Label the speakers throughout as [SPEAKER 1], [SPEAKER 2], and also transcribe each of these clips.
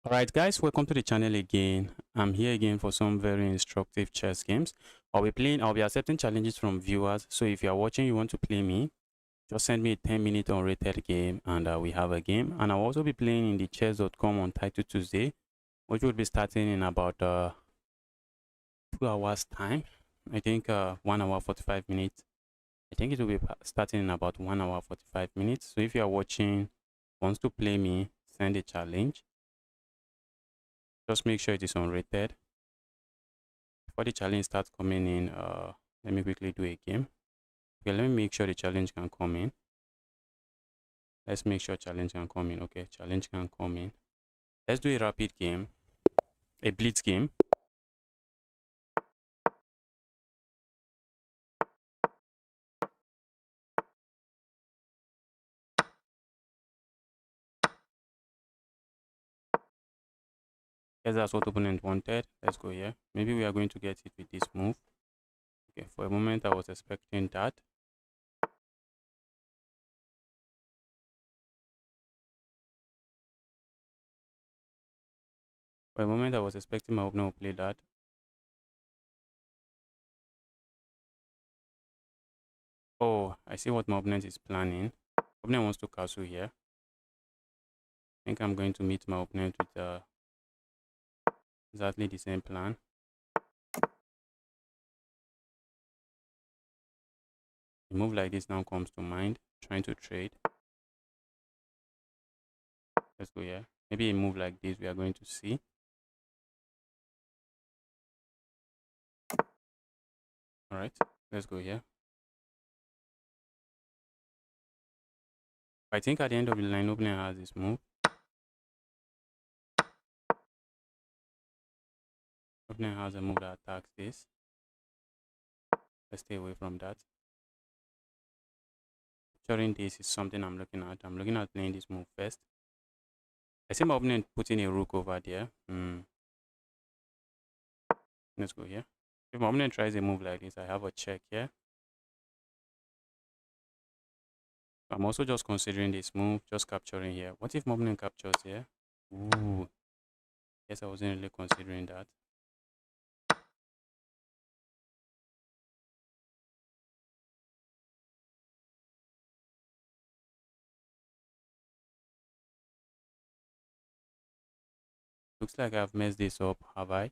[SPEAKER 1] Alright guys, welcome to the channel again. I'm here again for some very instructive chess games. I'll be accepting challenges from viewers. So if you are watching, you want to play me, just send me a 10-minute unrated game and we have a game. And I'll also be playing in the chess.com on Untilted Tuesday, which will be starting in about 2 hours time. I think 1 hour 45 minutes. I think it will be starting in about 1 hour 45 minutes. So if you are watching, wants to play me, send a challenge. Just make sure it is unrated. Before the challenge starts coming in, let me quickly do a game. Okay, let me make sure the challenge can come in. Let's make sure challenge can come in. Okay, challenge can come in. Let's do a rapid game, a blitz game. Yes, that's what opponent wanted. Let's go here. Maybe we are going to get it with this move. Okay, for a moment I was expecting that. For a moment I was expecting my opponent to play that. Oh, I see what my opponent is planning. Opponent wants to castle here. I think I'm going to meet my opponent with exactly the same plan. A move like this now comes to mind, trying to trade. Let's go here. Maybe a move like this we are going to see. All right, let's go here. I think at the end of the line, opener has this move. Opener has a move that attacks this. Let's stay away from that. During this is something I'm looking at. I'm looking at playing this move first. I see my opponent putting a rook over there. Let's go here. If my opponent tries a move like this, I have a check here. I'm also just considering this move, just capturing here. What if my opponent captures here? Ooh. Yes, I wasn't really considering that. Looks like I've messed this up, have I?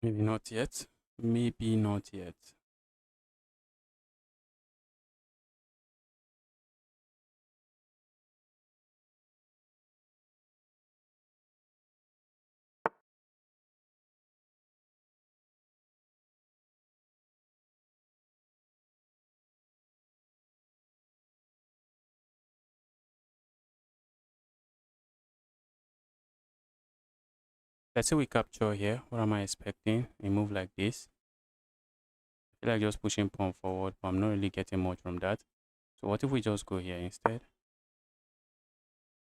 [SPEAKER 1] Maybe not yet. Maybe not yet. Let's say we capture here. What am I expecting? A move like this. I feel like just pushing pawn forward, but I'm not really getting much from that. So what if we just go here instead?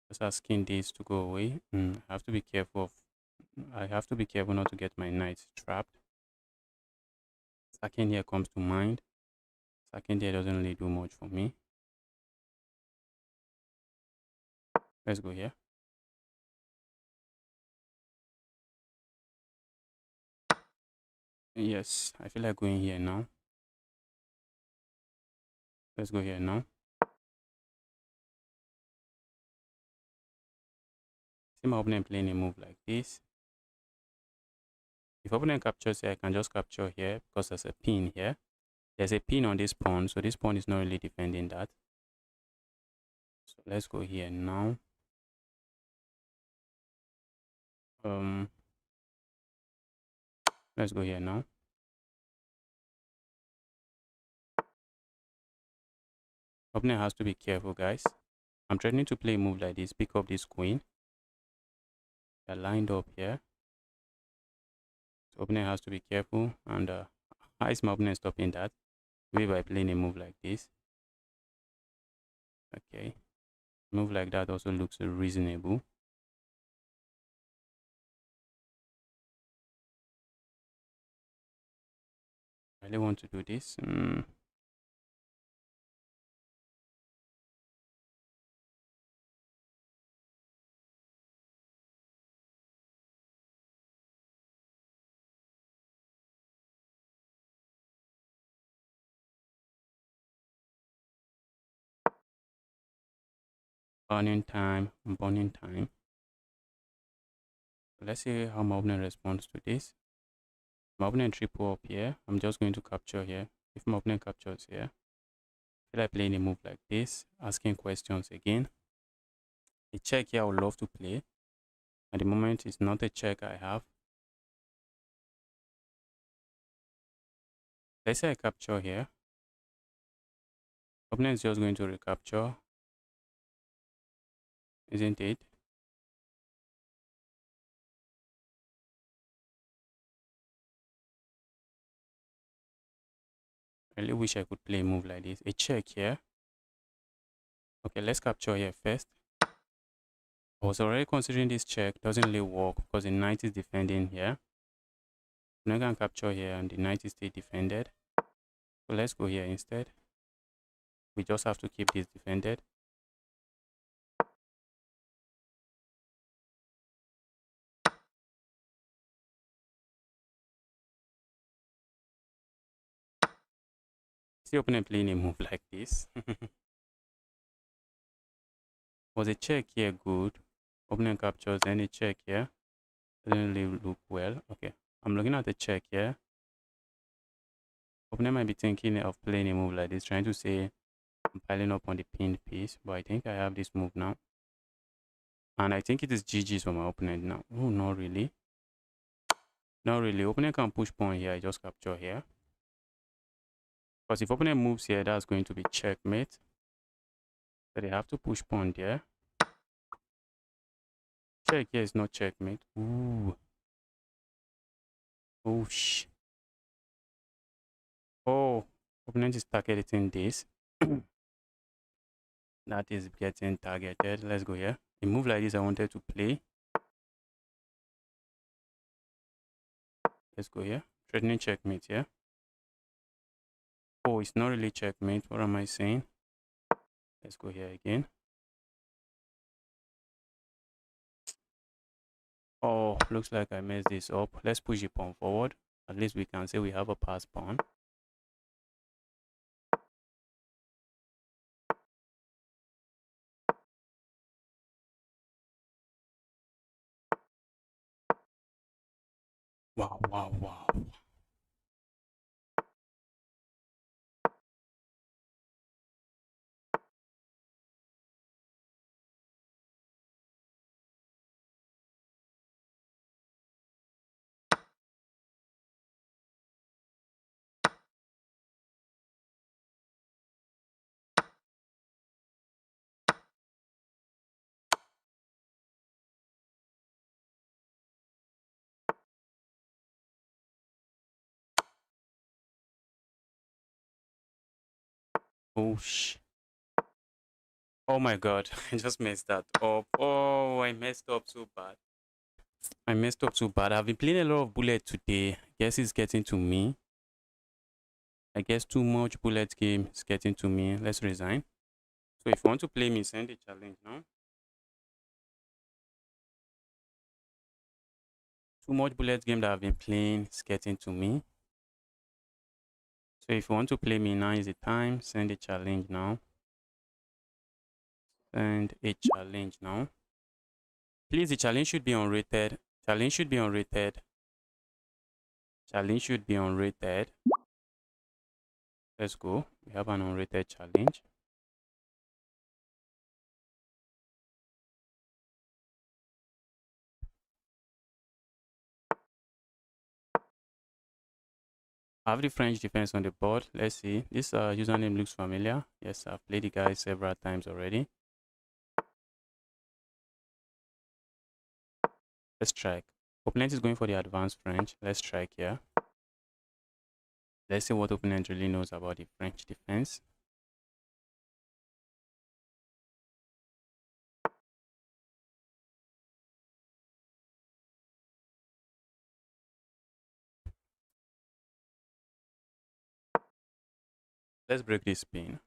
[SPEAKER 1] Just asking this to go away. I have to be careful not to get my knight trapped. Sacking here comes to mind. Sacking here doesn't really do much for me. Let's go here. Yes, I feel like going here now. Let's go here now. See my opponent playing a move like this. If opponent captures here, I can just capture here because there's a pin here. There's a pin on this pawn, so this pawn is not really defending that. So let's go here now. Let's go here now. Opponent has to be careful, guys. I'm trying to play a move like this, pick up this queen. They're lined up here. So opponent has to be careful. And how is my opponent stopping that? Maybe by playing a move like this. Okay. Move like that also looks reasonable. I really want to do this. burning time, burning time. Let's see how my opponent responds to this. My opponent triple up here. I'm just going to capture here. If my opponent captures here, should I play in a move like this? Asking questions again. A check here I would love to play. At the moment, it's not a check I have. Let's say I capture here. Opponent is just going to recapture, isn't it? I really wish I could play a move like this. A check here. Okay, let's capture here first. I was already considering this check. Doesn't really work because the knight is defending here. I can capture here and the knight is still defended. So let's go here instead. We just have to keep this defended. See opponent playing a move like this. Was a check here good? Opponent captures, then a check here. Doesn't really look well. Okay, I'm looking at the check here. Opponent might be thinking of playing a move like this, trying to say I'm piling up on the pinned piece, but I think I have this move now. And I think it is GG's for my opponent now. Oh, not really. Not really. Opponent can push pawn here. I just capture here. Because if opponent moves here, that's going to be checkmate. So they have to push pawn there. Check here is not checkmate. Ooh. Oh, oh, opponent is targeting this. That is getting targeted. Let's go here. A move like this I wanted to play. Let's go here. Threatening checkmate here. Oh, it's not really checkmate. What am I saying? Let's go here again. Oh, looks like I messed this up. Let's push the pawn forward. At least we can say we have a pass pawn. Wow, wow, wow. Oh, oh my god, I just messed that up. Oh, I messed up so bad. I messed up so bad. I've been playing a lot of bullet today. Guess it's getting to me. I guess too much bullet game is getting to me. Let's resign. So if you want to play me, send a challenge now. Too much bullet game that I've been playing is getting to me. So if you want to play me, now is the time. Send a challenge now. Send a challenge now. Please, the challenge should be unrated. Challenge should be unrated. Challenge should be unrated. Let's go. We have an unrated challenge. I have the French defense on the board. Let's see. This username looks familiar. Yes, I've played the guy several times already. Let's strike. Opponent is going for the advanced French. Let's strike here. Let's see what opponent really knows about the French defense. Let's break this pin.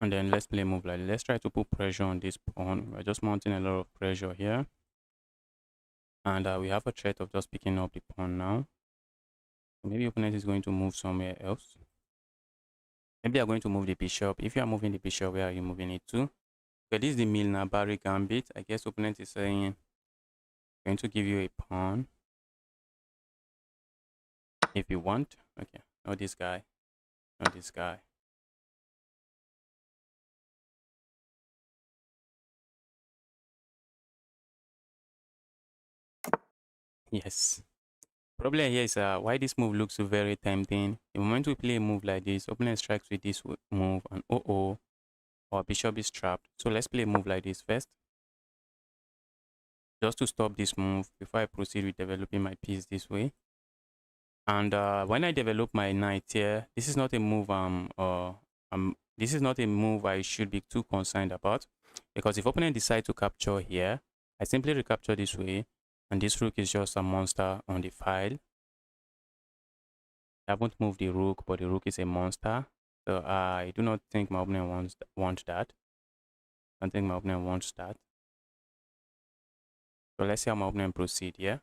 [SPEAKER 1] And then let's play a move like this. Let's try to put pressure on this pawn. We're just mounting a lot of pressure here. And we have a threat of just picking up the pawn now. So maybe opponent is going to move somewhere else. Maybe they are going to move the bishop. If you are moving the bishop, where are you moving it to? Okay, this is the Milner-Barry gambit. I guess opponent is saying, going to give you a pawn if you want. Okay, not this guy, not this guy. Yes. Problem here is why this move looks so very tempting. The moment we play a move like this, opponent strikes with this move, and our bishop is trapped. So let's play a move like this first, just to stop this move before I proceed with developing my piece this way. And when I develop my knight here, this is not a move this is not a move I should be too concerned about, because if opponent decide to capture here, I simply recapture this way, and this rook is just a monster on the file. I haven't moved the rook, but the rook is a monster. So I do not think my opponent wants that. I don't think my opponent wants that. So let's see how my opponent proceed here.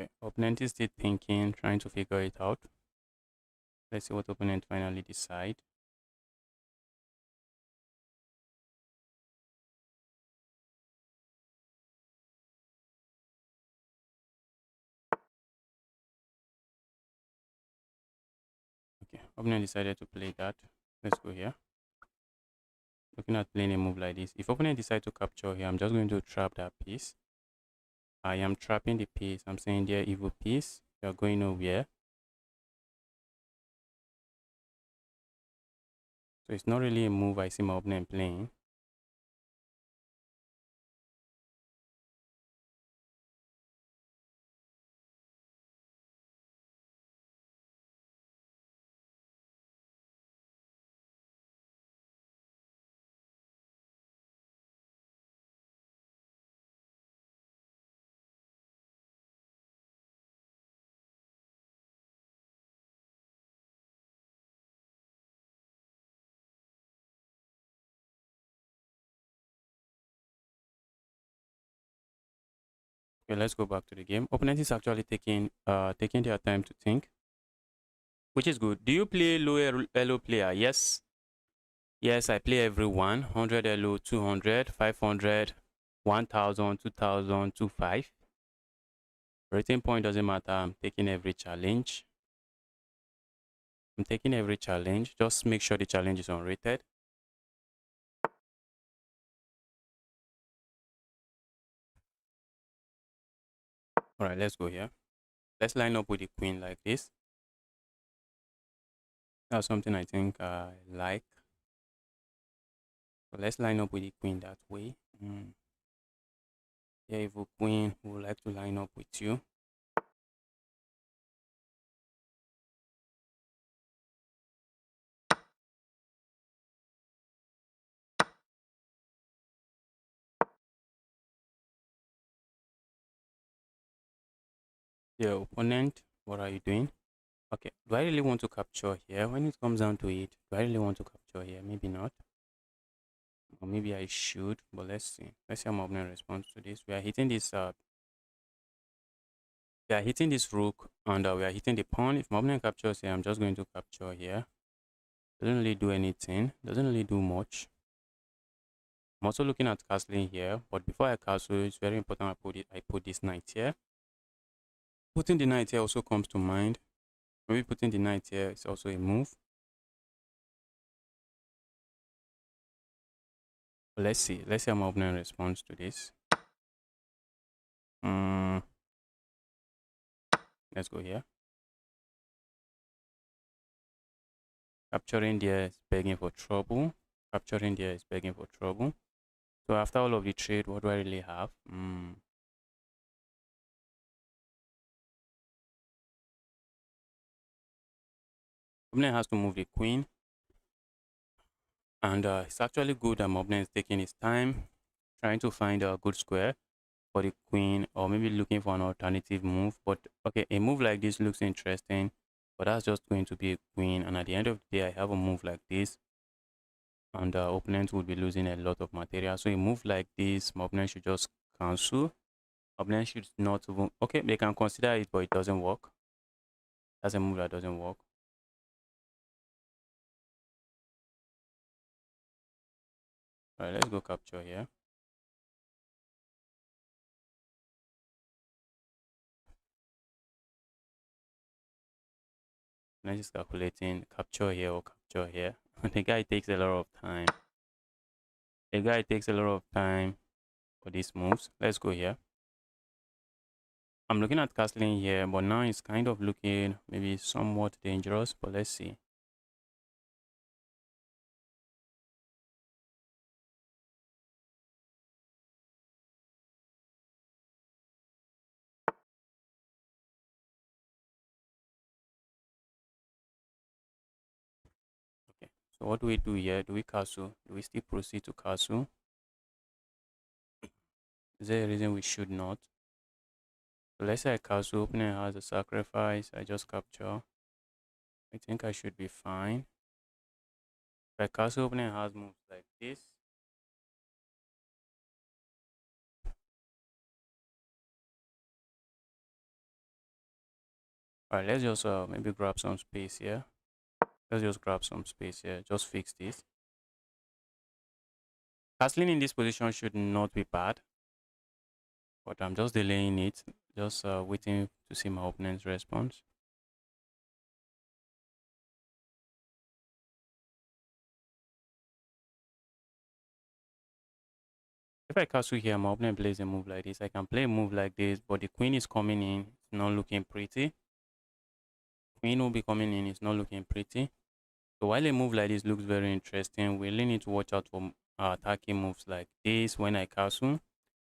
[SPEAKER 1] Okay. Opponent is still thinking, trying to figure it out. Let's see what opponent finally decide. Okay, opponent decided to play that. Let's go here. Looking at playing a move like this. If opponent decide to capture here, I'm just going to trap that piece. I am trapping the piece. I'm saying there, evil piece, you're going nowhere. So it's not really a move I see my opponent playing. Okay, let's go back to the game. Opponent is actually taking their time to think, which is good. Do you play low elo player? Yes. Yes, I play everyone. 100 elo, 200, 500, 1000, 2000, 25. Rating point doesn't matter. I'm taking every challenge. I'm taking every challenge. Just make sure the challenge is unrated. All right, let's go here. Let's line up with the queen like this. That's something I think I like. So let's line up with the queen that way. Yeah, evil queen, we would like to line up with you. The opponent, what are you doing? Okay, do I really want to capture here? When it comes down to it, do I really want to capture here? Maybe not. Or maybe I should, but let's see. Let's see how my opponent responds to this. We are hitting this rook, and we are hitting the pawn. If my opponent captures here, I'm just going to capture here. Doesn't really do anything. Doesn't really do much. I'm also looking at castling here, but before I castle, it's very important I put this knight here. Putting the knight here also comes to mind. Maybe putting the knight here is also a move. But let's see. Let's see how my opponent responds to this. Let's go here. Capturing there is begging for trouble. Capturing there is begging for trouble. So after all of the trade, what do I really have? Opponent has to move the queen. And it's actually good that my opponent is taking his time, trying to find a good square for the queen, or maybe looking for an alternative move. But okay, a move like this looks interesting, but that's just going to be a queen. And at the end of the day, I have a move like this, and the opponent would be losing a lot of material. So a move like this, my opponent should just cancel. Opponent should not even, okay, they can consider it, but it doesn't work. That's a move that doesn't work. All right, let's go capture here. I'm just calculating capture here or capture here. The guy takes a lot of time. The guy takes a lot of time for these moves. Let's go here. I'm looking at castling here, but now it's kind of looking maybe somewhat dangerous, but let's see. Okay, so what do we do here? Do we castle? Do we still proceed to castle? Is there a reason we should not? So let's say I castle, opponent has a sacrifice, I just capture. I think I should be fine. If I castle, opponent has moves like this. Alright, let's just maybe grab some space here. Let's just grab some space here. Just fix this. Castling in this position should not be bad, but I'm just delaying it. Just waiting to see my opponent's response. If I castle here, my opponent plays a move like this. I can play a move like this, but the queen is coming in. It's not looking pretty. Queen will be coming in. It's not looking pretty. So while a move like this looks very interesting, we really need to watch out for attacking moves like this when I castle.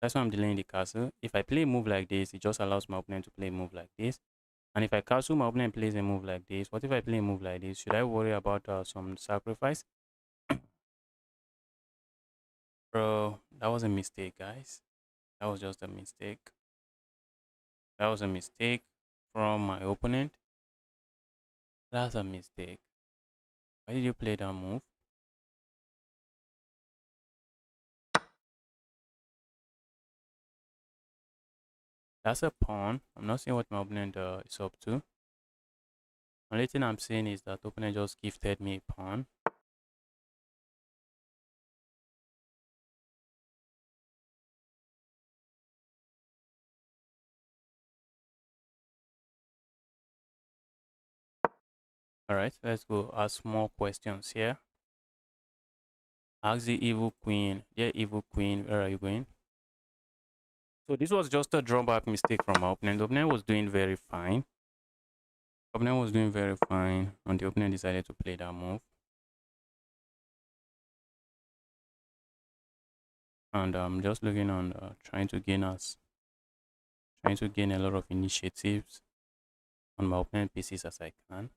[SPEAKER 1] That's why I'm delaying the castle. If I play a move like this, it just allows my opponent to play a move like this. And if I castle, my opponent plays a move like this. What if I play a move like this? Should I worry about some sacrifice? Bro, that was a mistake, guys. That was just a mistake. That was a mistake from my opponent. That's a mistake. Why did you play that move? That's a pawn. I'm not seeing what my opponent is up to. Only thing I'm saying is that opponent just gifted me a pawn. Alright, let's go ask more questions here. Ask the evil queen. Yeah, evil queen, where are you going? So this was just a drawback mistake from my opponent. The opponent was doing very fine. The opponent was doing very fine, and the opponent decided to play that move. And I'm just looking on trying to gain a lot of initiatives on my opponent pieces as I can.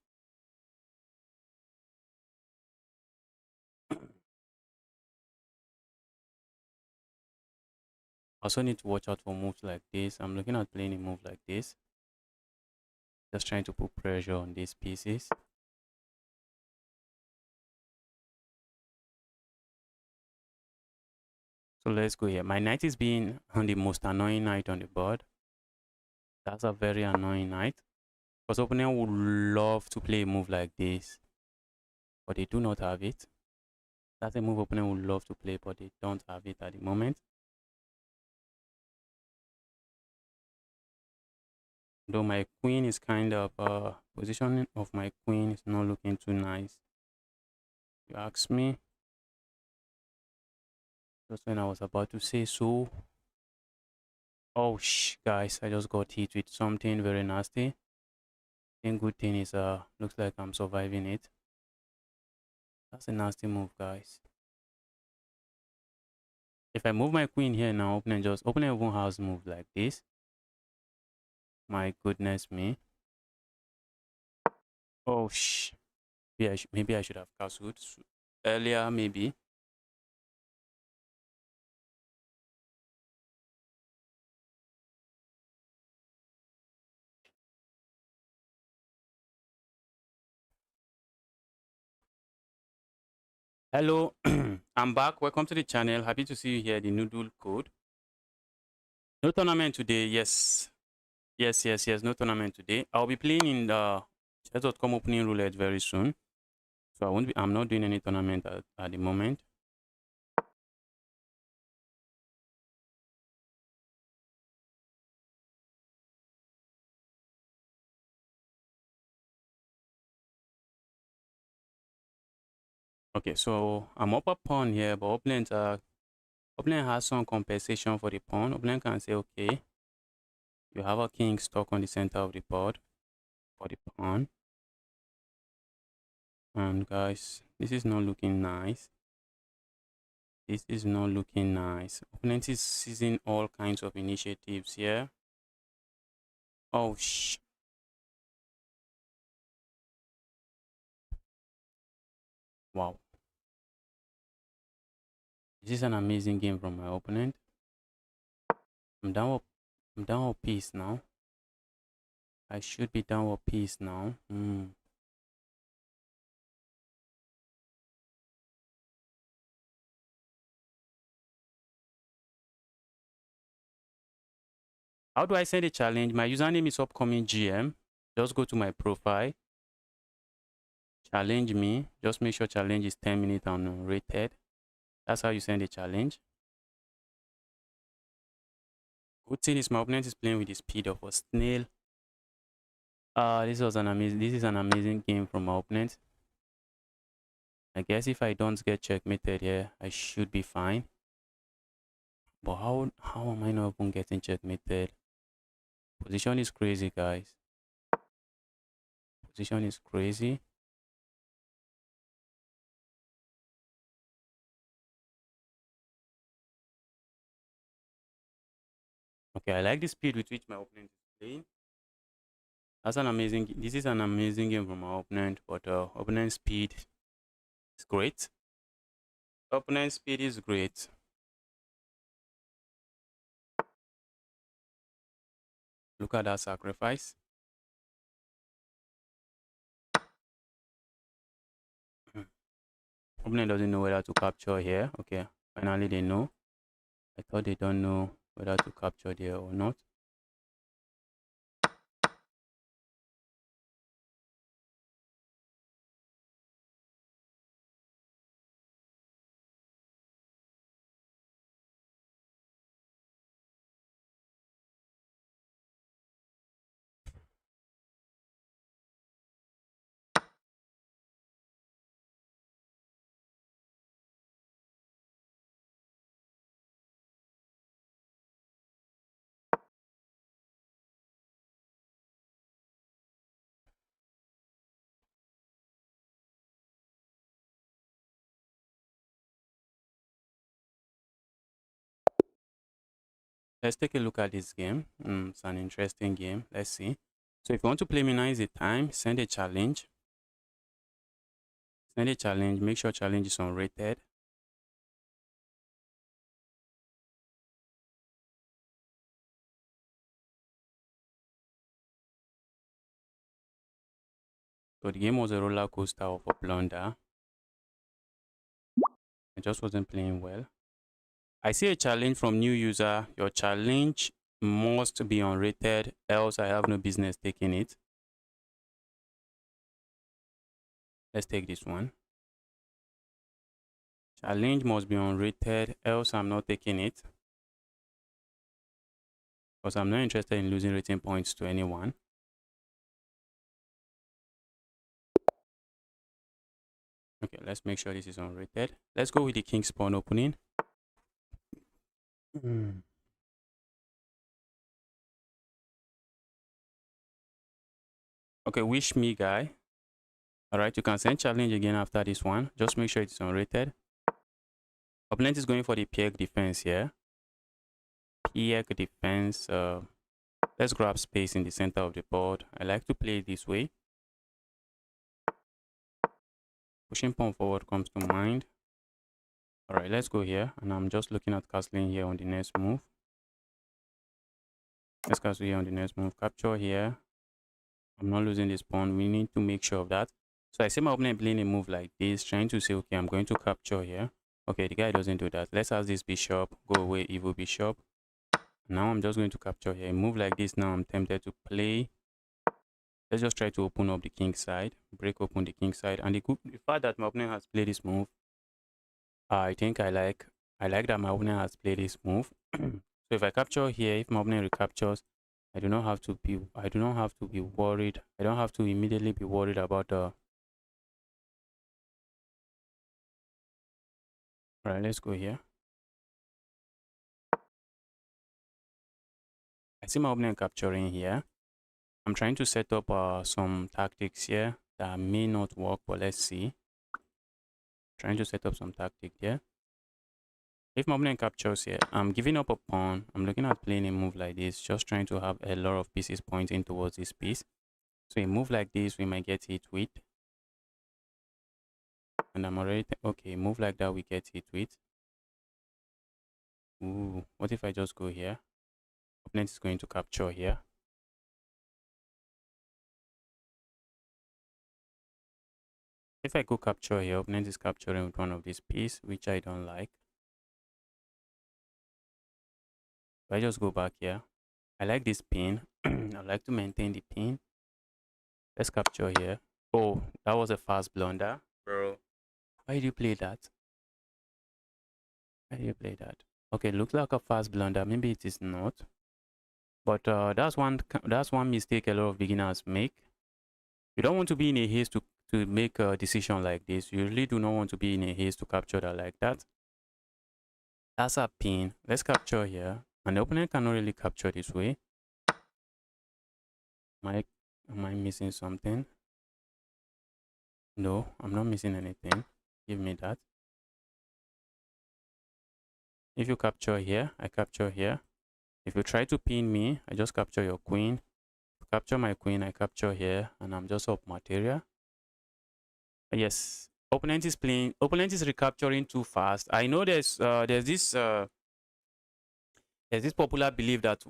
[SPEAKER 1] Also need to watch out for moves like this. I'm looking at playing a move like this. Just trying to put pressure on these pieces. So let's go here. My knight is being on the most annoying knight on the board. That's a very annoying knight. Because opponent would love to play a move like this, but they do not have it. That's a move opponent would love to play, but they don't have it at the moment. Though my queen is kind of positioning of my queen is not looking too nice. You ask me. Just when I was about to say so. Oh guys, I just got hit with something very nasty. I think good thing is looks like I'm surviving it. That's a nasty move, guys. If I move my queen here now, opponent even has moved like this. My goodness me. Oh maybe I should have castled earlier, maybe. Hello, I'm back. Welcome to the channel. Happy to see you here. The noodle code. No tournament today. Yes. Yes. No tournament today. I'll be playing in the chess.com opening roulette very soon. So I'm not doing any tournament at the moment. Okay, so I'm up a pawn here, but opponent has some compensation for the pawn. Opponent can say, okay, you have a king stuck on the center of the board for the pawn. And guys, this is not looking nice. This is not looking nice. Opponent is seizing all kinds of initiatives here. Oh, wow. This is an amazing game from my opponent. I'm down a piece now. I should be down a piece now. How do I send a challenge? My username is upcoming GM. Just go to my profile. Challenge me. Just make sure challenge is 10 minutes and unrated. That's how you send a challenge. Good thing is my opponent is playing with the speed of a snail. This is an amazing game from my opponent. I guess if I don't get checkmated here, I should be fine. But how am I not even getting checkmated? Position is crazy, guys. Position is crazy. Okay, I like the speed with which my opponent is playing. This is an amazing game from our opponent, but opponent speed is great. Opponent speed is great. Look at that sacrifice. Opponent doesn't know whether to capture here. Okay, finally they know. I thought they don't know whether to capture there or not. Let's take a look at this game. It's an interesting game. Let's see. So if you want to play me now is the time, send a challenge. Send a challenge. Make sure challenge is unrated. So the game was a roller coaster of a blunder. I just wasn't playing well. I see a challenge from new user. Your challenge must be unrated, else I have no business taking it. Let's take this one. Challenge must be unrated, else I'm not taking it. Because I'm not interested in losing rating points to anyone. Okay, let's make sure this is unrated. Let's go with the king spawn opening. Okay, wish me guy. All right, you can send challenge again after this one. Just make sure it's unrated. Opponent is going for the Pirc defense here. Pirc defense. Let's grab space in the center of the board. I like to play it this way. Pushing pawn forward comes to mind. All right, let's go here. And I'm just looking at castling here on the next move. Let's castle here on the next move. Capture here. I'm not losing this pawn. We need to make sure of that. So I see my opponent playing a move like this, trying to say, okay, I'm going to capture here. Okay, the guy doesn't do that. Let's ask this bishop. Go away, evil bishop. Now I'm just going to capture here. A move like this now I'm tempted to play. Let's just try to open up the king side. Break open the king side. And the fact that my opponent has played this move, I think I like that my opponent has played this move. So if I capture here, if my opponent recaptures, I do not have to be worried. I don't have to immediately be worried about the. All right, let's go here. I see my opponent capturing here. I'm trying to set up some tactics here that may not work, but let's see. Trying to set up some tactic here. If my opponent captures here, I'm giving up a pawn. I'm looking at playing a move like this, just trying to have a lot of pieces pointing towards this piece. So a move like this, we might get hit with. And I'm already, okay, a move like that, we get hit with. Ooh, what if I just go here? Opponent is going to capture here. If I go capture here, opponent is capturing with one of these pieces, which I don't like. If I just go back here, I like this pin. I like to maintain the pin. Let's capture here. Oh, that was a fast blunder, bro. Why did you play that? Why did you play that? Okay, looks like a fast blunder. Maybe it is not. But that's one mistake a lot of beginners make. You don't want to be in a haste to make a decision like this. You really do not want to be in a haste to capture that like that. That's a pin. Let's capture here. And the opponent cannot really capture this way. Am I missing something? No, I'm not missing anything. Give me that. If you capture here, I capture here. If you try to pin me, I just capture your queen. Capture my queen, I capture here, and I'm just up material. Yes, opponent is recapturing too fast. I know there's this popular belief that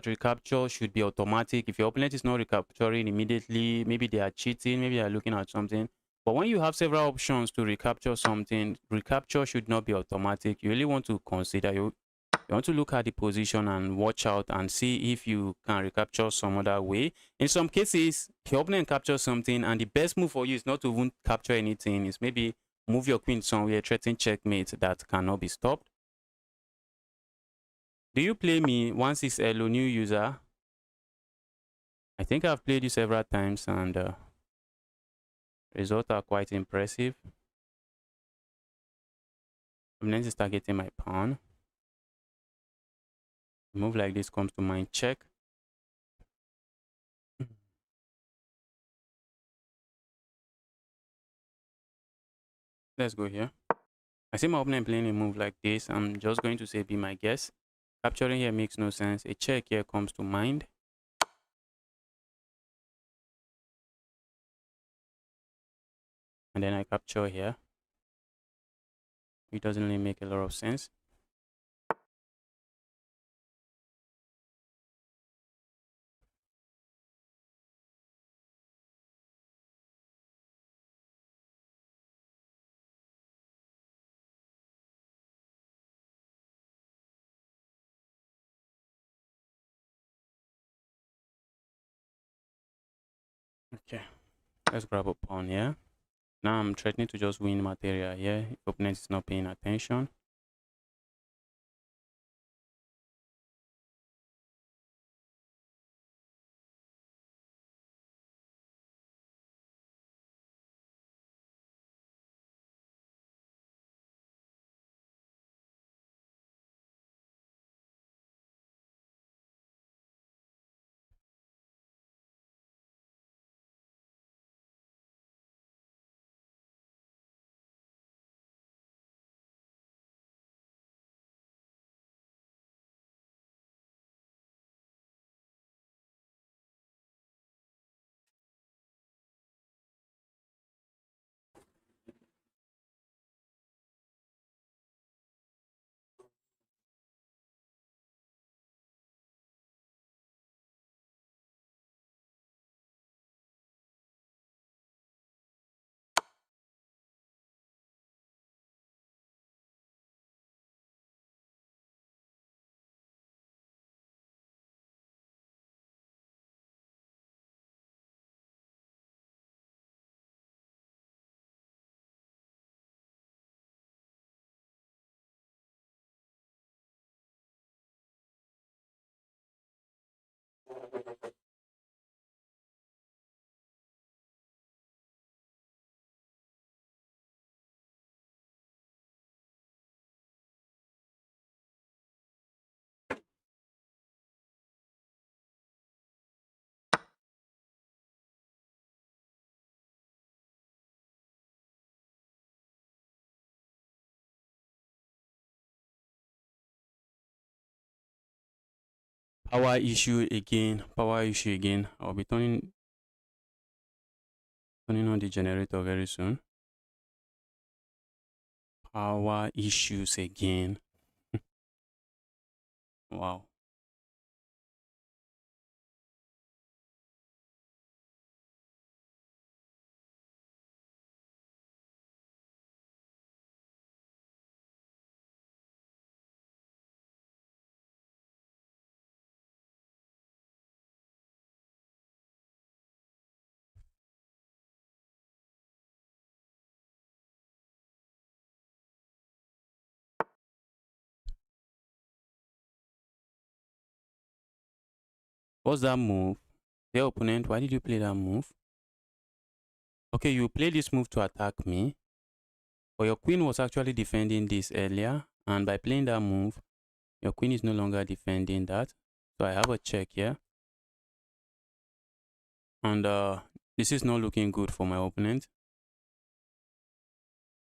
[SPEAKER 1] recapture should be automatic. If your opponent is not recapturing immediately, maybe they are cheating, maybe they are looking at something. But when you have several options to recapture something, recapture should not be automatic. You really want to consider, you want to look at the position and watch out and see if you can recapture some other way. In some cases, your opponent captures something and the best move for you is not to even capture anything. It's maybe move your queen somewhere, threaten checkmate that cannot be stopped. Do you play me 16Elo new user? I think I've played you several times and results are quite impressive. Opponent is targeting my pawn. A move like this comes to mind, check. Let's go here. I see my opponent playing a move like this. I'm just going to say be my guess. Capturing here makes no sense. A check here comes to mind. And then I capture here. It doesn't really make a lot of sense. Okay, let's grab a pawn here. Now I'm threatening to just win material here. If opponent is not paying attention. Power issue again. Power issue again. I'll be turning on the generator very soon. Power issues again. Wow. What's that move? Dear opponent, why did you play that move? Okay, you played this move to attack me, but your queen was actually defending this earlier, and by playing that move, your queen is no longer defending that. So I have a check here. And this is not looking good for my opponent.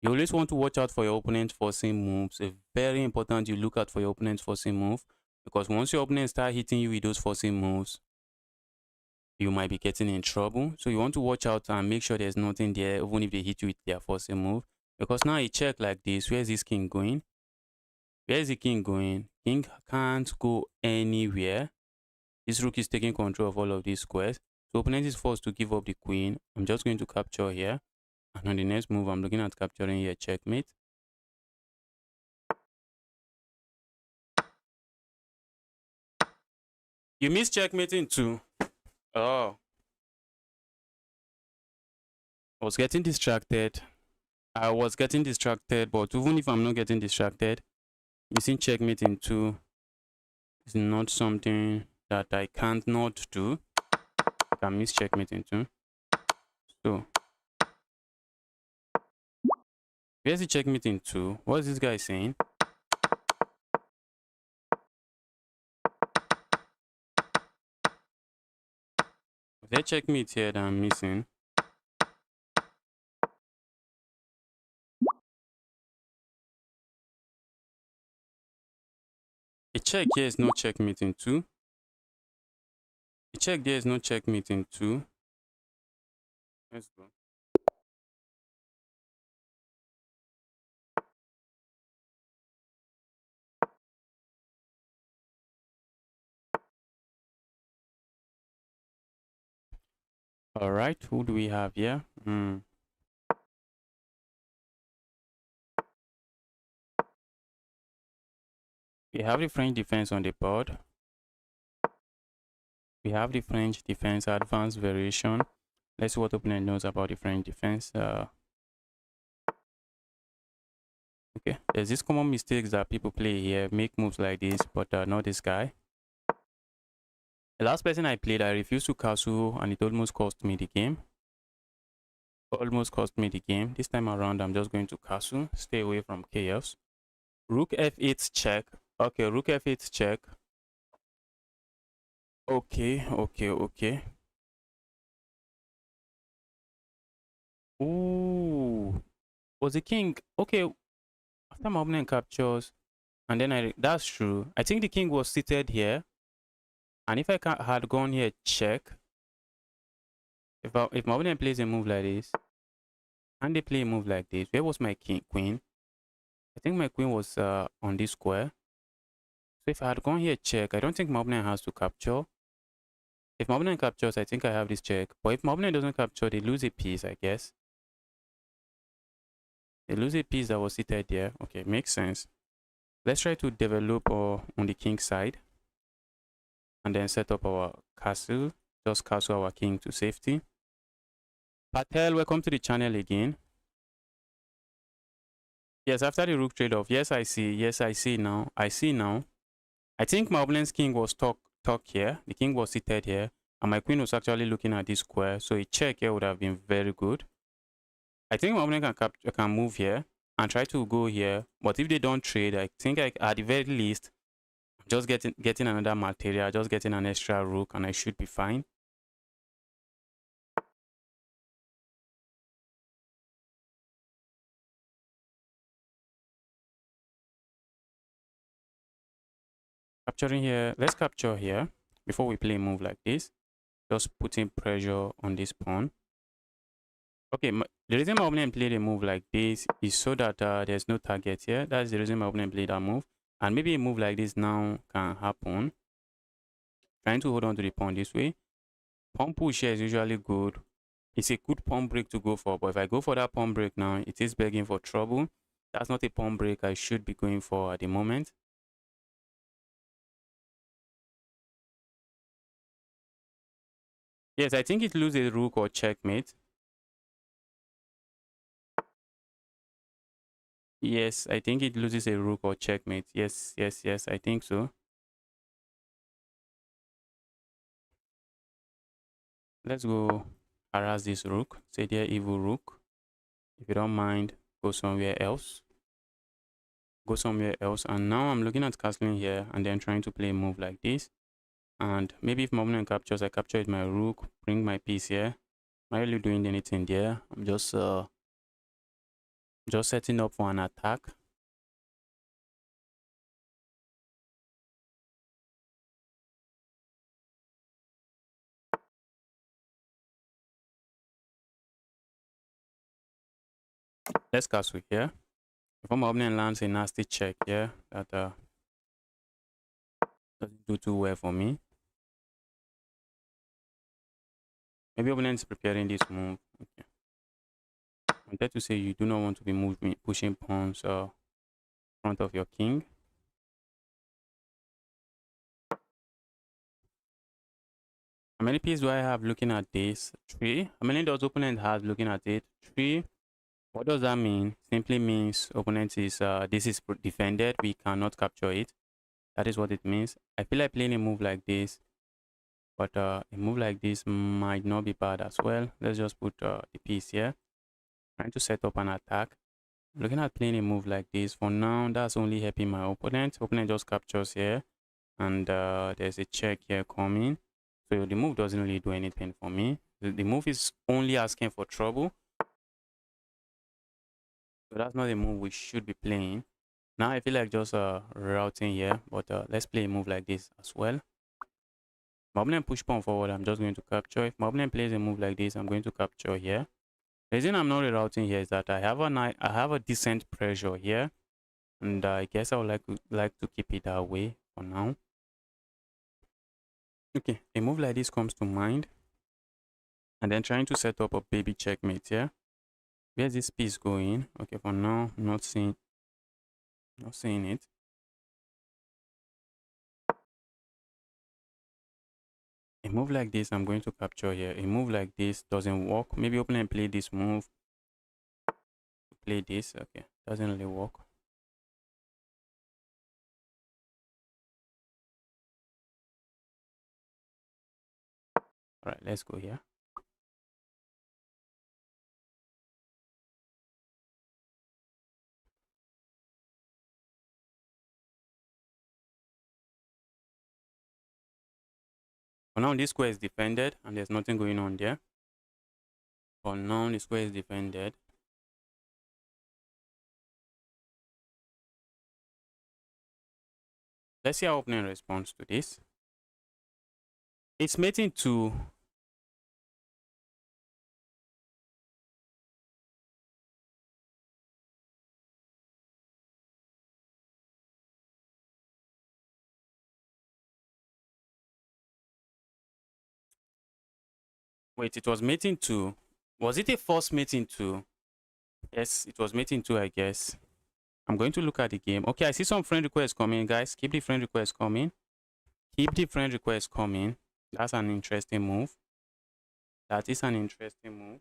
[SPEAKER 1] You always want to watch out for your opponent forcing moves. It's very important you look out for your opponent's forcing move, because once your opponent start hitting you with those forcing moves, you might be getting in trouble. So you want to watch out and make sure there's nothing there, even if they hit you with their forcing move. Because now a check like this, where is this king going? Where is the king going? King can't go anywhere. This rook is taking control of all of these squares. So opponent is forced to give up the queen. I'm just going to capture here. And on the next move, I'm looking at capturing here, checkmate. You missed checkmating too. Oh. I was getting distracted. But even if I'm not getting distracted, missing checkmating too is not something that I can't not do. I can miss checkmating too. So, where's the checkmating too? What is this guy saying? Is there checkmate here that I'm missing? A check here is no checkmating too. A check there is no checkmating too. Let's go. All right, who do we have here? We have the French defense on the board. We have the French defense advanced variation. Let's see what opponent knows about the French defense. Okay, there's this common mistakes that people play here, make moves like this, but not this guy. The last person I played, I refused to castle, and it almost cost me the game. This time around, I'm just going to castle, stay away from chaos. Rook f8 check. Okay, rook f8 check. Okay. Ooh, was the king okay? After my opponent captures, and then that's true. I think the king was seated here, and if I had gone here check, if my opponent plays a move like this, and they play a move like this, where was my queen? I think my queen was on this square. So if I had gone here check, I don't think my opponent has to capture. If my opponent captures, I think I have this check. But if my opponent doesn't capture, they lose a piece, I guess. They lose a piece that was seated there. Okay, makes sense. Let's try to develop on the king side. And then set up our castle. Just castle our king to safety. Patel, welcome to the channel again. Yes, after the rook trade-off. Yes, I see. Yes, I see now. I see now. I think my opponent's king was tucked here. The king was seated here. And my queen was actually looking at this square. So a check here would have been very good. I think my opponent can move here and try to go here. But if they don't trade, I think at the very least, just getting another material, just getting an extra rook, and I should be fine. Capturing here. Let's capture here. before we play a move like this, just putting pressure on this pawn. Okay, the reason my opponent played a move like this is so that there's no target here. That's the reason my opponent played that move. And maybe a move like this now can happen. Trying to hold on to the pawn this way. Pawn push here is usually good. It's a good pawn break to go for. But if I go for that pawn break now, it is begging for trouble. That's not a pawn break I should be going for at the moment. Yes, I think it loses a rook or checkmate. Yes, I think it loses a rook or checkmate. Yes, I think so. Let's go harass this rook. Say there, evil rook. If you don't mind, go somewhere else. Go somewhere else. And now I'm looking at castling here and then trying to play a move like this. And maybe if my opponent captures, I capture with my rook, bring my piece here. I'm not really doing anything there. I'm just setting up for an attack. Let's castle here. If my opponent lands a nasty check here, that doesn't do too well for me. Maybe opponent is preparing this move. Okay. I'm there to say you do not want to be pushing pawns in front of your king. How many pieces do I have looking at this? 3. How many does opponent have looking at it? 3. What does that mean? Simply means opponent is this is defended. We cannot capture it. That is what it means. I feel like playing a move like this, but a move like this might not be bad as well. Let's just put the piece here. Trying to set up an attack. Looking at playing a move like this. For now, that's only helping my opponent. Opponent just captures here, and there's a check here coming. So the move doesn't really do anything for me. The move is only asking for trouble. So that's not a move we should be playing. Now I feel like just routing here, but let's play a move like this as well. My opponent push pawn forward, I'm just going to capture. If my opponent plays a move like this, I'm going to capture here. The reason I'm not rerouting here is that I have a decent pressure here, and I guess I would like to keep it that way for now. Okay, a move like this comes to mind, and then trying to set up a baby checkmate here. Where's this piece going? Okay, for now, I'm not seeing it. A move like this, I'm going to capture here. A move like this doesn't work. Maybe opponent play this move. Play this. Okay, doesn't really work. All right, let's go here. For now, this square is defended and there's nothing going on there. For now, the square is defended. Let's see how opponent responds to this. It's mating to wait, it was mating to. Was it a forced mating to? Yes, it was mating to, I guess. I'm going to look at the game. Okay, I see some friend requests coming, guys. Keep the friend requests coming. Keep the friend requests coming. That's an interesting move. That is an interesting move.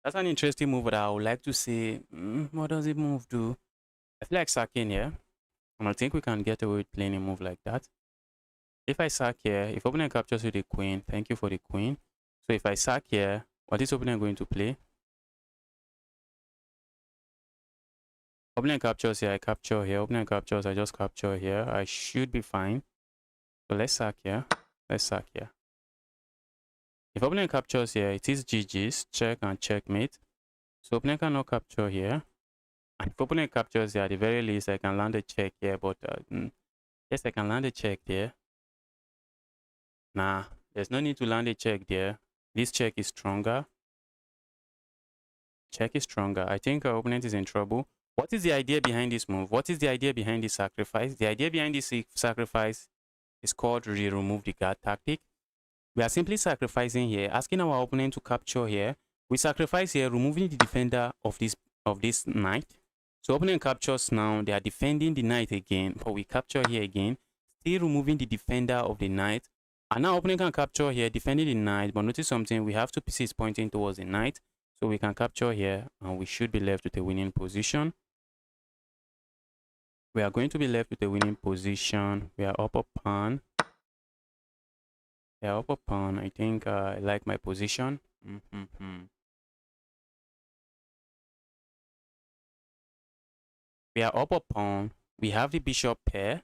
[SPEAKER 1] That's an interesting move, but I would like to see what does it move do? I feel like sacking here. And I think we can get away with playing a move like that. If I sack here, if opponent captures with the queen, thank you for the queen. So if I sack here, what is opponent going to play? Opponent captures here, I capture here. Opponent captures, I just capture here. I should be fine. So let's sack here. Let's sack here. If opponent captures here, it is GG's, check and checkmate. So opponent cannot capture here. And if opponent captures here, at the very least, I can land a check here, but Yes, I can land a check there. Nah, there's no need to land a check there. This check is stronger. Check is stronger. I think our opponent is in trouble. What is the idea behind this move? What is the idea behind this sacrifice? The idea behind this sacrifice is called remove the guard tactic. We are simply sacrificing here, asking our opponent to capture here. We sacrifice here, removing the defender of this knight. So opponent captures now. They are defending the knight again, but we capture here again, still removing the defender of the knight. And now opponent can capture here, defending the knight. But notice something, we have two pieces pointing towards the knight. So we can capture here, and we should be left with a winning position. We are going to be left with a winning position. We are up a pawn. Yeah, up a pawn. I think I like my position. We are up a pawn. We have the bishop pair.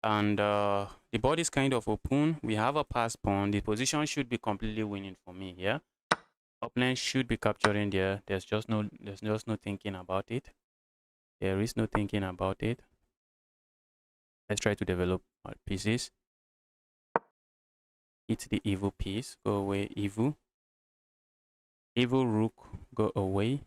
[SPEAKER 1] And the board is kind of open. We have a pass pawn. The position should be completely winning for me here. Opponent should be capturing there. There's just no thinking about it. There is no thinking about it. Let's try to develop our pieces. It's the evil piece. Go away, evil. Evil rook, go away.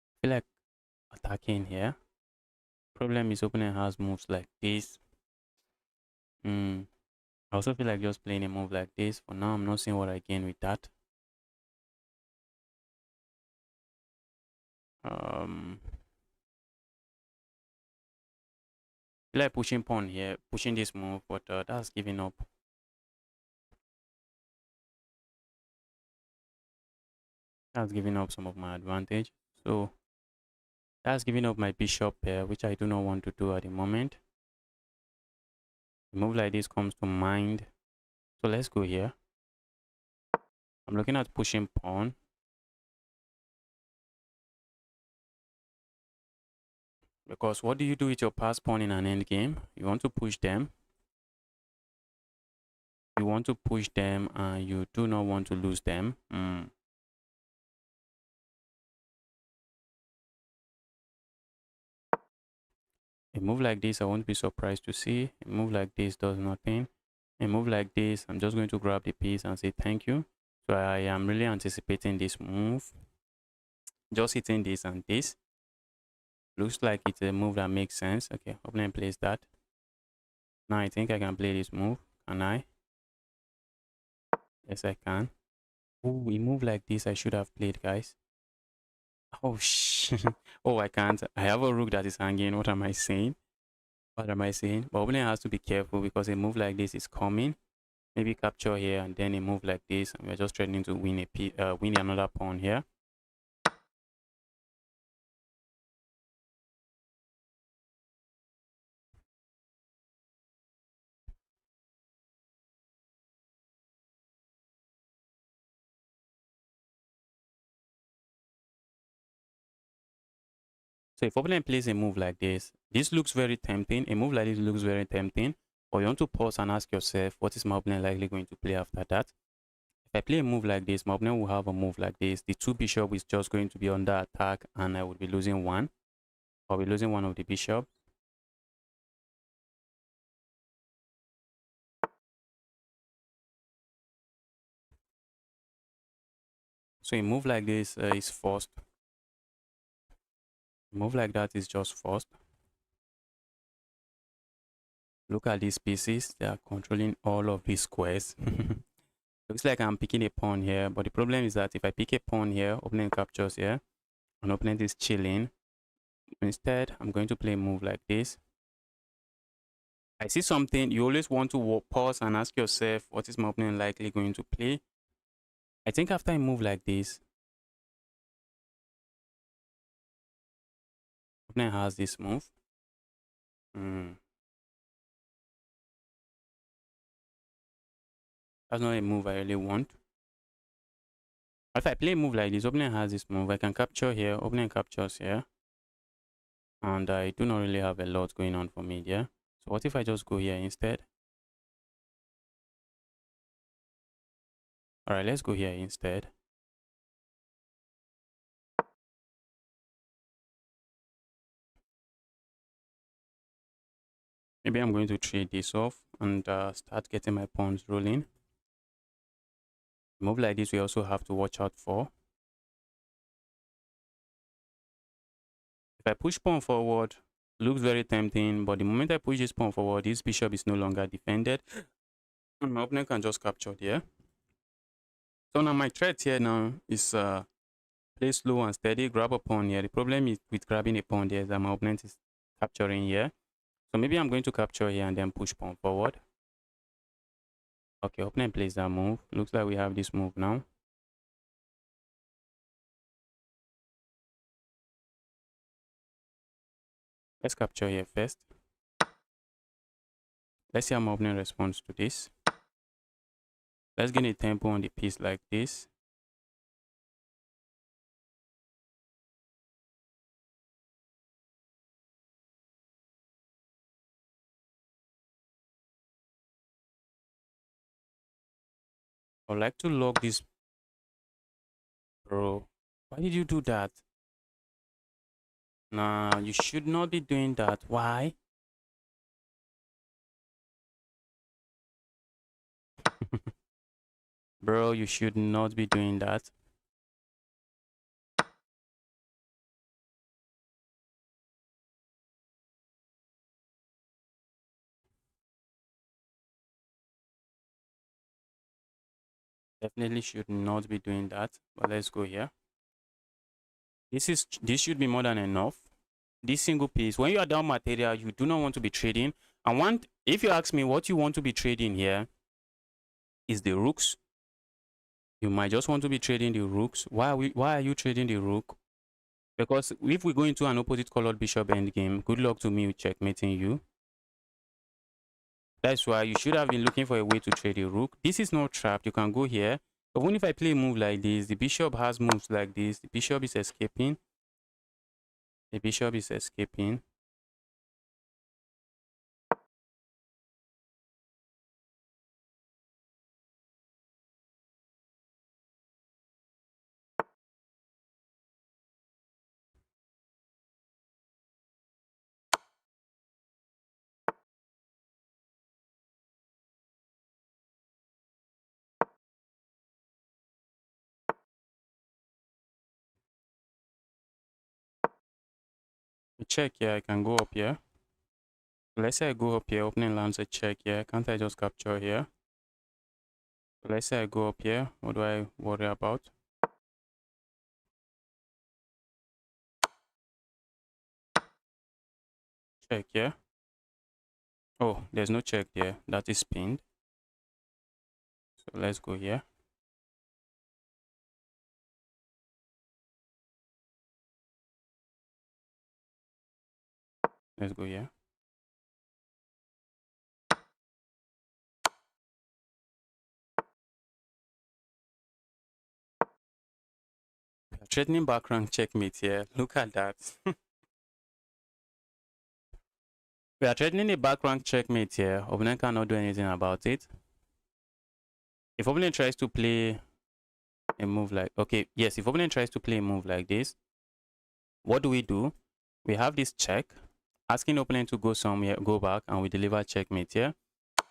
[SPEAKER 1] I feel like attacking here. Problem is opponent has moves like this. I also feel like just playing a move like this. For now, I'm not seeing what I gain with that. I feel like pushing pawn here, pushing this move, but that's giving up. That's giving up some of my advantage. So that's giving up my bishop pair, which I do not want to do at the moment. A move like this comes to mind. So let's go here. I'm looking at pushing pawn. Because what do you do with your pass pawn in an endgame? You want to push them. You want to push them and you do not want to lose them. A move like this, I won't be surprised to see. A move like this does nothing. A move like this, I'm just going to grab the piece and say thank you. So I am really anticipating this move. Just hitting this and this. Looks like it's a move that makes sense. Okay, opponent plays that. Now I think I can play this move. Can I? Yes, I can. Oh, a move like this I should have played, guys. Oh, oh, I can't. I have a rook that is hanging. What am I saying? What am I saying? But opponent has to be careful because a move like this is coming. Maybe capture here and then a move like this. And we're just threatening to win win another pawn here. So if opponent plays a move like this looks very tempting. A move like this looks very tempting. But you want to pause and ask yourself, what is my opponent likely going to play after that? If I play a move like this, my opponent will have a move like this. The two bishop is just going to be under attack and I would be losing one. I'll be losing one of the bishops. So a move like this is forced. A move like that is just forced. Look at these pieces. They are controlling all of these squares. Looks like I'm picking a pawn here. But the problem is that if I pick a pawn here, opponent captures here. And opponent is chilling. Instead, I'm going to play a move like this. I see something. You always want to pause and ask yourself, what is my opponent likely going to play? I think after I move like this, opponent has this move. That's not a move I really want. If I play a move like this, opponent has this move. I can capture here, opponent captures here. And I do not really have a lot going on for me here. So what if I just go here instead? All right, let's go here instead. Maybe I'm going to trade this off and start getting my pawns rolling. Move like this, we also have to watch out for. If I push pawn forward, looks very tempting, but the moment I push this pawn forward, this bishop is no longer defended. And my opponent can just capture here. So now my threat here now is play slow and steady, grab a pawn here. The problem is with grabbing a pawn there is that my opponent is capturing here. So maybe I'm going to capture here and then push pawn forward. Okay, opponent plays that move. Looks like we have this move now. Let's capture here first. Let's see how my opponent responds to this. Let's gain a tempo on the piece like this. I would like to lock this. Bro, why did you do that? Nah, you should not be doing that. Why? Bro, you should not be doing that. Definitely should not be doing that. But let's go here. This should be more than enough. This single piece, when you are down material, you do not want to be trading. And if you ask me what you want to be trading here is the rooks. You might just want to be trading the rooks. Why are you trading the rook? Because if we go into an opposite colored bishop endgame, good luck to me with checkmating you. That's why you should have been looking for a way to trade a rook. This is not trapped. You can go here. But even if I play a move like this, the bishop has moves like this. The bishop is escaping. The bishop is escaping. A check here, I can go up here. Let's say I go up here, opening lands a check here. Can't I just capture here? Let's say I go up here. What do I worry about? Check here. Oh, there's no check there. That is pinned. So let's go here. Let's go here. Threatening back rank checkmate here. Look at that. We are threatening a back rank checkmate here. Opponent cannot do anything about it. If opponent tries to play a move like, okay, yes, if opponent tries to play a move like this, what do? We have this check, asking opponent to go somewhere, go back, and we deliver checkmate here.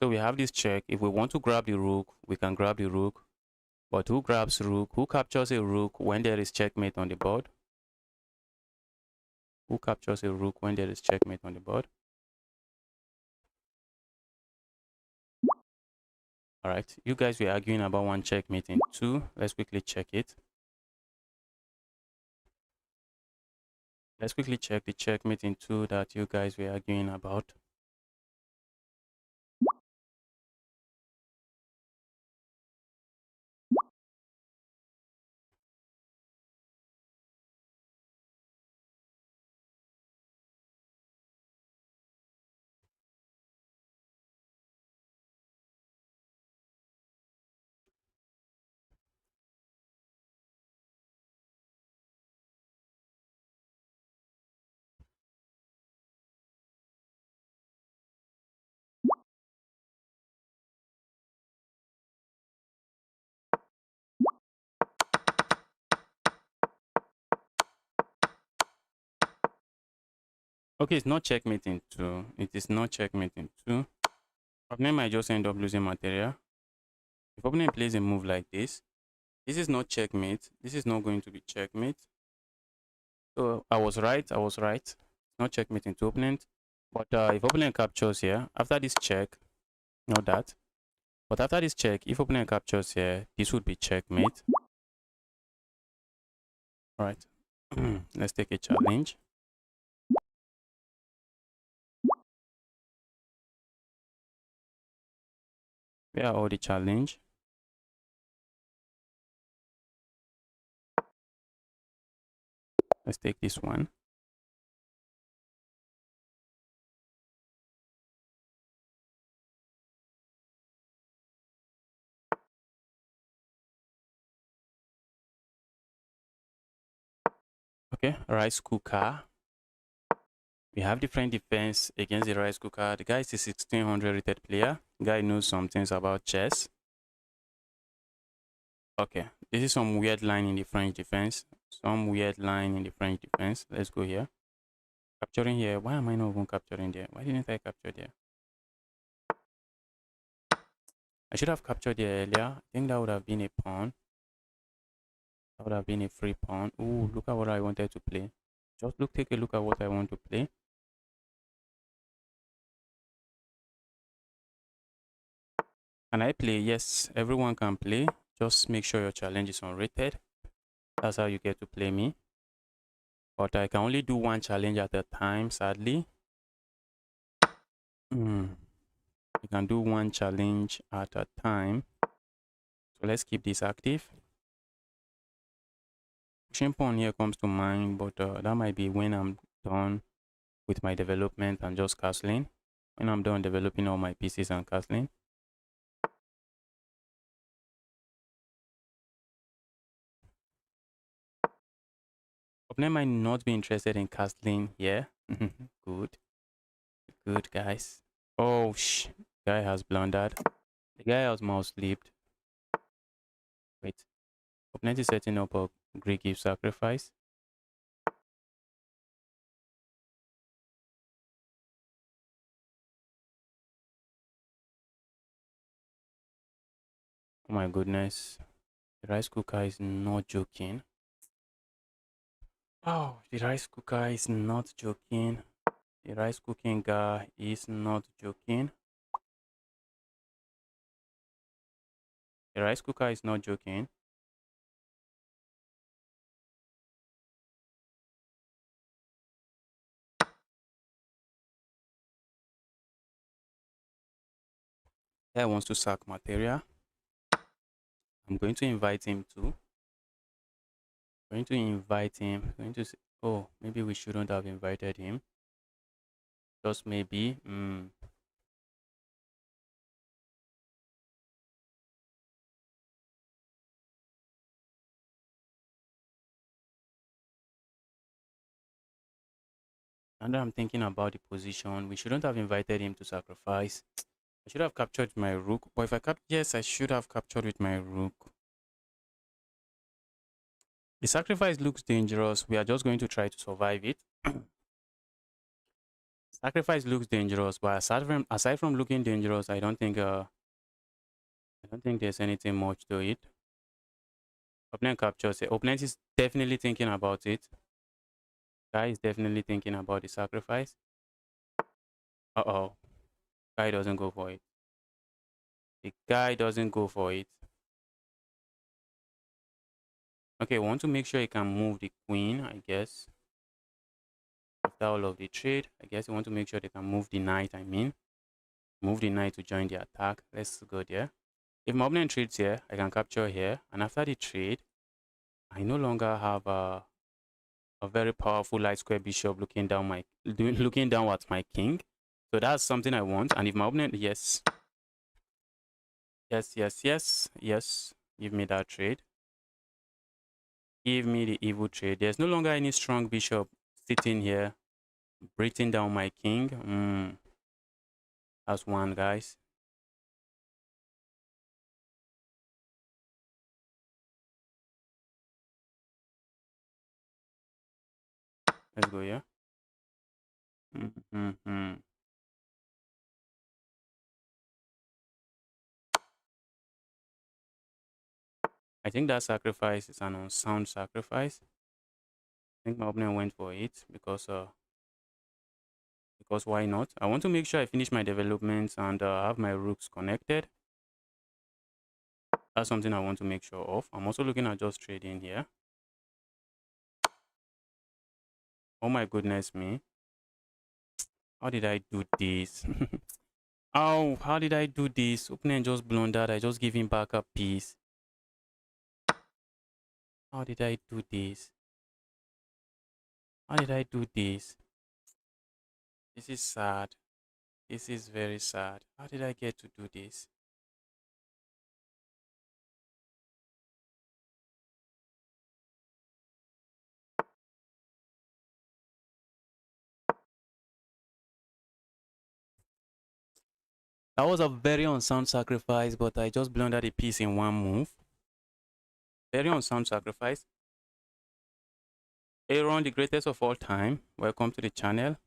[SPEAKER 1] So we have this check. If we want to grab the rook, we can grab the rook. But who grabs rook? Who captures a rook when there is checkmate on the board? Who captures a rook when there is checkmate on the board? All right, you guys were arguing about one checkmate in two. Let's quickly check it. Let's quickly check the checkmate in two that you guys were arguing about. Okay, it's not checkmating too. It is not checkmating too. Opponent might just end up losing material. If opponent plays a move like this is not checkmate. This is not going to be checkmate. So I was right. I was right. It's not checkmating to opponent. But if opponent captures here, after this check, not that. But after this check, if opponent captures here, this would be checkmate. All right. Let's take a challenge. Where are all the challenge? Let's take this one. Okay, rice cooker. We have different defense against the rice cooker. The guy is a 1600 rated player. The guy knows some things about chess. Okay, this is some weird line in the French defense. Some weird line in the French defense. Let's go here. Capturing here. Why am I not even capturing there? Why didn't I capture there? I should have captured there earlier. I think that would have been a pawn. That would have been a free pawn. Ooh, look at what I wanted to play. Just take a look at what I want to play. Can I play? Yes, everyone can play. Just make sure your challenge is unrated. That's how you get to play me. But I can only do one challenge at a time, sadly. You can do one challenge at a time. So let's keep this active. Pushing pawn here comes to mind, but that might be when I'm done with my development and just castling. When I'm done developing all my pieces and castling. Opponent might not be interested in castling here. Good. Good, guys. Oh, guy has blundered. The guy has mouse slipped. Wait. Opponent is setting up a Greek gift sacrifice. Oh my goodness. The rice cooker is not joking. Oh, the rice cooker is not joking. The rice cooking guy is not joking. The rice cooker is not joking. Guy wants to sack material. I'm going to invite him too. Going to invite him. Going to say, oh, maybe we shouldn't have invited him. Just maybe. And I'm thinking about the position. We shouldn't have invited him to sacrifice. I should have captured my rook. But if I yes, I should have captured with my rook. The sacrifice looks dangerous. We are just going to try to survive it. Sacrifice looks dangerous, but aside from looking dangerous, I don't think there's anything much to it. Opponent captures it. Opponent is definitely thinking about it. Guy is definitely thinking about the sacrifice. Uh-oh. Guy doesn't go for it. The guy doesn't go for it. Okay, we want to make sure he can move the queen, I guess. After all of the trade, I guess we want to make sure they can move the knight, Move the knight to join the attack. Let's go there. If my opponent trades here, I can capture here. And after the trade, I no longer have a very powerful light square bishop looking down at my king. So that's something I want. And if my opponent, yes, give me that trade. Give me the evil trade. There's no longer any strong bishop sitting here, breathing down my king. That's one, guys. Let's go here. I think that sacrifice is an unsound sacrifice. I think my opponent went for it because why not? I want to make sure I finish my developments and have my rooks connected. That's something I want to make sure of. I'm also looking at just trading here. Oh my goodness me. How did I do this? Oh, how did I do this? Opponent just blundered. I just give him back a piece. How did I do this? How did I do this? This is sad. This is very sad. How did I get to do this? That was a very unsound sacrifice, but I just blundered a piece in one move. Very unsound sacrifice. Aaron, the greatest of all time. Welcome to the channel.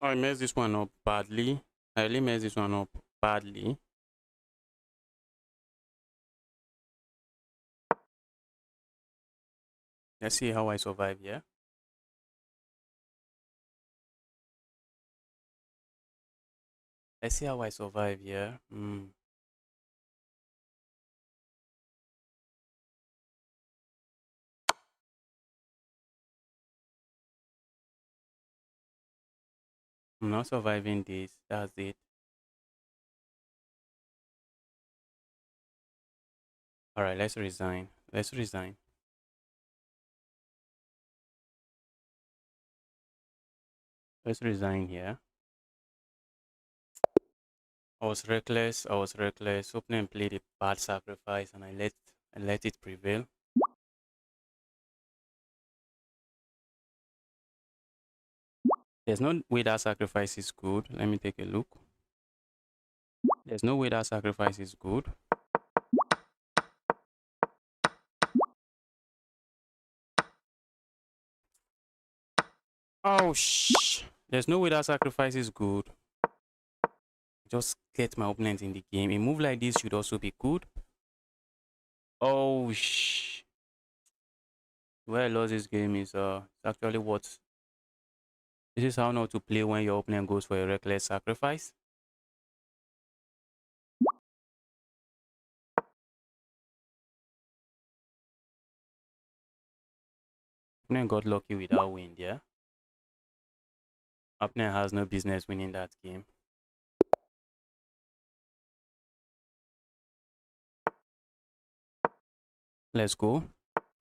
[SPEAKER 1] I messed this one up badly. I really messed this one up badly. Let's see how I survive here. Let's see how I survive here. I'm not surviving this. That's it. Alright, let's resign. Let's resign. Let's resign here. I was reckless. I was reckless. Opponent played a bad sacrifice and I let it prevail. There's no way that sacrifice is good. Let me take a look. There's no way that sacrifice is good. Oh, there's no way that sacrifice is good. Just get my opponent in the game. A move like this should also be good. Oh, where I lost this game is actually what. This is how not to play when your opponent goes for a reckless sacrifice. Opponent got lucky with that win there. Opponent has no business winning that game. Let's go.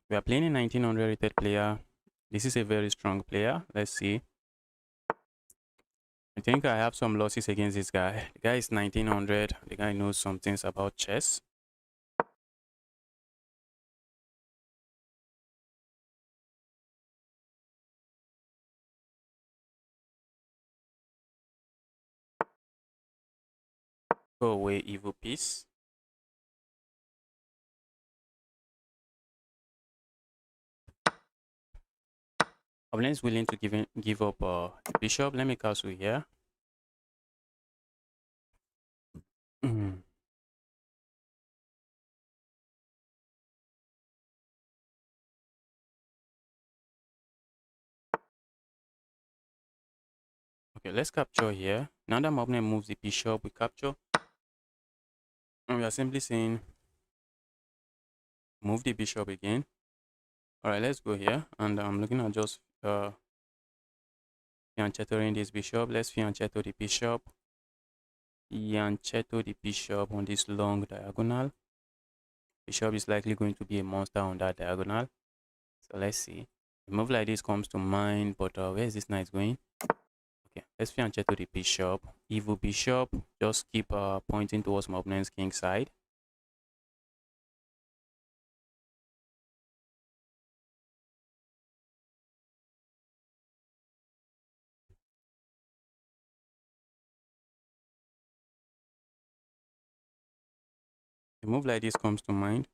[SPEAKER 1] We are playing a 1900 rated player. This is a very strong player. Let's see. I think I have some losses against this guy. The guy is 1900. The guy knows some things about chess. Go away, evil piece. Opponent is willing to give up the bishop. Let me castle here. Okay, let's capture here. Now that my opponent moves the bishop, we capture. And we are simply saying, move the bishop again. Alright, let's go here. And I'm looking at just fianchettoing this bishop. Let's fianchetto the bishop. Fianchetto the bishop on this long diagonal. Bishop is likely going to be a monster on that diagonal. So let's see. A move like this comes to mind, but where is this knight going? Okay, let's fianchetto the bishop. Evil bishop. Just keep pointing towards my opponent's king side. move like this comes to mind.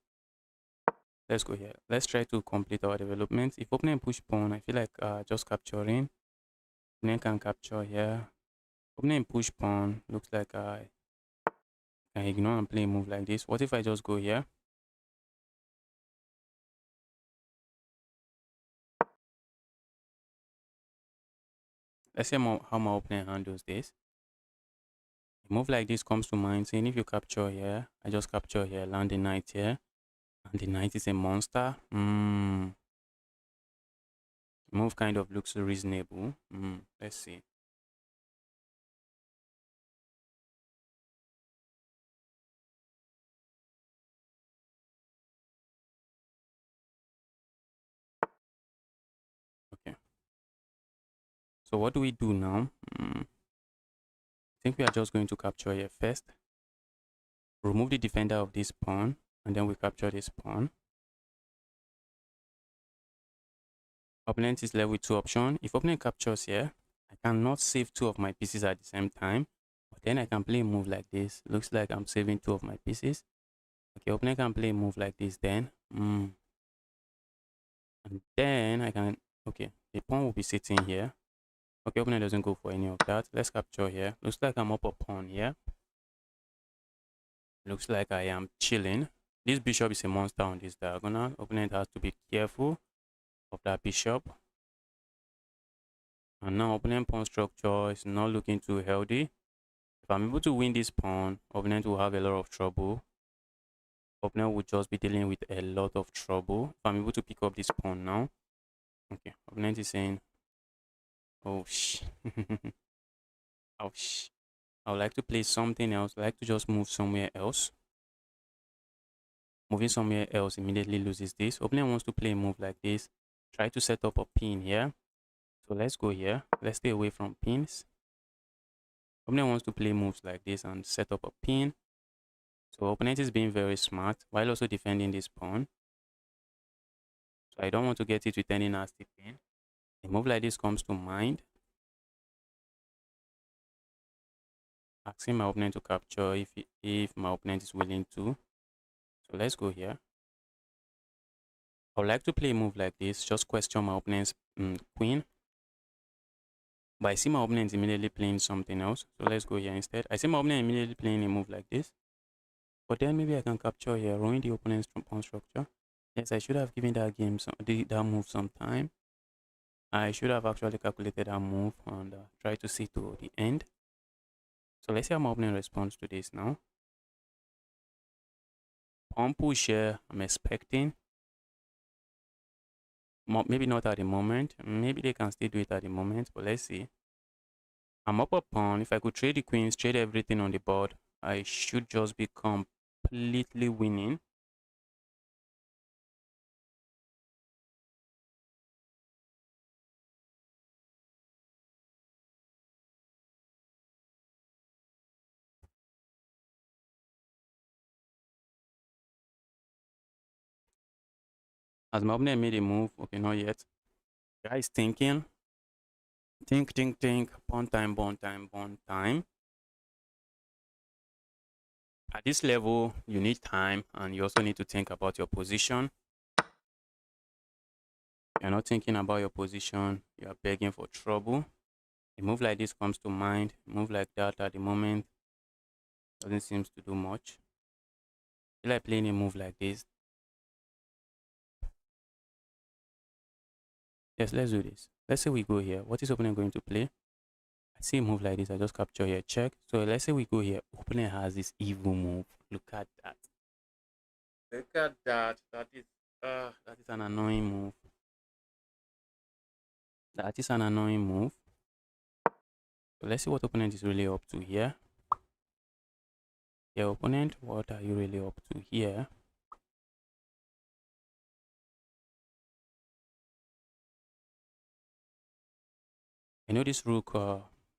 [SPEAKER 1] Let's go here. Let's try to complete our development. If opponent push pawn, I feel like just capturing. Opponent can capture here. Opponent push pawn. Looks like I can ignore and play a move like this. What if I just go here? Let's see how my opponent handles this. A move like this comes to mind, saying if you capture here, I just capture here, land the knight here, and the knight is a monster. Move kind of looks reasonable. Let's see. Okay. So what do we do now? I think we are just going to capture here first. Remove the defender of this pawn, and then we capture this pawn. Opponent is left with two options. If opponent captures here, I cannot save two of my pieces at the same time. But then I can play a move like this. Looks like I'm saving two of my pieces. Okay, opponent can play a move like this then. And then I can, okay, the pawn will be sitting here. Okay, opponent doesn't go for any of that. Let's capture here. Looks like I'm up a pawn here. Looks like I am chilling. This bishop is a monster on this diagonal. Opponent has to be careful of that bishop. And now opponent pawn structure is not looking too healthy. If I'm able to win this pawn, opponent will have a lot of trouble. Opponent will just be dealing with a lot of trouble. If I'm able to pick up this pawn now. Okay, opponent is saying, oh sh. Ouch. I would like to play something else. I like to just move somewhere else. Moving somewhere else immediately loses this. Opponent wants to play a move like this. Try to set up a pin here. So let's go here. Let's stay away from pins. Opponent wants to play moves like this and set up a pin. So opponent is being very smart while also defending this pawn. So I don't want to get it with any nasty pin. A move like this comes to mind. Asking my opponent to capture if my opponent is willing to. So let's go here. I would like to play a move like this. Just question my opponent's queen. But I see my opponent immediately playing something else. So let's go here instead. I see my opponent immediately playing a move like this. But then maybe I can capture here, ruin the opponent's pawn structure. Yes, I should have given that that move some time. I should have actually calculated that move and try to see to the end. So let's see how my opponent responds to this now. Pawn push here, I'm expecting. Maybe not at the moment. Maybe they can still do it at the moment, but let's see. I'm up a pawn. If I could trade the queens, trade everything on the board, I should just be completely winning. As my opponent made a move, okay, not yet. Guys thinking. Think. Pawn time, pawn time, pawn time. At this level, you need time and you also need to think about your position. You're not thinking about your position, you are begging for trouble. A move like this comes to mind. A move like that at the moment doesn't seem to do much. I feel like playing a move like this. Yes, let's do this. Let's say we go here. What is opponent going to play? I see a move like this. I just capture here, check. So let's say we go here. Opponent has this evil move. Look at that. Look at that. That is an annoying move. That is an annoying move. So let's see what opponent is really up to here. Yeah, opponent, what are you really up to here? I know this rook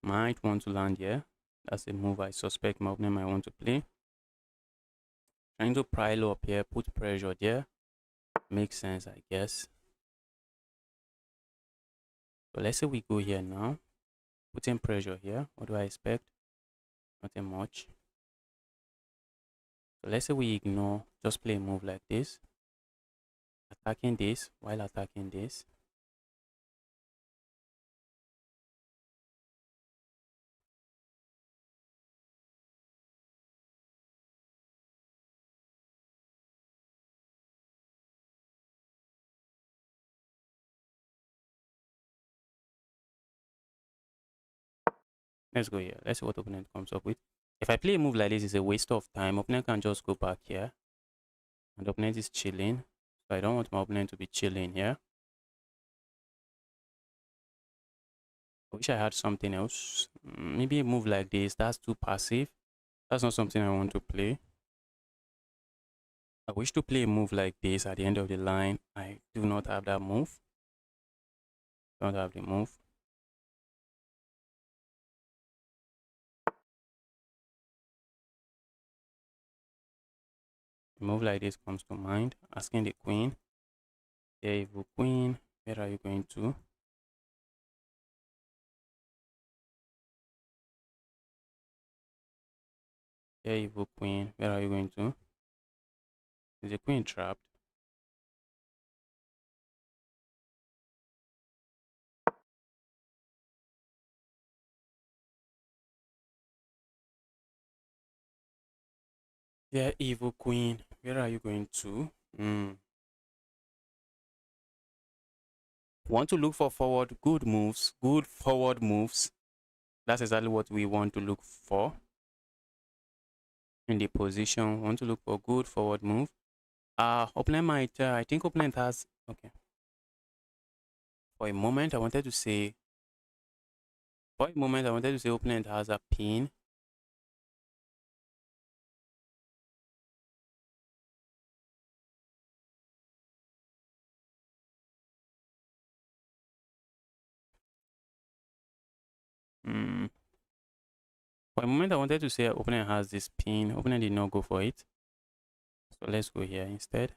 [SPEAKER 1] might want to land here. That's a move I suspect my opponent might want to play. Trying to pile up here, put pressure there. Makes sense, I guess. So let's say we go here now. Putting pressure here. What do I expect? Nothing much. So let's say we ignore, just play a move like this, attacking this while attacking this. Let's go here. Let's see what opponent comes up with. If I play a move like this, it's a waste of time. Opponent can just go back here. And the opponent is chilling. So I don't want my opponent to be chilling here. I wish I had something else. Maybe a move like this. That's too passive. That's not something I want to play. I wish to play a move like this at the end of the line. I do not have that move. Don't have the move. A move like this comes to mind. Asking the queen. There, evil queen. Where are you going to? There, evil queen. Where are you going to? Is the queen trapped? Yeah, evil queen. Where are you going to? Want to look for forward good moves, good forward moves. That's exactly what we want to look for in the position. Want to look for good forward move. Opponent might. I think opponent has. Okay. For a moment, I wanted to say. For a moment, I wanted to say opponent has a pin. For a moment, I wanted to say opponent has this pin. Opponent did not go for it. So let's go here instead.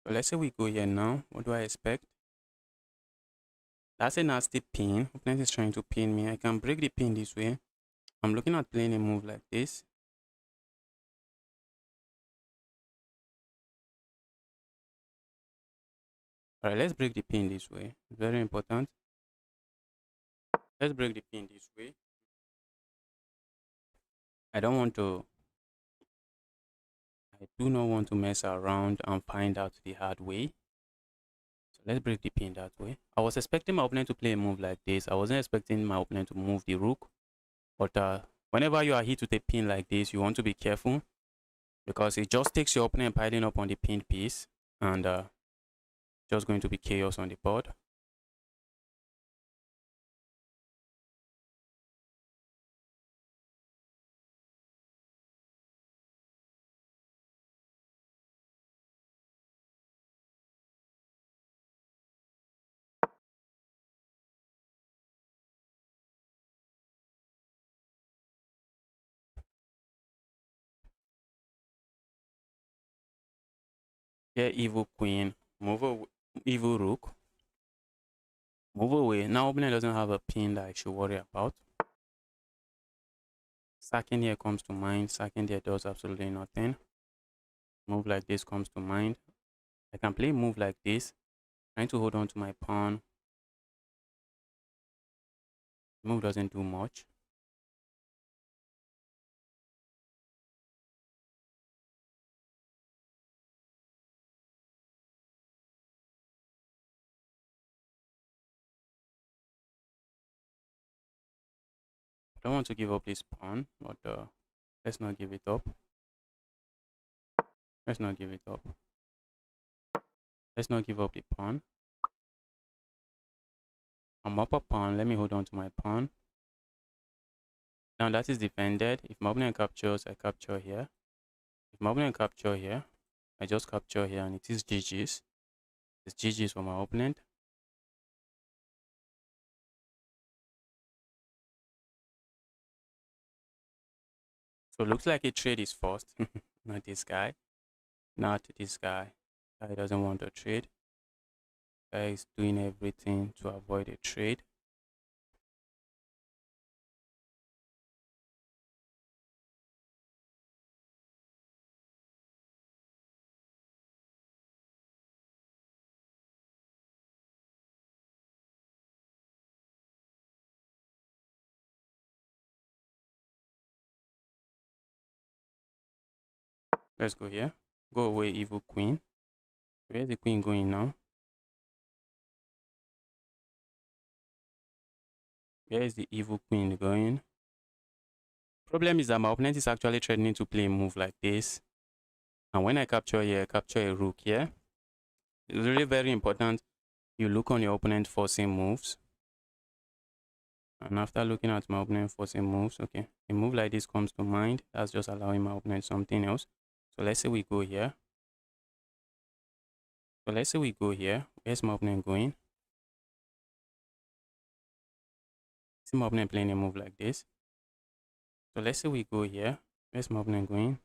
[SPEAKER 1] So let's say we go here now. What do I expect? That's a nasty pin. Opponent is trying to pin me. I can break the pin this way. I'm looking at playing a move like this. Alright, let's break the pin this way. It's very important. Let's break the pin this way. I don't want to. I do not want to mess around and find out the hard way. So let's break the pin that way. I was expecting my opponent to play a move like this. I wasn't expecting my opponent to move the rook. But whenever you are hit with a pin like this, you want to be careful because it just takes your opponent piling up on the pinned piece and just going to be chaos on the board. Yeah, evil queen, move away, evil rook, move away. Now opponent doesn't have a pin that I should worry about. Sacking here comes to mind. Sacking there does absolutely nothing. Move like this comes to mind. I can play a move like this, trying to hold on to my pawn. Move doesn't do much. I don't want to give up this pawn, but let's not give it up. Let's not give it up. Let's not give up the pawn. I'm up a pawn. Let me hold on to my pawn. Now that is defended. If my opponent captures, I capture here. If my opponent capture here, I just capture here and it is GG's. It's GG's for my opponent. So it looks like a trade is forced. Not this guy. Not this guy. Guy doesn't want to trade. Guy is doing everything to avoid a trade. Let's go here. Go away, evil queen. Where's the queen going now? Where is the evil queen going? Problem is that my opponent is actually threatening to play a move like this. And when I capture here, I capture a rook here. It's really very important you look on your opponent forcing moves. And after looking at my opponent forcing moves, okay, a move like this comes to mind. That's just allowing my opponent something else. So let's say we go here. Where's my opponent going? See my opponent playing a move like this. So let's say we go here. Where's my opponent going?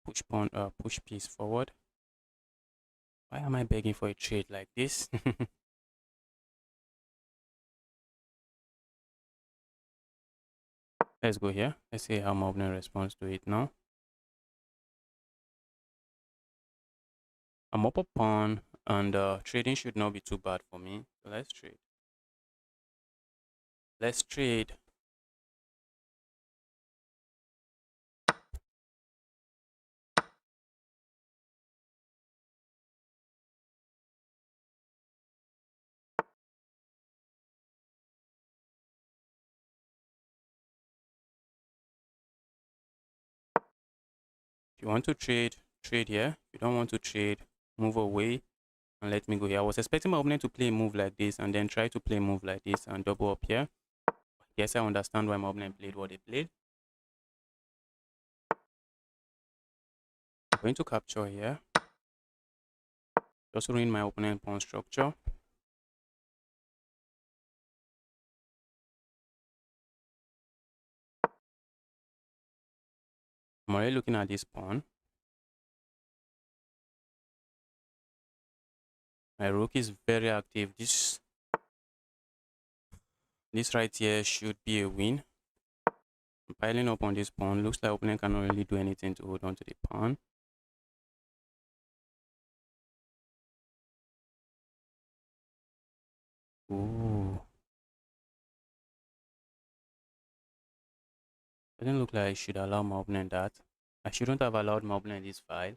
[SPEAKER 1] Push pawn, push piece forward. Why am I begging for a trade like this? Let's go here. Let's see how my opponent responds to it now. I'm up a pawn, and trading should not be too bad for me. So let's trade. Let's trade. If you want to trade, trade here. If you don't want to trade, move away and let me go here. I was expecting my opponent to play a move like this and then try to play a move like this and double up here. Yes, I understand why my opponent played what they played. I'm going to capture here. Just ruin my opponent pawn structure. I'm already looking at this pawn. My rook is very active. This right here should be a win. I'm piling up on this pawn. Looks like opponent cannot really do anything to hold on to the pawn. Ooh. Doesn't look like I should allow my opponent that. I shouldn't have allowed my opponent this file.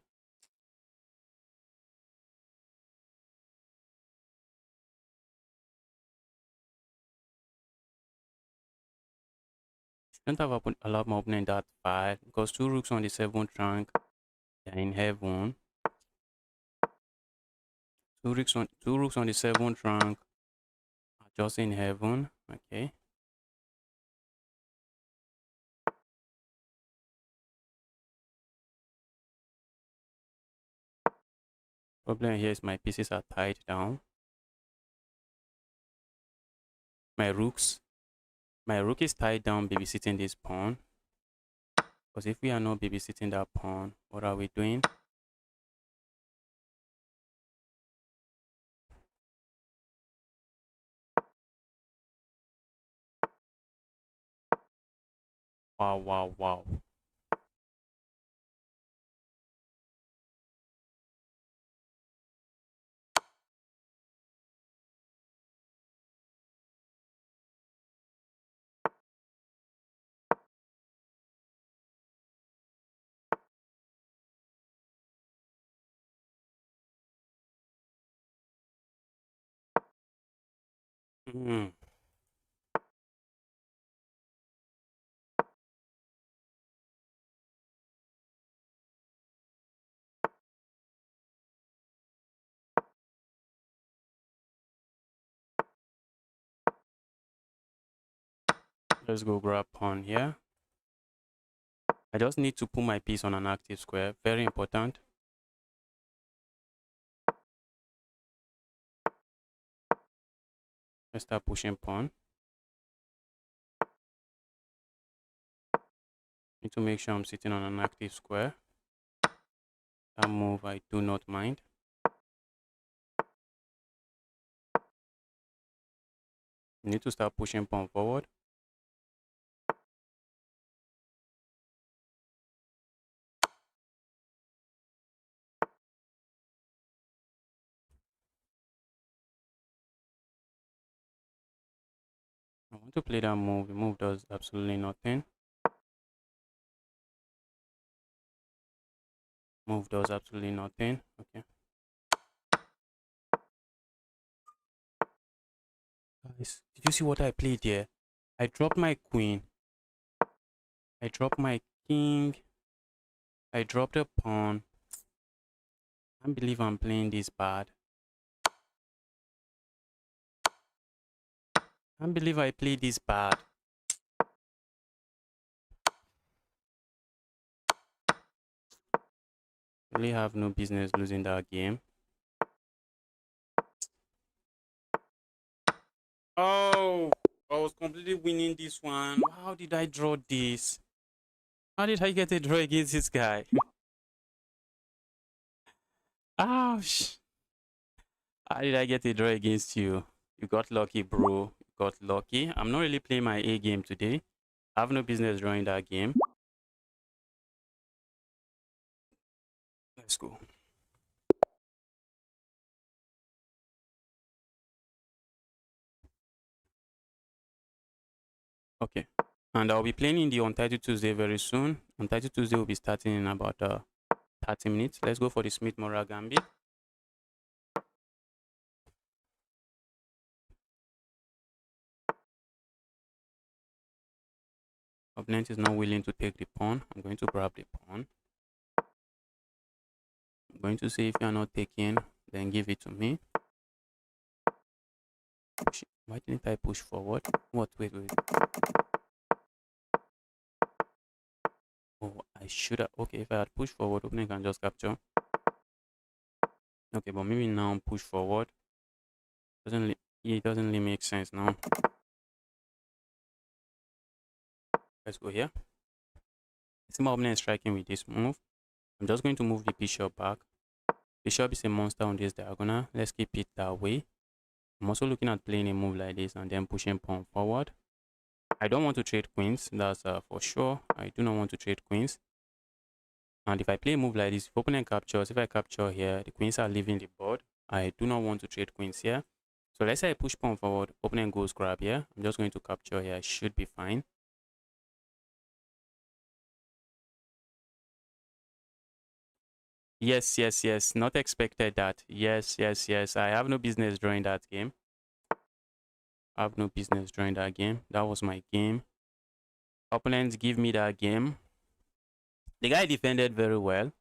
[SPEAKER 1] Shouldn't have allowed my opponent that file because two rooks on the 7th rank, they're in heaven. Two rooks on the 7th rank are just in heaven. Okay. Problem here is my pieces are tied down. My rook is tied down babysitting this pawn. Because if we are not babysitting that pawn, what are we doing? Wow, wow, wow. Mm. Let's go grab pawn here. I just need to put my piece on an active square. Very important. Let's start pushing pawn. Need to make sure I'm sitting on an active square. That move I do not mind. Need to start pushing pawn forward. I want to play that move. The move does absolutely nothing. Move does absolutely nothing. Okay. Guys, did you see what I played here? I dropped my queen. I dropped my king. I dropped a pawn. I can't believe I'm playing this bad. I can't believe I played this bad. Really have no business losing that game. Oh, I was completely winning this one. How did I draw this? How did I get a draw against this guy? Ouch. How did I get a draw against you? You got lucky, bro. You got lucky. I'm not really playing my A game today. I have no business drawing that game. Let's go. Okay. And I'll be playing in the Untitled Tuesday very soon. Untitled Tuesday will be starting in about 30 minutes. Let's go for the Smith-Morra gambit. Opponent is not willing to take the pawn. I'm going to grab the pawn. I'm going to say if you're not taking, then give it to me. Why didn't I push forward? What? Wait. Oh, I should have. Okay, if I had pushed forward, opponent can just capture. Okay, but maybe now push forward. It doesn't really make sense now. Let's go here. I see my opponent striking with this move. I'm just going to move the bishop back. Bishop is a monster on this diagonal. Let's keep it that way. I'm also looking at playing a move like this and then pushing pawn forward. I don't want to trade queens. That's for sure. I do not want to trade queens. And if I play a move like this, if opponent captures, if I capture here, the queens are leaving the board. I do not want to trade queens here. So let's say I push pawn forward, opponent goes grab here. I'm just going to capture here. I should be fine. Yes. Not expected that. Yes. I have no business drawing that game. I have no business drawing that game. That was my game. Opponents give me that game. The guy defended very well.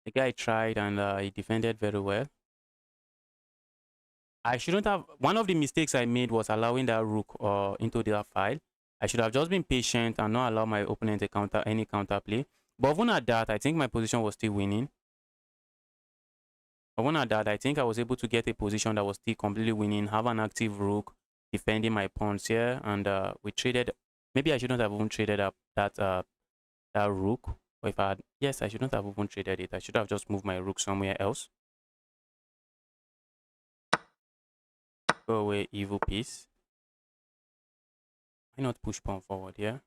[SPEAKER 1] The guy tried and he defended very well. I shouldn't have. One of the mistakes I made was allowing that rook into that file. I should have just been patient and not allow my opponent to counter any counter play. But even at that, I think my position was still winning. But even at that, I think I was able to get a position that was still completely winning, have an active rook, defending my pawns here, and we traded. Maybe I shouldn't have even traded up that rook. Or if I had, yes, I shouldn't have even traded it. I should have just moved my rook somewhere else. Go away, evil piece. Why not push pawn forward here?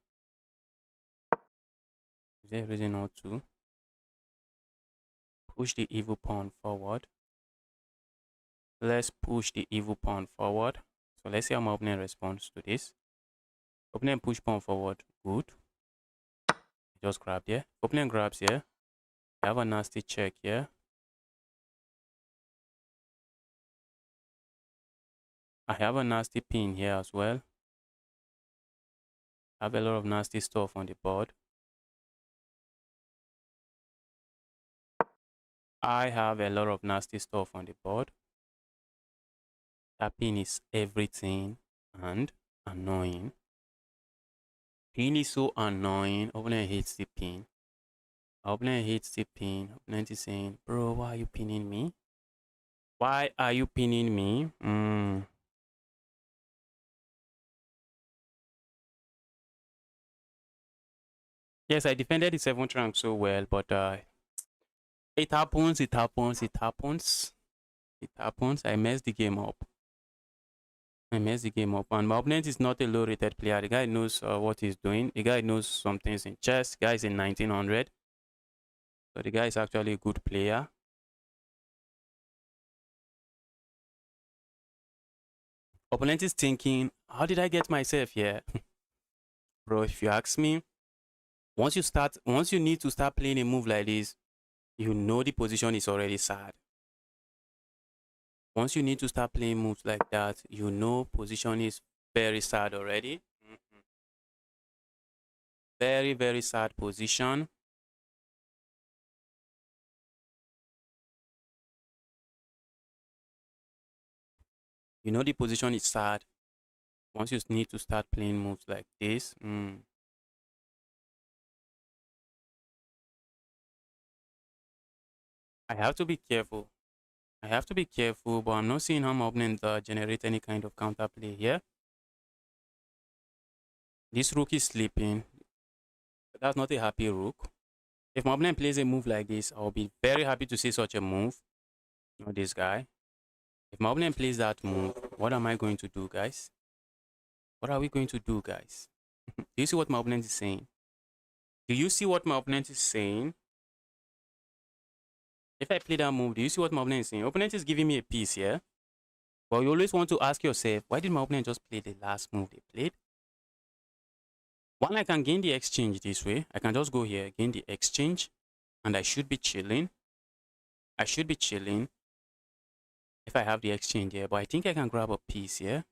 [SPEAKER 1] Is there a reason not to? Push the evil pawn forward. Let's push the evil pawn forward. So let's see how my opponent responds to this. Opponent push pawn forward. Good. Just grab here. Opponent grabs here. I have a nasty check here. I have a nasty pin here as well. I have a lot of nasty stuff on the board. I have a lot of nasty stuff on the board. That pin is everything and annoying. Pin is so annoying. Opponent hates the pin. Opponent hates the pin. Opponent is saying, bro, why are you pinning me? Why are you pinning me? Yes, I defended the 7th rank so well, but it happens, it happens, it happens. It happens. I messed the game up. I messed the game up. And my opponent is not a low rated player. The guy knows what he's doing. The guy knows some things in chess. The guy is in 1900. So the guy is actually a good player. Opponent is thinking, how did I get myself here? Bro, if you ask me, once you need to start playing a move like this, you know the position is already sad. Once you need to start playing moves like that, you know position is very sad already. Very, very sad position. You know the position is sad. Once you need to start playing moves like this, I have to be careful. I have to be careful, but I'm not seeing how my opponent generate any kind of counter play here. This rook is sleeping. That's not a happy rook. If my opponent plays a move like this, I'll be very happy to see such a move. Not this guy. If my opponent plays that move, what am I going to do, guys? What are we going to do, guys? Do you see what my opponent is saying? Do you see what my opponent is saying? If I play that move, do you see what my opponent is saying? Opponent is giving me a piece here. But you always want to ask yourself, why did my opponent just play the last move they played? One, I can gain the exchange this way. I can just go here, gain the exchange, and I should be chilling. I should be chilling if I have the exchange here. But I think I can grab a piece here.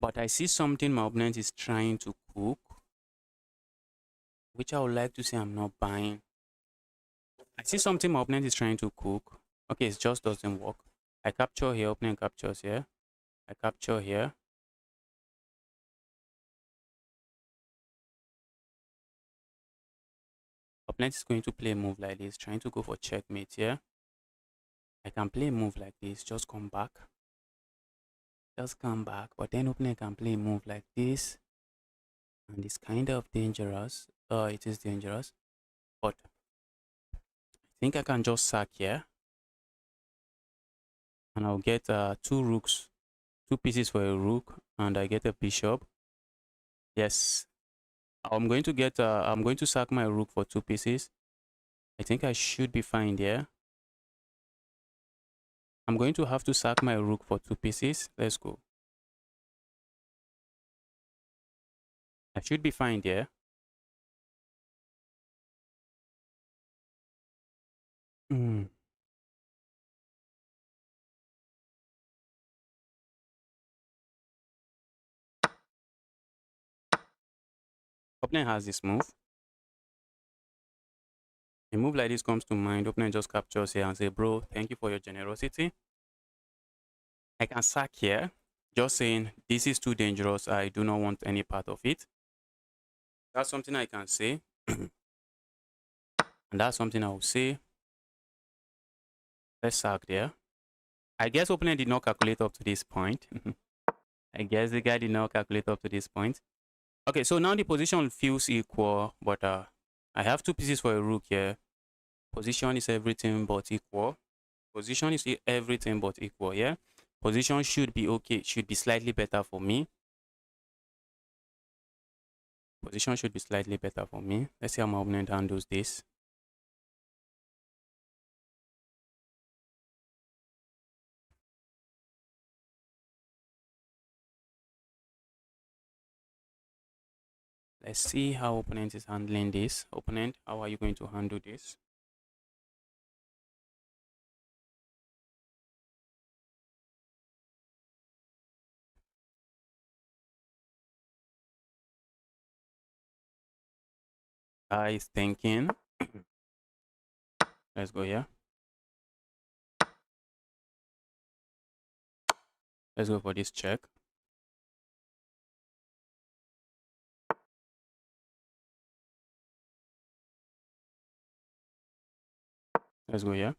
[SPEAKER 1] But I see something my opponent is trying to cook, which I would like to say I'm not buying. I see something my opponent is trying to cook. Okay, it just doesn't work. I capture here, opponent captures here. I capture here. Opponent is going to play a move like this, trying to go for checkmate here. I can play a move like this, just come back. Just come back, but then opponent can play a move like this. And it's kind of dangerous. It is dangerous. But I think I can just sack here. And I'll get 2 rooks, 2 pieces for a rook, and I get a bishop. Yes. I'm going to sack my rook for 2 pieces. I think I should be fine there. I'm going to have to sack my rook for 2 pieces. Let's go. I should be fine there. Opponent has this move. A move like this comes to mind. Opponent just captures here and say, bro, thank you for your generosity. I can sack here, just saying this is too dangerous. I do not want any part of it. That's something I can say. And that's something I will say. Let's sack there. I guess opponent did not calculate up to this point. I guess the guy did not calculate up to this point. Okay, so now the position feels equal, but I have 2 pieces for a rook here. Position is everything but equal. Position is everything but equal, yeah? Position should be okay, should be slightly better for me. Position should be slightly better for me. Let's see how my opponent handles this. Let's see how opponent is handling this. Opponent, how are you going to handle this? Guy is thinking. Let's go here. Let's go for this check. Let's go here.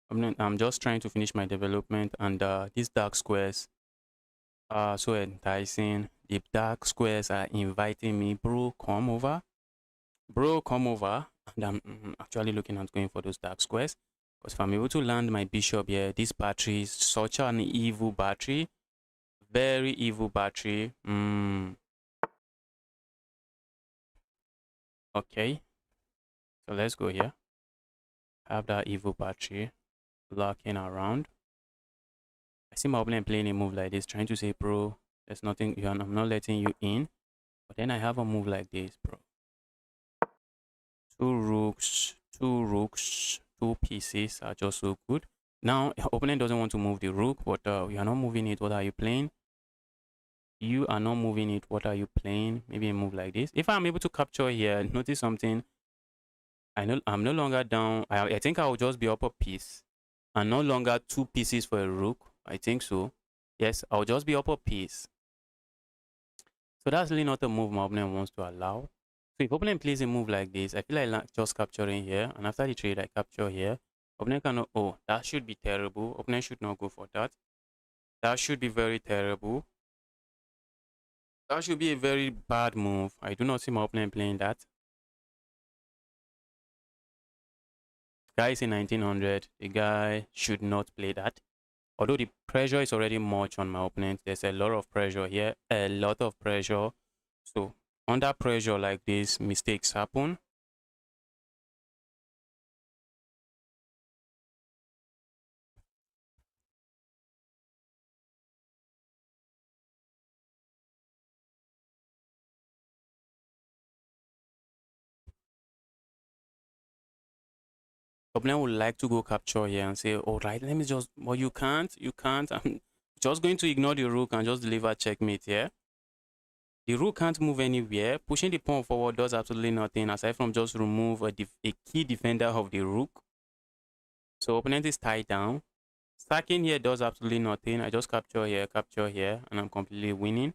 [SPEAKER 1] I'm just trying to finish my development, and these dark squares are so enticing. The dark squares are inviting me, bro, come over. Bro, come over. And I'm actually looking at going for those dark squares. Because if I'm able to land my bishop here, this battery is such an evil battery. Very evil battery. Okay. So let's go here. Have that evil battery locking around. I see my opponent playing a move like this, trying to say, bro, there's nothing, I'm not letting you in. But then I have a move like this, bro. Two rooks, two pieces are just so good. Now, opponent doesn't want to move the rook, but we are not moving it. What are you playing? You are not moving it. What are you playing? Maybe a move like this. If I'm able to capture here, notice something. I'm no longer down. I think I will just be up a piece. And no longer two pieces for a rook. I think so. Yes, I'll just be up a piece. So that's really not a move my opponent wants to allow. So if opponent plays a move like this, I feel like just capturing here. And after the trade, I capture here. Opponent cannot. Oh, that should be terrible. Opponent should not go for that. That should be very terrible. That should be a very bad move. I do not see my opponent playing that. Guy is in 1900. The guy should not play that. Although the pressure is already much on my opponent, there's a lot of pressure here, a lot of pressure. So under pressure like this, mistakes happen. Opponent would like to go capture here and say, all right, let me just, well, you can't. I'm just going to ignore the rook and just deliver checkmate here. The rook can't move anywhere. Pushing the pawn forward does absolutely nothing aside from just remove a key defender of the rook. So opponent is tied down. Stacking here does absolutely nothing. I just capture here, and I'm completely winning.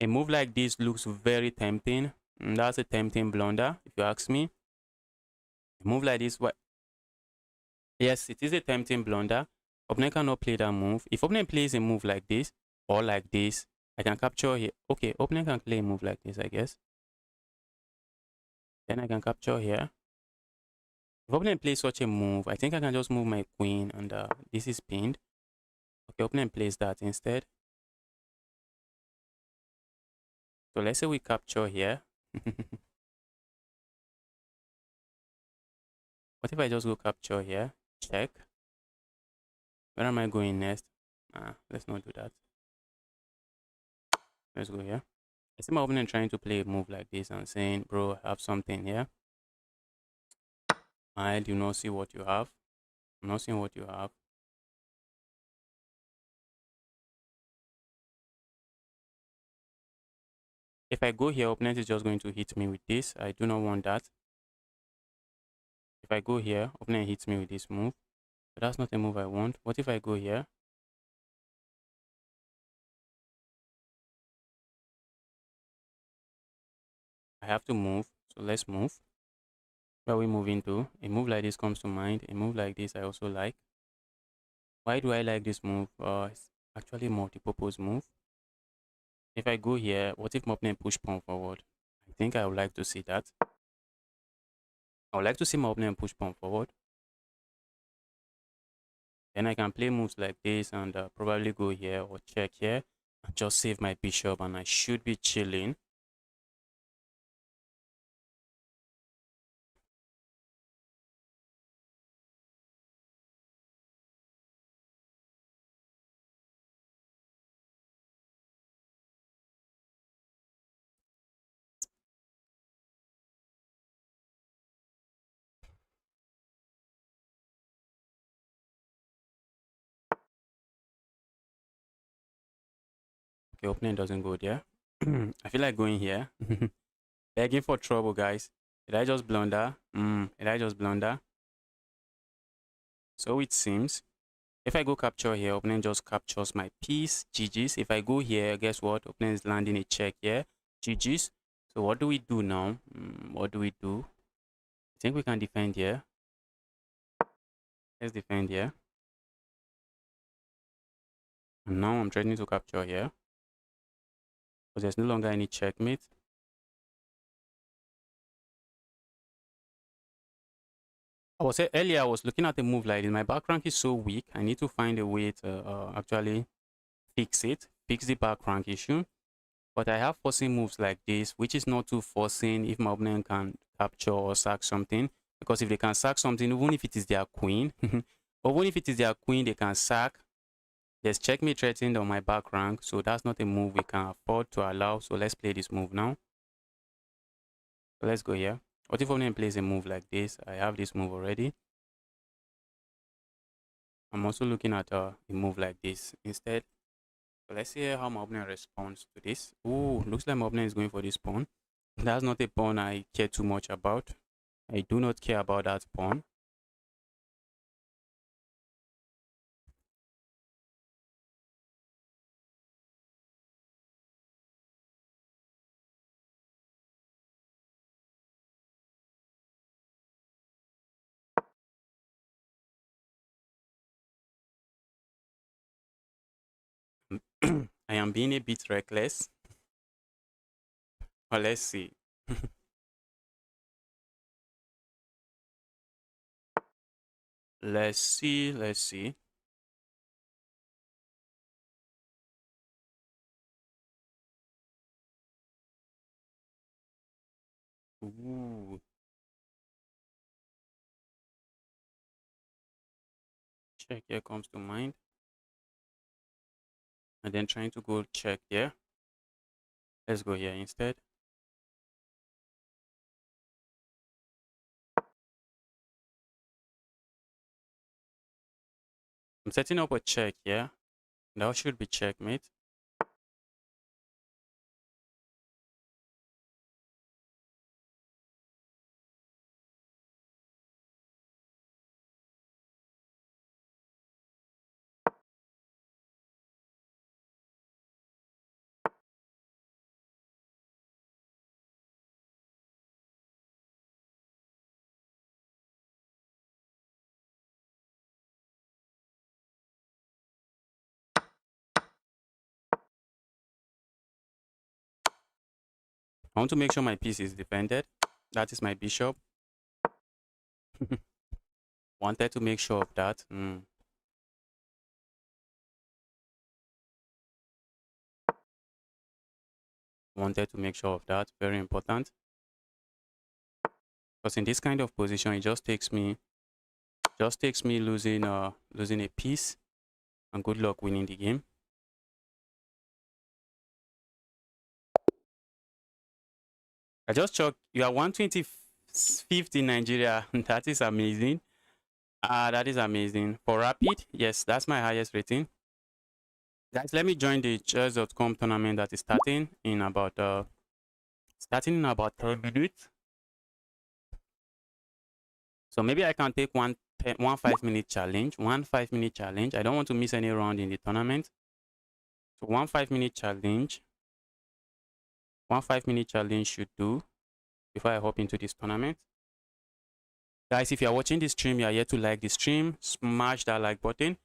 [SPEAKER 1] A move like this looks very tempting. And that's a tempting blunder, if you ask me. A move like this, what? Yes, it is a tempting blunder. Opponent cannot play that move. If opponent plays a move like this or like this, I can capture here. Okay, opponent can play a move like this, I guess. Then I can capture here. If opponent plays such a move, I think I can just move my queen, and this is pinned. Okay, opponent plays that instead. So let's say we capture here. What if I just go capture here? Check. Where am I going next? Let's not do that. Let's go here. I see my opponent trying to play a move like this and saying, bro, I have something here. I do not see what you have. I'm not seeing what you have. If I go here, opponent is just going to hit me with this. I do not want that. If I go here, opponent hits me with this move. But that's not a move I want. What if I go here? I have to move. So let's move. Where are we moving to? A move like this comes to mind. A move like this I also like. Why do I like this move? It's actually a multi-purpose move. If I go here, what if my opponent push pawn forward? I think I would like to see that. I would like to see my opponent push pawn forward. Then I can play moves like this and probably go here or check here and just save my bishop, and I should be chilling. Okay, opponent doesn't go there. I feel like going here. Begging for trouble, guys. Did I just blunder? Did I just blunder? So it seems. If I go capture here, opponent just captures my piece. GG's. If I go here, guess what? Opponent is landing a check here. GG's. So what do we do now? What do we do? think we can defend here. Let's defend here. And now I'm threatening to capture here, because there's no longer any checkmate. Earlier I was looking at a move like this. My back rank is so weak. I need to find a way to actually fix the back rank issue. But I have forcing moves like this, which is not too forcing if my opponent can capture or sack something. Because if they can sack something, even if it is their queen, or even if it is their queen, they can sack. There's checkmate threatened on my back rank, so that's not a move we can afford to allow. So let's play this move now. So let's go here. What if opponent plays a move like this? I have this move already. I'm also looking at a move like this instead. So let's see how my opponent responds to this. Ooh, looks like my opponent is going for this pawn. That's not a pawn I care too much about. I do not care about that pawn. I am being a bit reckless. But let's see. Let's see. Ooh. Check here comes to mind. And then trying to go check here. Let's go here instead. I'm setting up a check here. That should be checkmate. I want to make sure my piece is defended. That is my bishop. Wanted to make sure of that. Wanted to make sure of that. Very important. Because in this kind of position, it just takes me losing a piece, and good luck winning the game. I just checked. You are 125th in Nigeria. That is amazing. That is amazing. For rapid, yes, that's my highest rating. Guys, let me join the chess.com tournament that is starting in about 10 minutes. So maybe I can take one 5-minute challenge. 5-minute challenge. I don't want to miss any round in the tournament. So 5-minute challenge. 5-minute challenge should do before I hop into this tournament. Guys, if you are watching this stream, you are yet to like the stream, smash that like button.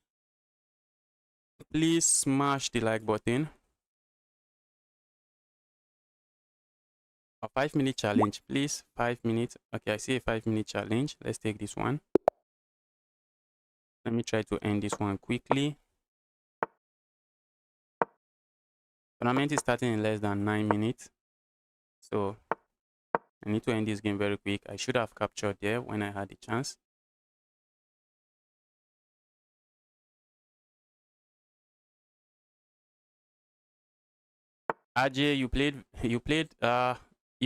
[SPEAKER 1] Please smash the like button. A 5-minute challenge, please. 5 minutes. Okay, I see a 5-minute challenge. Let's take this one. Let me try to end this one quickly. Tournament is starting in less than 9 minutes. So I need to end this game very quick. I should have captured there when I had the chance. Ajay, you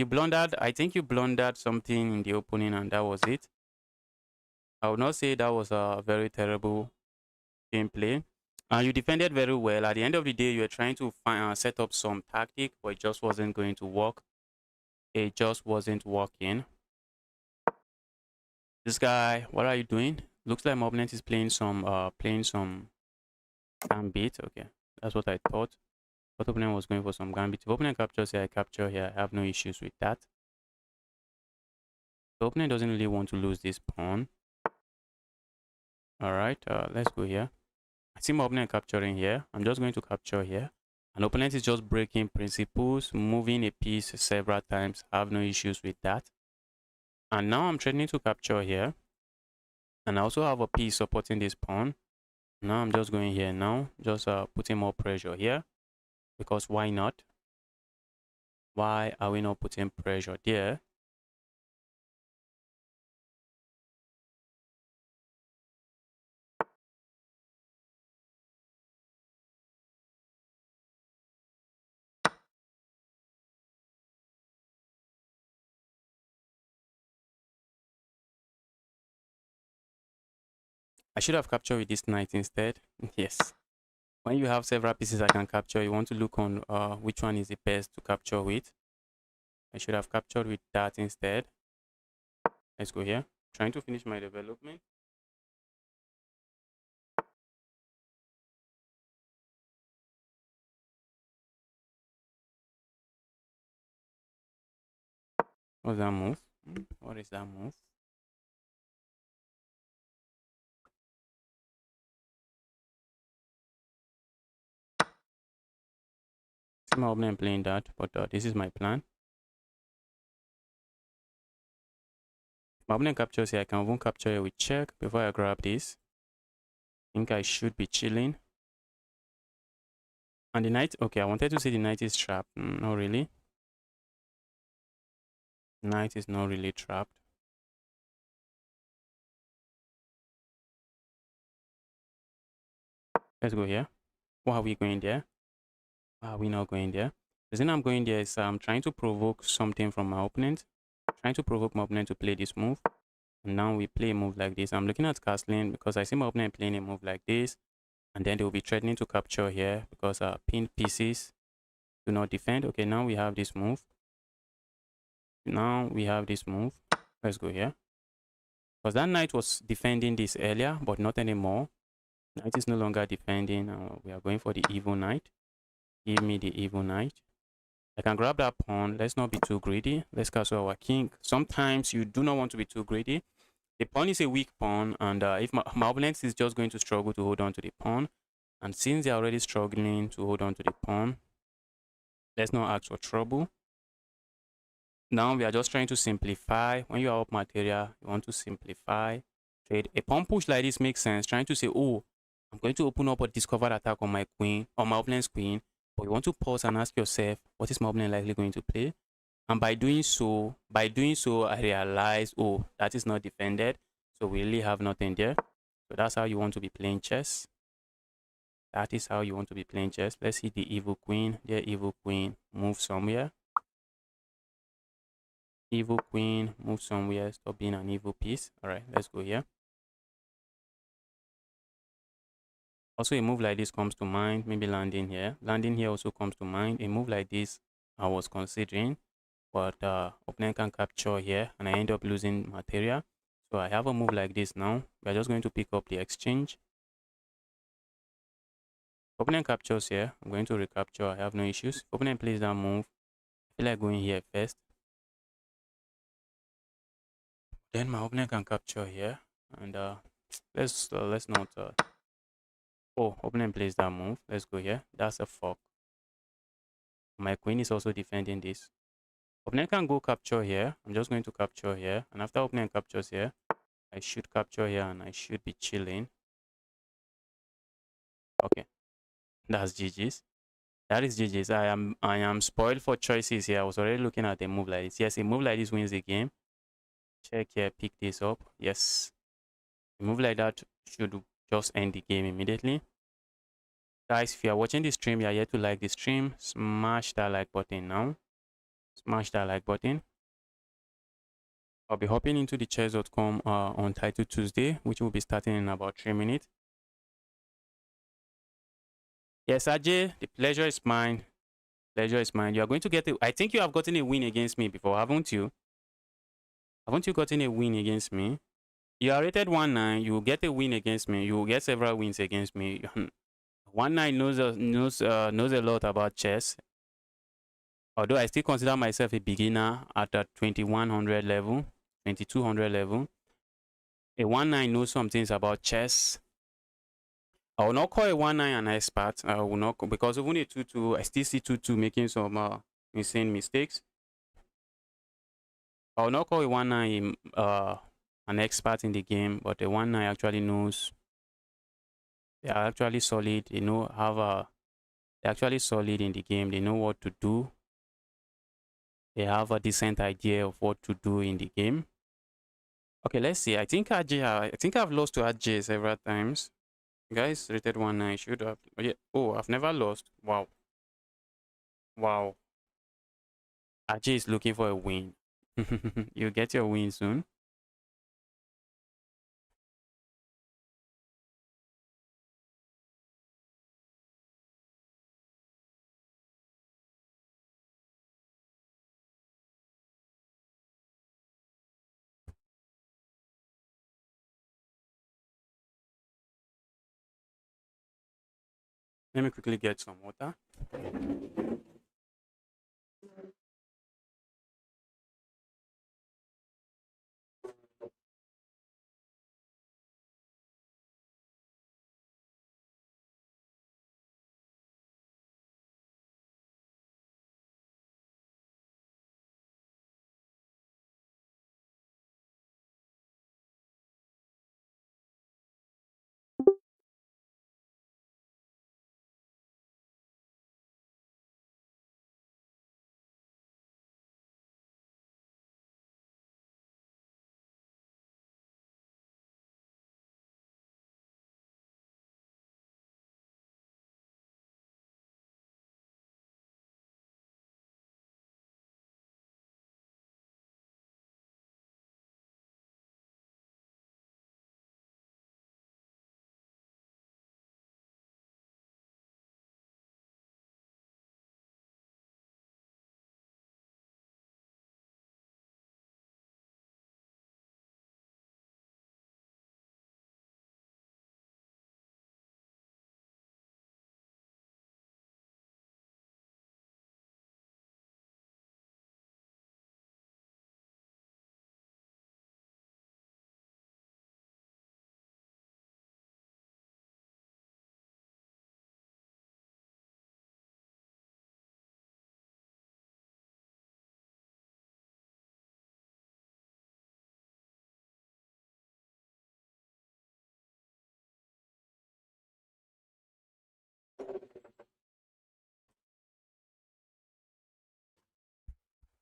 [SPEAKER 1] blundered. I think you blundered something in the opening, and that was it. I would not say that was a very terrible gameplay. You defended very well. At the end of the day, you were trying to set up some tactic, but it just wasn't going to work. It just wasn't working. This guy, what are you doing? Looks like my opponent is playing some gambit. Okay, that's what I thought. But opponent was going for some gambit. If opponent captures here, I capture here. I have no issues with that. So opponent doesn't really want to lose this pawn. All right, let's go here. I see my opponent capturing here. I'm just going to capture here. An opponent is just breaking principles, moving a piece several times. I have no issues with that. And now I'm threatening to capture here. And I also have a piece supporting this pawn. Now I'm just going here now, just putting more pressure here. Because why not? Why are we not putting pressure there? I should have captured with this knight instead. Yes. When you have several pieces I can capture, you want to look on which one is the best to capture with. I should have captured with that instead. Let's go here. Trying to finish my development. What's that move? What is that move? See my opponent playing that, but this is my plan. My opponent captures here. I can even capture here with check before I grab this. I think I should be chilling. And the knight, okay, I wanted to say the knight is trapped. Not really. Knight is not really trapped. Let's go here. Why are we going there? Why are we not going there? The reason I'm going there is I'm trying to provoke something from my opponent. Trying to provoke my opponent to play this move. And now we play a move like this. I'm looking at castling because I see my opponent playing a move like this. And then they will be threatening to capture here because pinned pieces do not defend. Okay, now we have this move. Now we have this move. Let's go here. Because that knight was defending this earlier, but not anymore. Knight is no longer defending. We are going for the evil knight. Give me the evil knight. I can grab that pawn. Let's not be too greedy. Let's castle our king. Sometimes you do not want to be too greedy. The pawn is a weak pawn, and if my opponent is just going to struggle to hold on to the pawn, and since they're already struggling to hold on to the pawn, let's not ask for trouble. Now we are just trying to simplify. When you are up material, you want to simplify. Trade. A pawn push like this makes sense. Trying to say, oh, I'm going to open up a discovered attack on my queen, on my opponent's queen. But you want to pause and ask yourself, what is my opponent likely going to play? And by doing so, I realize, oh, that is not defended. So we really have nothing there. So that's how you want to be playing chess. That is how you want to be playing chess. Let's see the evil queen. Their evil queen move somewhere. Evil queen move somewhere. Stop being an evil piece. All right, let's go here. Also, a move like this comes to mind. Maybe landing here. Landing here also comes to mind. A move like this I was considering, but opponent can capture here and I end up losing material. So I have a move like this now. We are just going to pick up the exchange. Opponent captures here. I'm going to recapture. I have no issues. Opponent plays that move. I feel like going here first. Then my opponent can capture here. And let's not. Oh, opponent plays that move. Let's go here. That's a fork. My queen is also defending this. Opponent can go capture here. I'm just going to capture here. And after opponent captures here, I should capture here and I should be chilling. Okay. That's GG's. That is GG's. I am spoiled for choices here. I was already looking at a move like this. Yes, a move like this wins the game. Check here, pick this up. Yes. A move like that should just end the game immediately. Guys, if you are watching the stream, you are yet to like the stream, smash that like button now. Smash that like button. I'll be hopping into the chess.com on Untilted Tuesday, which will be starting in about 3 minutes. Yes, Ajay, the pleasure is mine. Pleasure is mine. You are going to get I think you have gotten a win against me before, haven't you? Haven't you gotten a win against me? You are rated 1-9. You will get a win against me. You will get several wins against me. 1-9 knows a lot about chess. Although I still consider myself a beginner at the 2100 level. 2200 level. A 1-9 knows some things about chess. I will not call a 1-9 an expert. I will not, because even a 2-2, I still see 2-2 making some insane mistakes. I will not call a 1-9 an expert in the game, but the 1-9 actually knows. They are actually solid. They know they're actually solid in the game. They know what to do. They have a decent idea of what to do in the game. Okay, let's see. I think I've lost to RJ several times. Guys, rated 1-9 should have. Oh, I've never lost. Wow. Wow. RJ is looking for a win. You'll get your win soon. Let me quickly get some water.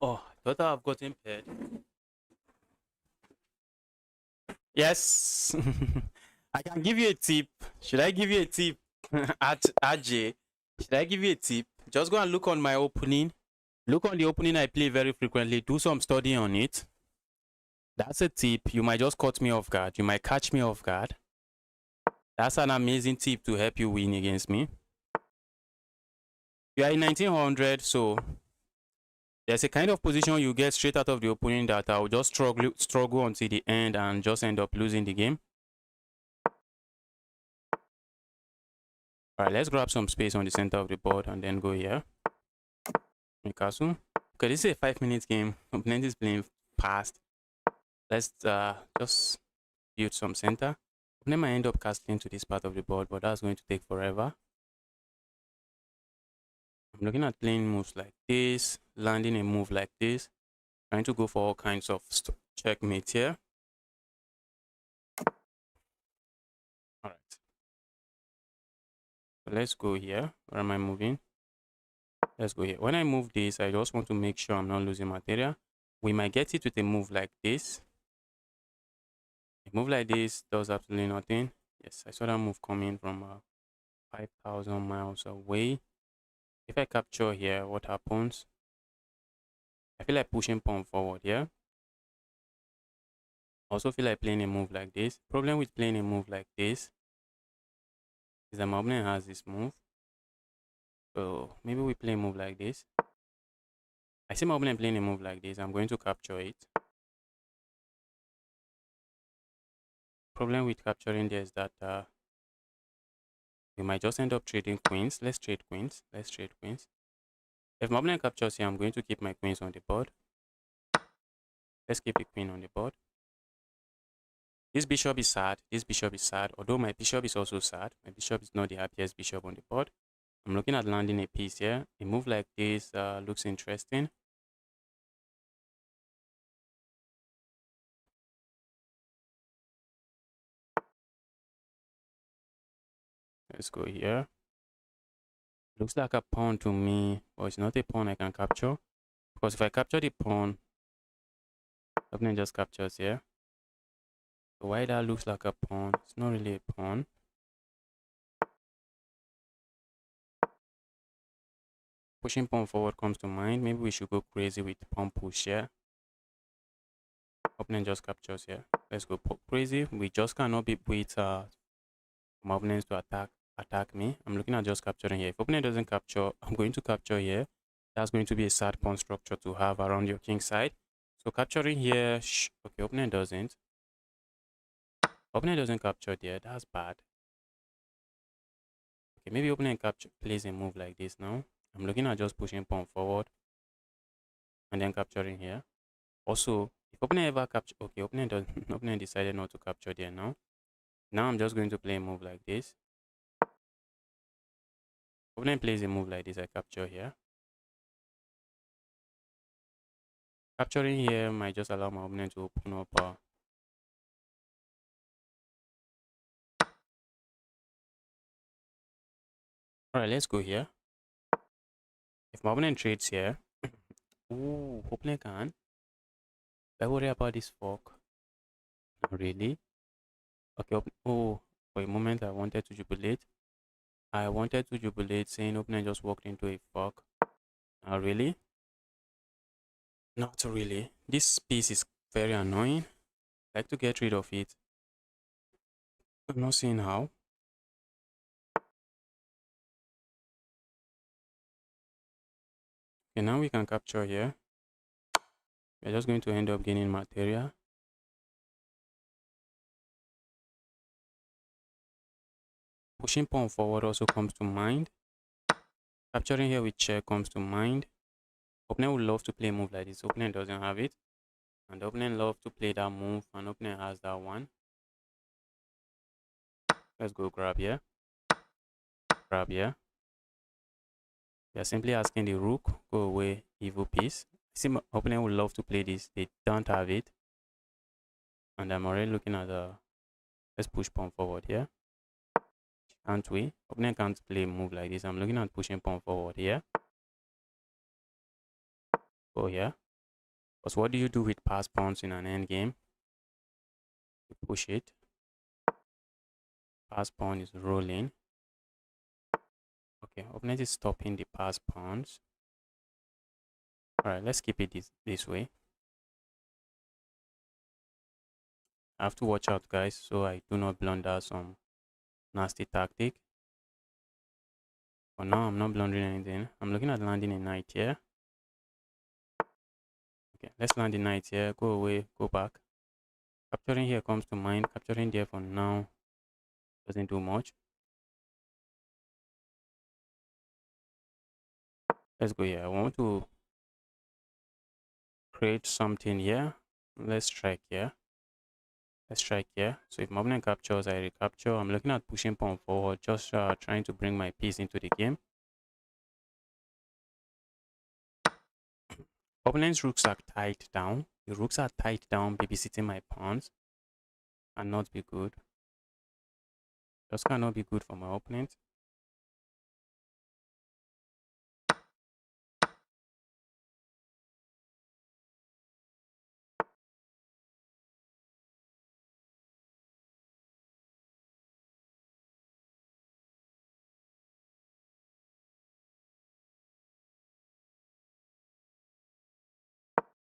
[SPEAKER 1] Oh, I thought I've gotten paired. Yes. I can give you a tip. Should I give you a tip? At RJ, should I give you a tip? Just go and look on my opening. Look on the opening I play very frequently. Do some study on it. That's a tip. You might just caught me off guard. You might catch me off guard. That's an amazing tip to help you win against me. You are in 1900, so there's a kind of position you get straight out of the opening that I'll just struggle until the end and just end up losing the game. All right, let's grab some space on the center of the board and then go here. Castle. Okay, this is a 5-minute game. Opponent is playing fast. Let's just build some center. Opponent might end up casting to this part of the board, but that's going to take forever. I'm looking at playing moves like this, landing a move like this, trying to go for all kinds of checkmate here. All right. So let's go here. Where am I moving? Let's go here. When I move this, I just want to make sure I'm not losing material. We might get it with a move like this. A move like this does absolutely nothing. Yes, I saw that move coming from 5,000 miles away. If I capture here, what happens? I feel like pushing pawn forward here. I also feel like playing a move like this. Problem with playing a move like this is that my opponent has this move. So maybe we play a move like this. I see my opponent playing a move like this. I'm going to capture it. Problem with capturing this is that we might just end up trading queens. Let's trade queens. Let's trade queens. If my opponent captures here, I'm going to keep my queens on the board. Let's keep the queen on the board. This bishop is sad. This bishop is sad. Although my bishop is also sad. My bishop is not the happiest bishop on the board. I'm looking at landing a piece here. A move like this looks interesting. Let's go here. Looks like a pawn to me, but it's not a pawn I can capture. Because if I capture the pawn, opponent just captures here. So why that looks like a pawn? It's not really a pawn. Pushing pawn forward comes to mind. Maybe we should go crazy with pawn push here. Opponent just captures here. Let's go crazy. We just cannot be with my opponents to attack me. I'm looking at just capturing here. If opponent doesn't capture, I'm going to capture here. That's going to be a sad pawn structure to have around your king side. So capturing here, okay, opponent doesn't. Opponent doesn't capture there. That's bad. Okay, maybe opponent plays a move like this now. I'm looking at just pushing pawn forward and then capturing here. Also, if opponent ever capture, okay, opponent decided not to capture there now. Now I'm just going to play a move like this. Opponent plays a move like this, I capture here. Capturing here might just allow my opponent to open up. Alright, let's go here. If my opponent trades here, ooh, opponent can. I worry about this fork. Not really. Okay, oh, for a moment I wanted to jubilate. Saying opponent just walked into a fork. Not really. Not really. This piece is very annoying. I like to get rid of it. I'm not seeing how. Okay, now we can capture here. We're just going to end up gaining material. Pushing pawn forward also comes to mind. Capturing here with check comes to mind. Opponent would love to play a move like this. Opponent doesn't have it. And the opponent loves to play that move. And opponent has that one. Let's go grab here. Grab here. We are simply asking the rook, go away, evil piece. I see my opponent would love to play this. They don't have it. And I'm already looking at let's push pawn forward here. Can't we? Opponent can't play a move like this. I'm looking at pushing pawn forward here. Go here. Because what do you do with pass pawns in an endgame? You push it. Pass pawn is rolling. Okay, opponent is stopping the pass pawns. Alright, let's keep it this way. I have to watch out, guys, so I do not blunder some nasty tactic. For now, I'm not blundering anything. I'm looking at landing a knight here. Okay, let's land the knight here. Go away, go back. Capturing here comes to mind. Capturing there for now doesn't do much. Let's go here. I want to create something here. Let's strike here. Let's strike here. So if my opponent captures, I recapture. I'm looking at pushing pawn forward, just trying to bring my piece into the game. Opponent's rooks are tied down. The rooks are tied down, babysitting my pawns. Cannot be good. Just cannot be good for my opponent.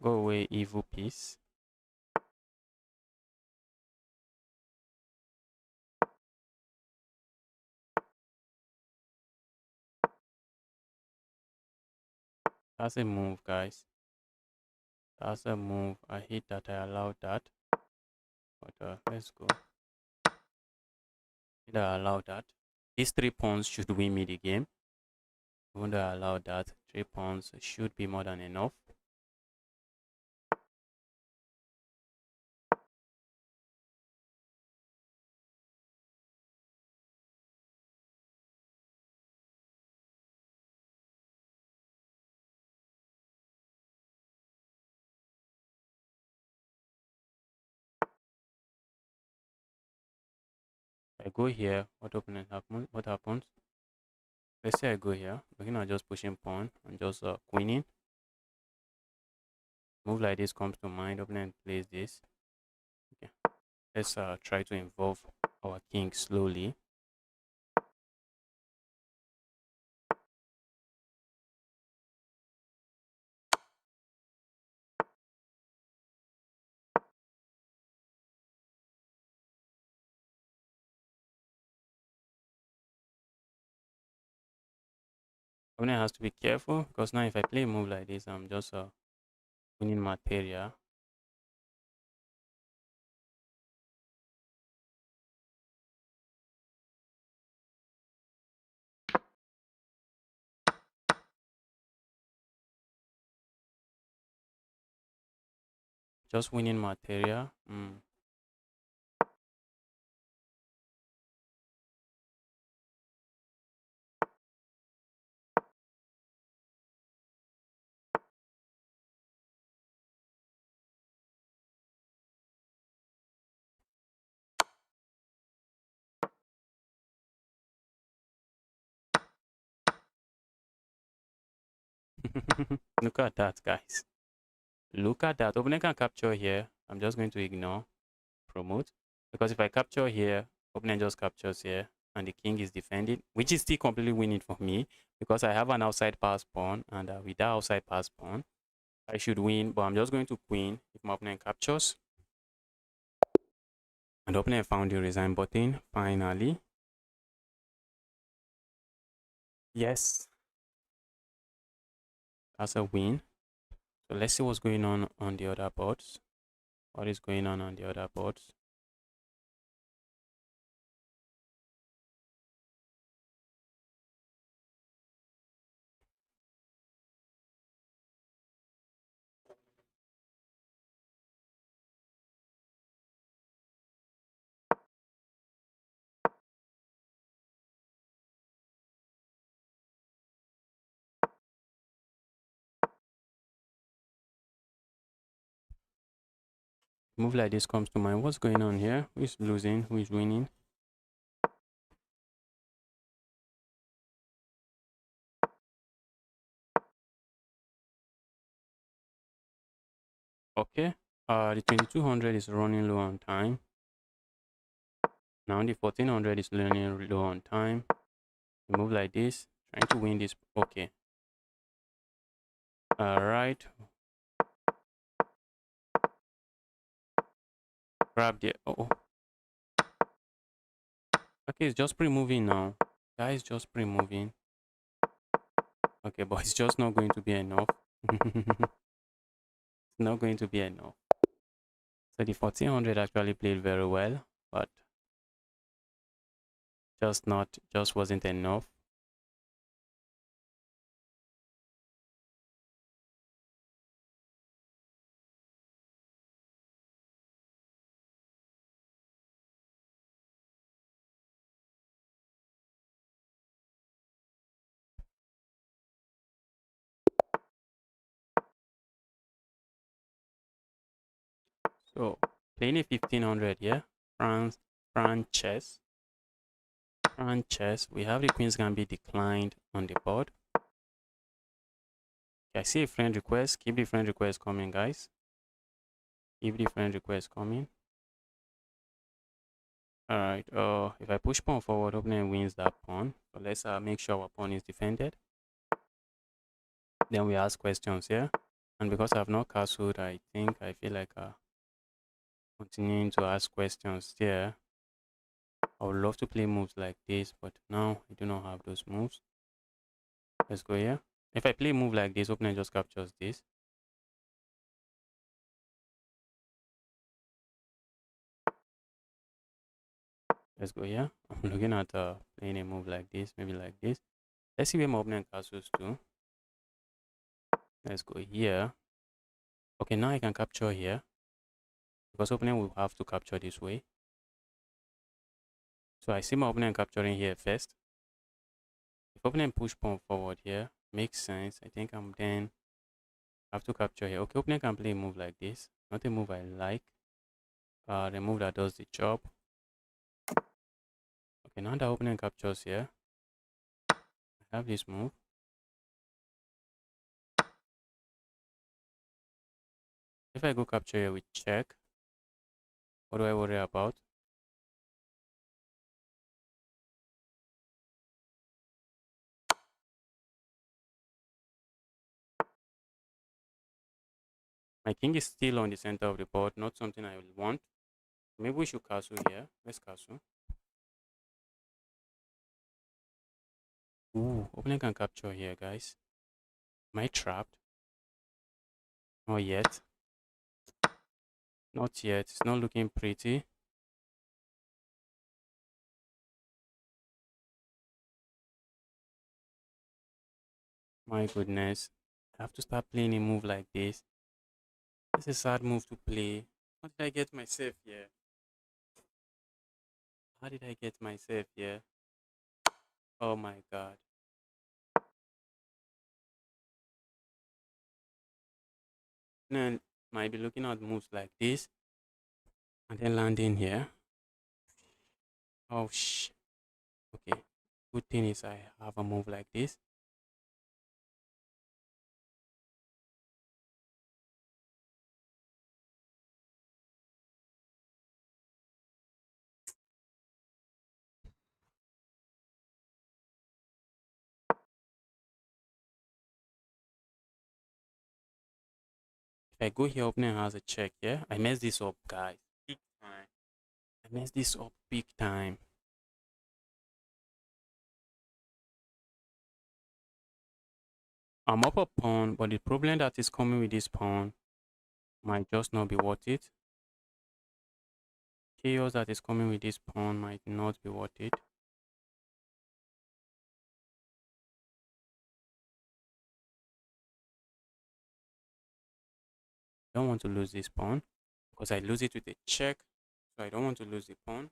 [SPEAKER 1] Go away, evil piece. That's a move, guys. That's a move. I hate that I allowed that. But let's go. Did I allow that? These 3 pawns should win me the game. Even though I allowed that, 3 pawns should be more than enough. I go here, what opponent happens? What happens? Let's say I go here, looking at just pushing pawn and just queening. Move like this comes to mind. Opponent plays this. Okay, let's try to involve our king slowly. Opponent has to be careful because now if I play a move like this, I'm just winning material. Just winning material. Look at that, guys. Look at that. Opponent can capture here. I'm just going to ignore promote because if I capture here, opponent just captures here and the king is defended, which is still completely winning for me because I have an outside pass pawn, and with that outside pass pawn, I should win. But I'm just going to queen if my opponent captures. And the opponent found the resign button finally. Yes, that's a win. So let's see what's going on the other boards. What is going on the other boards? Move like this comes to mind. What's going on here? Who is losing? Who is winning? Okay. The 2200 is running low on time. Now the 1400 is running low on time. We move like this, trying to win this. Okay. Alright. Grab the Okay, it's just pre-moving now. Guys, just pre-moving. Okay, but it's just not going to be enough. It's not going to be enough. So the 1400 actually played very well, but just wasn't enough. So playing a 1500 here, France chess. France chess. We have the Queen's Gambit declined on the board. Okay, I see a friend request. Keep the friend request coming, guys. Keep the friend request coming. Alright, if I push pawn forward, opponent wins that pawn. So let's make sure our pawn is defended. Then we ask questions here. And because I have not castled, I feel like continuing to ask questions here. I would love to play moves like this, but now I do not have those moves. Let's go here. If I play a move like this, opponent just captures this. Let's go here. I'm looking at playing a move like this, maybe like this. Let's see where my opponent castles to. Let's go here. Okay, now I can capture here because opponent will have to capture this way. So I see my opponent capturing here first. If opponent push pawn forward here, makes sense. I think I'm then have to capture here. Okay, opponent can play a move like this. Not a move I like. The move that does the job. Okay, now the opening captures here. I have this move. If I go capture here with check, what do I worry about? My king is still on the center of the board, not something I will want. Maybe we should castle here. Let's castle. Ooh, opening can capture here, guys. Am I trapped? Not yet. Not yet. It's not looking pretty. My goodness. I have to start playing a move like this. It's a sad move to play. How did I get myself here? How did I get myself here? Oh my god. Then might be looking at moves like this and then landing here. Oh okay. Good thing is I have a move like this. If I go here, opening has a check, yeah? I messed this up, guys. Big time. I messed this up big time. I'm up a pawn, but the problem that is coming with this pawn might just not be worth it. Chaos that is coming with this pawn might not be worth it. I don't want to lose this pawn because I lose it with a check, so I don't want to lose the pawn.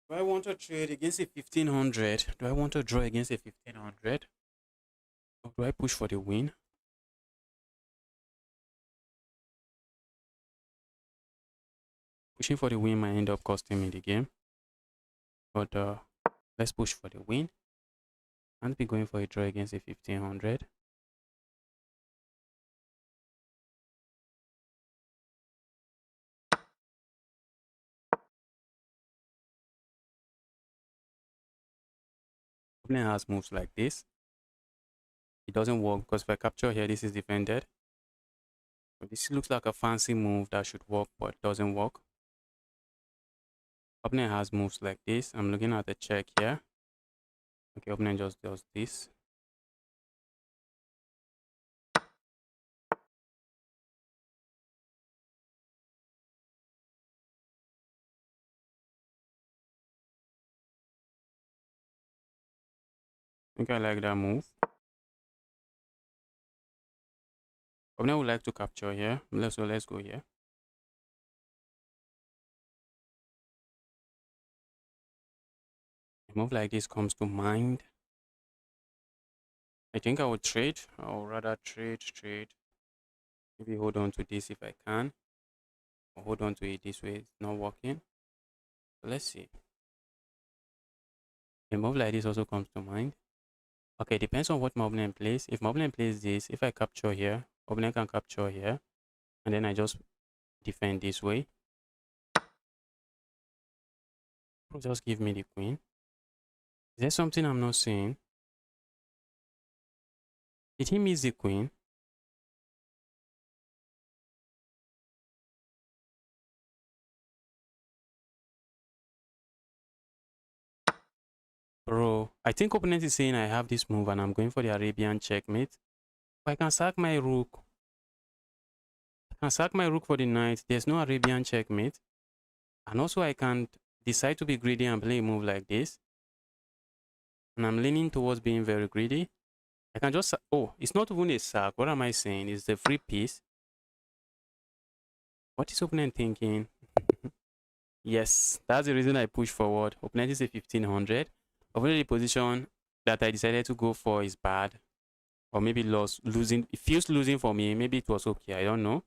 [SPEAKER 1] Do I want to trade against a 1500? Do I want to draw against a 1500? Or do I push for the win? Pushing for the win might end up costing me the game. But let's push for the win. And be going for a draw against a 1500. Opponent has moves like this. It doesn't work because if I capture here, this is defended. So this looks like a fancy move that should work, but it doesn't work. Opponent has moves like this. I'm looking at the check here. Okay, opponent just does this. I think I like that move. Opponent would like to capture here. So let's go here. A move like this comes to mind. I think I would trade. I would rather trade. Maybe hold on to this if I can. Or hold on to it this way. It's not working. So let's see. A move like this also comes to mind. Okay, depends on what my opponent plays. If my opponent plays this, if I capture here, opponent can capture here. And then I just defend this way. Just give me the queen. Is there something I'm not seeing? Did he miss the queen? Bro, I think opponent is saying I have this move and I'm going for the Arabian checkmate. I can sack my rook. I can sack my rook for the knight. There's no Arabian checkmate. And also I can decide to be greedy and play a move like this. And I'm leaning towards being very greedy. I can just... Oh, it's not even a sack. What am I saying? It's the free piece. What is opponent thinking? Yes, that's the reason I push forward. Opponent is a 1500. Opponent the position that I decided to go for is bad. Or maybe losing. It feels losing for me. Maybe it was okay. I don't know.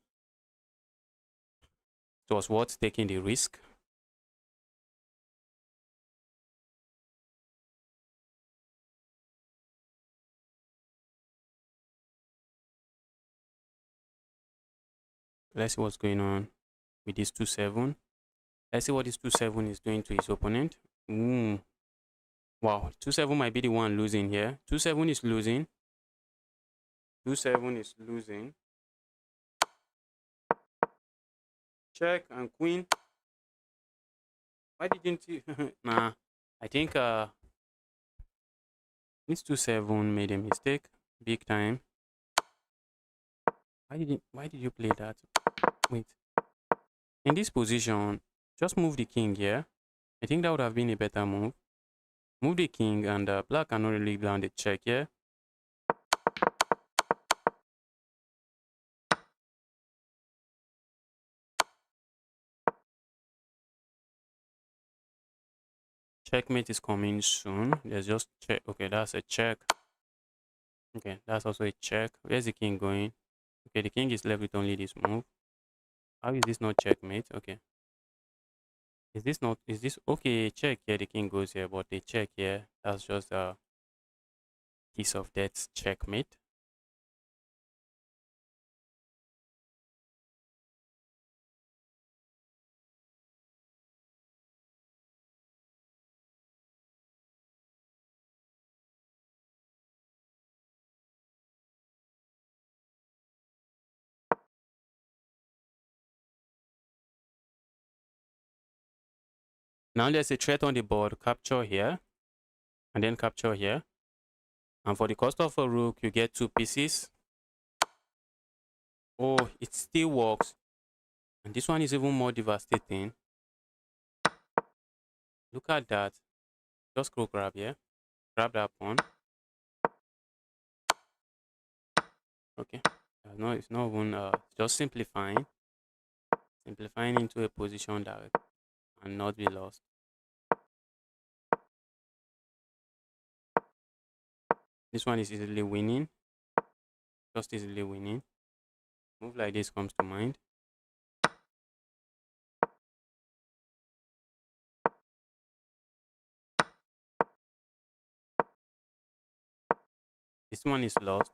[SPEAKER 1] It was worth taking the risk. let's see what's going on with this 2-7. Let's see what this 2-7 is doing to his opponent. Wow, 2-7 might be the one losing here. 2-7 is losing. 2-7 is losing. Check and queen. Why didn't you? Nah, I think this 2-7 made a mistake, big time. Why did you play that? Wait. In this position, just move the king here. I think that would have been a better move. Move the king, and black cannot really ground the check here. Checkmate is coming soon. There's just check. Okay, that's a check. Okay, that's also a check. Where's the king going? Okay, the king is left with only this move. How is this not checkmate? Okay. Is this okay? Check here, the king goes here, but the check here, that's just a piece of death checkmate. Now there's a threat on the board, capture here, and then capture here. And for the cost of a rook, you get 2 pieces. Oh, it still works. And this one is even more devastating. Look at that. Just go grab here. Grab that pawn. Okay. No, it's not even just simplifying. Simplifying into a position that cannot be lost. This one is easily winning. Just easily winning. Move like this comes to mind. This one is lost.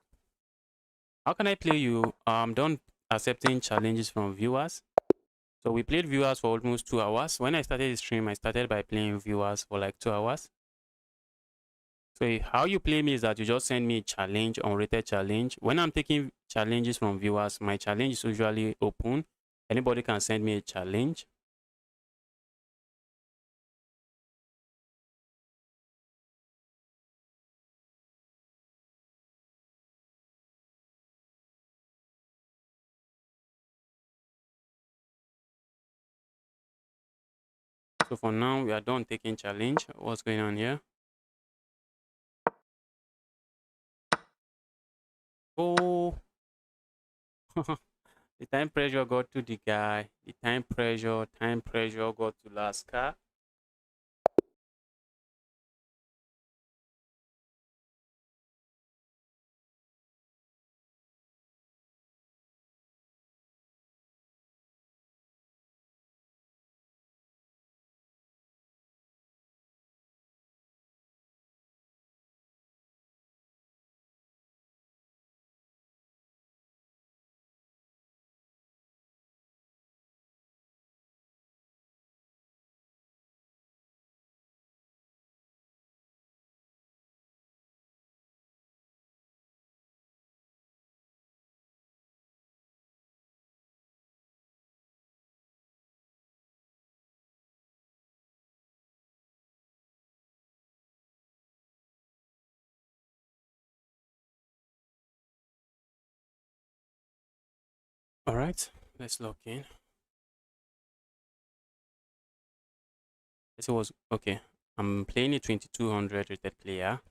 [SPEAKER 1] How can I play you? I'm done accepting challenges from viewers. So we played viewers for almost 2 hours. When I started the stream, I started by playing viewers for like 2 hours. So how you play me is that you just send me a challenge, unrated challenge. When I'm taking challenges from viewers, my challenge is usually open. Anybody can send me a challenge. So for now, we are done taking challenge. What's going on here? Oh, the time pressure got to the guy. The time pressure got to Laska. All right, let's log in. This was okay. I'm playing a 2200 rated player.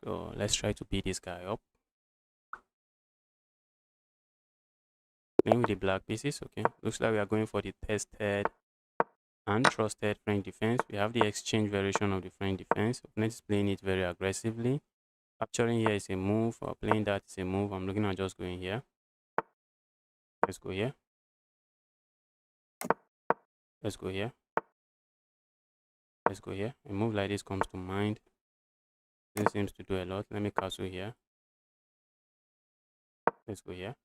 [SPEAKER 1] So let's try to beat this guy up. Playing with the black pieces. Okay, looks like we are going for the tested and trusted French defense. We have the exchange variation of the French defense. Opponent is playing it very aggressively. Capturing here is a move, or playing that is a move. I'm looking at just going here. Let's go here. Let's go here. Let's go here. A move like this comes to mind. This seems to do a lot. Let me castle here. Let's go here.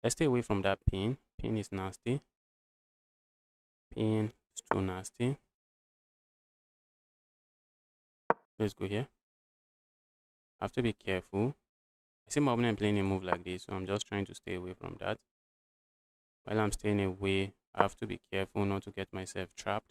[SPEAKER 1] Let's stay away from that pin. Pin is nasty. Pin is too nasty. Let's go here. I have to be careful. I see my opponent playing a move like this, so I'm just trying to stay away from that. While I'm staying away, I have to be careful not to get myself trapped.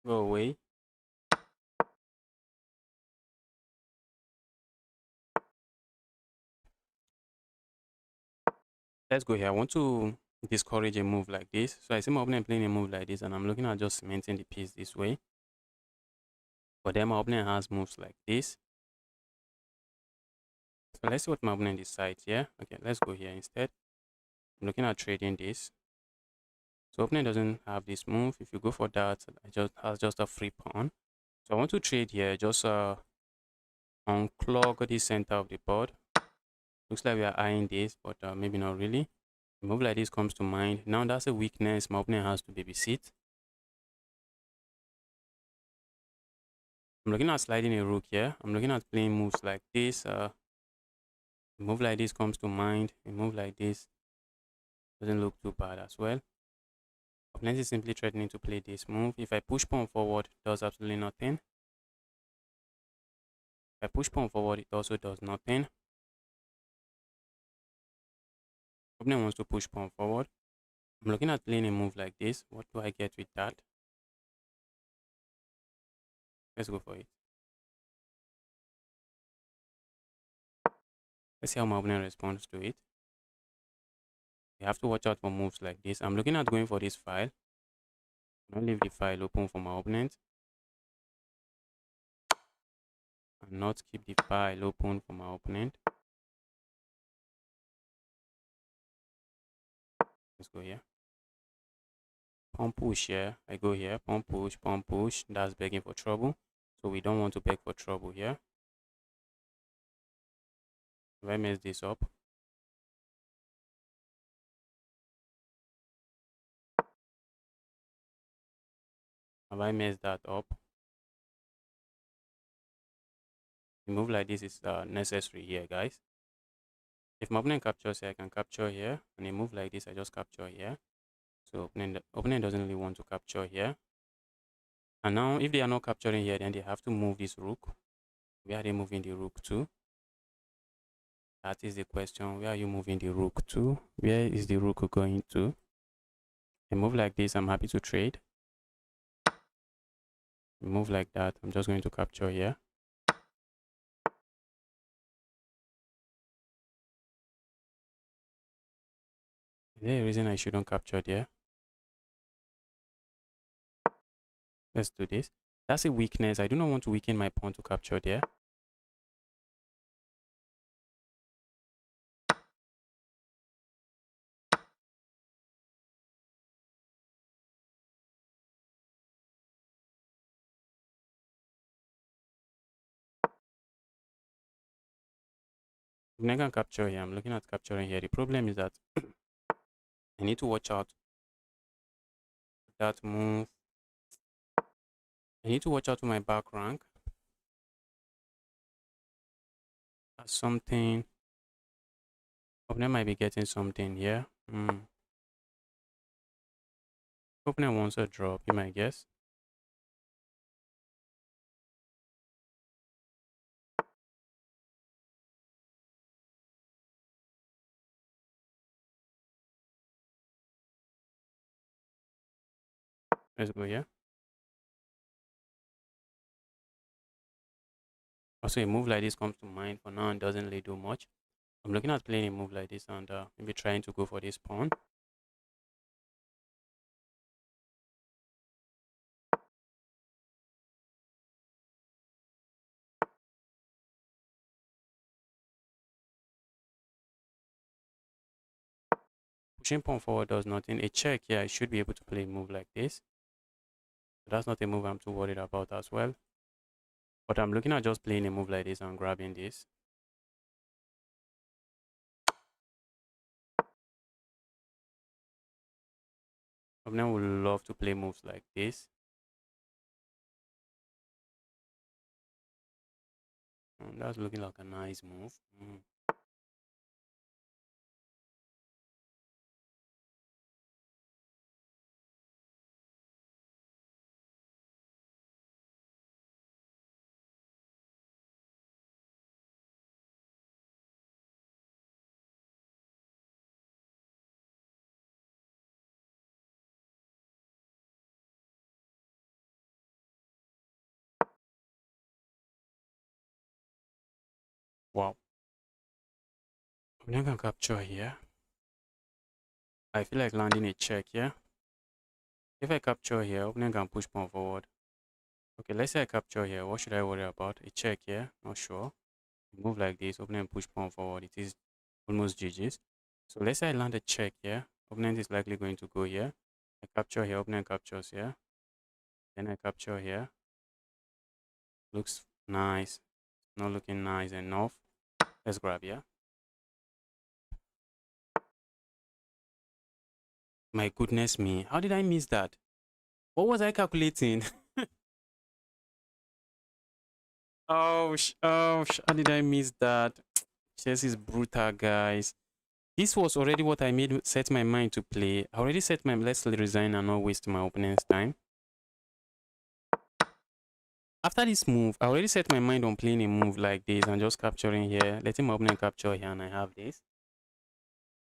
[SPEAKER 1] Go away. Let's go here. I want to discourage a move like this. So I see my opponent playing a move like this, and I'm looking at just cementing the piece this way. But then my opponent has moves like this. So let's see what my opponent decides here. Okay, let's go here instead. I'm looking at trading this. So opponent doesn't have this move. If you go for that, I just has just a free pawn. So I want to trade here. Just unclog the center of the board. Looks like we are eyeing this, but maybe not really. A move like this comes to mind. Now that's a weakness my opponent has to babysit. I'm looking at sliding a rook here. I'm looking at playing moves like this. A move like this comes to mind. A move like this doesn't look too bad as well. Opponent is simply threatening to play this move. If I push pawn forward, it does absolutely nothing. If I push pawn forward, it also does nothing. Opponent wants to push pawn forward. I'm looking at playing a move like this. What do I get with that? Let's go for it. Let's see how my opponent responds to it. You have to watch out for moves like this. I'm looking at going for this file. I'll leave the file open for my opponent. And not keep the file open for my opponent. Let's go here. Pawn push here. I go here. Pawn push, pawn push. That's begging for trouble. So we don't want to beg for trouble here. If I mess this up, have I messed that up? A move like this is necessary here, guys. If my opponent captures here, I can capture here. And a move like this, I just capture here. So opponent doesn't really want to capture here. And now, if they are not capturing here, then they have to move this rook. Where are they moving the rook to? That is the question. Where are you moving the rook to? Where is the rook going to? A move like this, I'm happy to trade. A move like that, I'm just going to capture here. Is there a reason I shouldn't capture there? Let's do this. That's a weakness. I do not want to weaken my pawn to capture there. If I can capture here, I'm looking at capturing here. The problem is that I need to watch out that move. I need to watch out to my back rank. That's something. Opponent might be getting something here. Opponent wants a drop, you might guess. Let's go here. Also, a move like this comes to mind for now and doesn't really do much. I'm looking at playing a move like this and maybe trying to go for this pawn. Pushing pawn forward does nothing. A check, yeah, I should be able to play a move like this. So that's not a move I'm too worried about as well. But I'm looking at just playing a move like this and grabbing this. Opponent would love to play moves like this. And that's looking like a nice move. Wow. Opponent can capture here. I feel like landing a check here. If I capture here, opponent can push pawn forward. Okay, let's say I capture here. What should I worry about? A check here? Not sure. Move like this, opponent push pawn forward. It is almost GG's. So let's say I land a check here. Opponent is likely going to go here. I capture here, opponent captures here. Then I capture here. Looks nice. Not looking nice enough. Let's grab here. My goodness me. How did I miss that? What was I calculating? How did I miss that? Chess is brutal, guys. This was already what I set my mind to play. I already set my, let's resign and not waste my opponent's time. After this move, I already set my mind on playing a move like this and just capturing here, letting my opponent capture here, and I have this.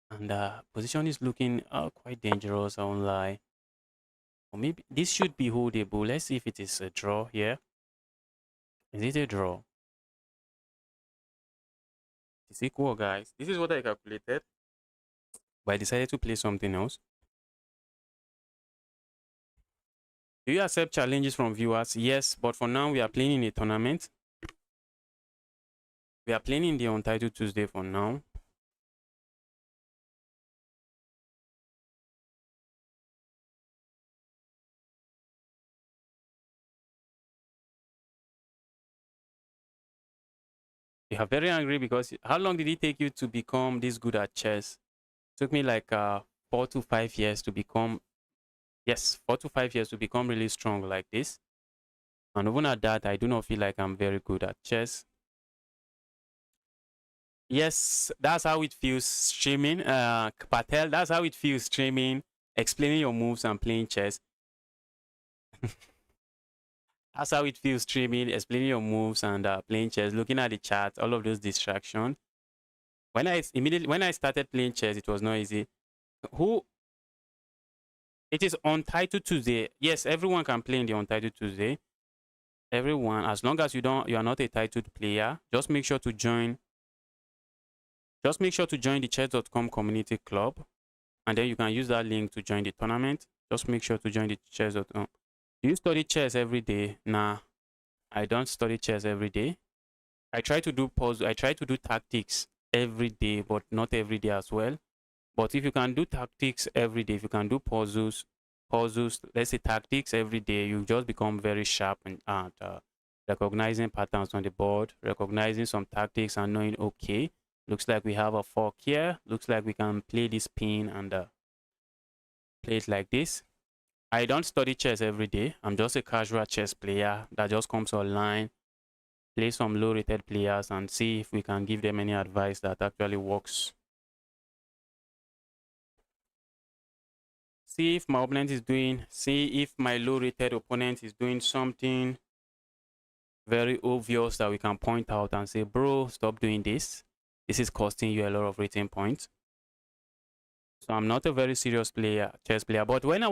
[SPEAKER 1] And position is looking quite dangerous, I won't lie. Or maybe this should be holdable. Let's see if it is a draw here. Is it a draw? It's equal, guys. This is what I calculated. But I decided to play something else. Do you accept challenges from viewers? Yes, but for now we are playing in a tournament. We are playing in the Untitled Tuesday for now. You are very angry because how long did it take you to become this good at chess? It took me like 4 to 5 years to become, yes, 4 to 5 years to become really strong like this. And even at that, I do not feel like I'm very good at chess. Yes, that's how it feels streaming. Patel, that's how it feels streaming, explaining your moves and playing chess. That's how it feels streaming, explaining your moves and playing chess, looking at the chat, all of those distractions. When I started playing chess, it was not easy. It is Untitled Tuesday. Yes, everyone can play in the Untitled Tuesday. Everyone, as long as you are not a titled player, just make sure to join. Just make sure to join the chess.com community club, and then you can use that link to join the tournament. Just make sure to join the chess.com. Do you study chess every day? Nah, I don't study chess every day. I try to do puzzle. I try to do tactics every day, but not every day as well. But if you can do tactics every day, if you can do puzzles, let's say tactics every day, you just become very sharp and recognizing patterns on the board, recognizing some tactics and knowing, okay, looks like we have a fork here. Looks like we can play this pin and play it like this. I don't study chess every day. I'm just a casual chess player that just comes online, play some low-rated players and see if we can give them any advice that actually works. See if my opponent is doing, see if my low-rated opponent is doing something very obvious that we can point out and say, bro, stop doing this. This is costing you a lot of rating points. So I'm not a very serious chess player. But while I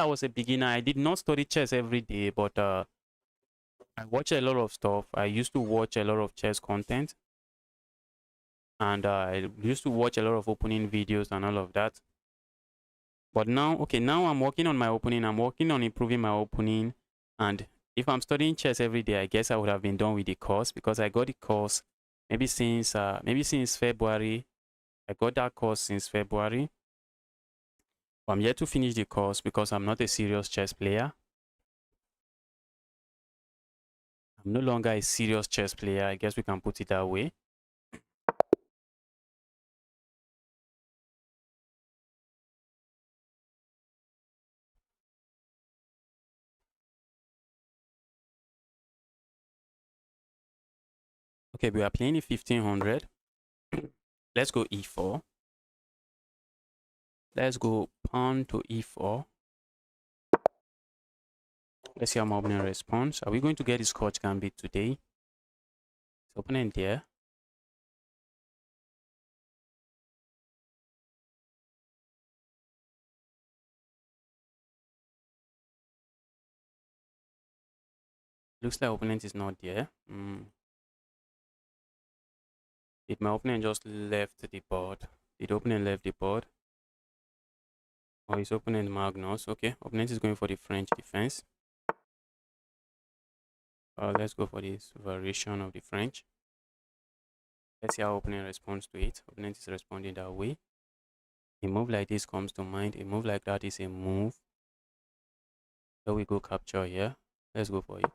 [SPEAKER 1] was a beginner, I did not study chess every day, but I watch a lot of stuff. I used to watch a lot of chess content. And I used to watch a lot of opening videos and all of that. But now, okay, now I'm working on my opening. I'm working on improving my opening. And if I'm studying chess every day, I guess I would have been done with the course because I got the course maybe since February. I got that course since February. I'm yet to finish the course because I'm not a serious chess player. I'm no longer a serious chess player. I guess we can put it that way. Okay, we are playing a 1500. Let's go e4. Let's go pawn to e4. Let's see how my opponent responds. Are we going to get his Scotch gambit today? His opponent there. Looks like opponent is not there. Did my opponent just left the board? Did opponent left the board? Or his opponent Magnus? Okay, opponent is going for the French defense. Let's go for this variation of the French. Let's see how opponent responds to it. Opponent is responding that way. A move like this comes to mind. A move like that is a move. So we go capture here. Let's go for it.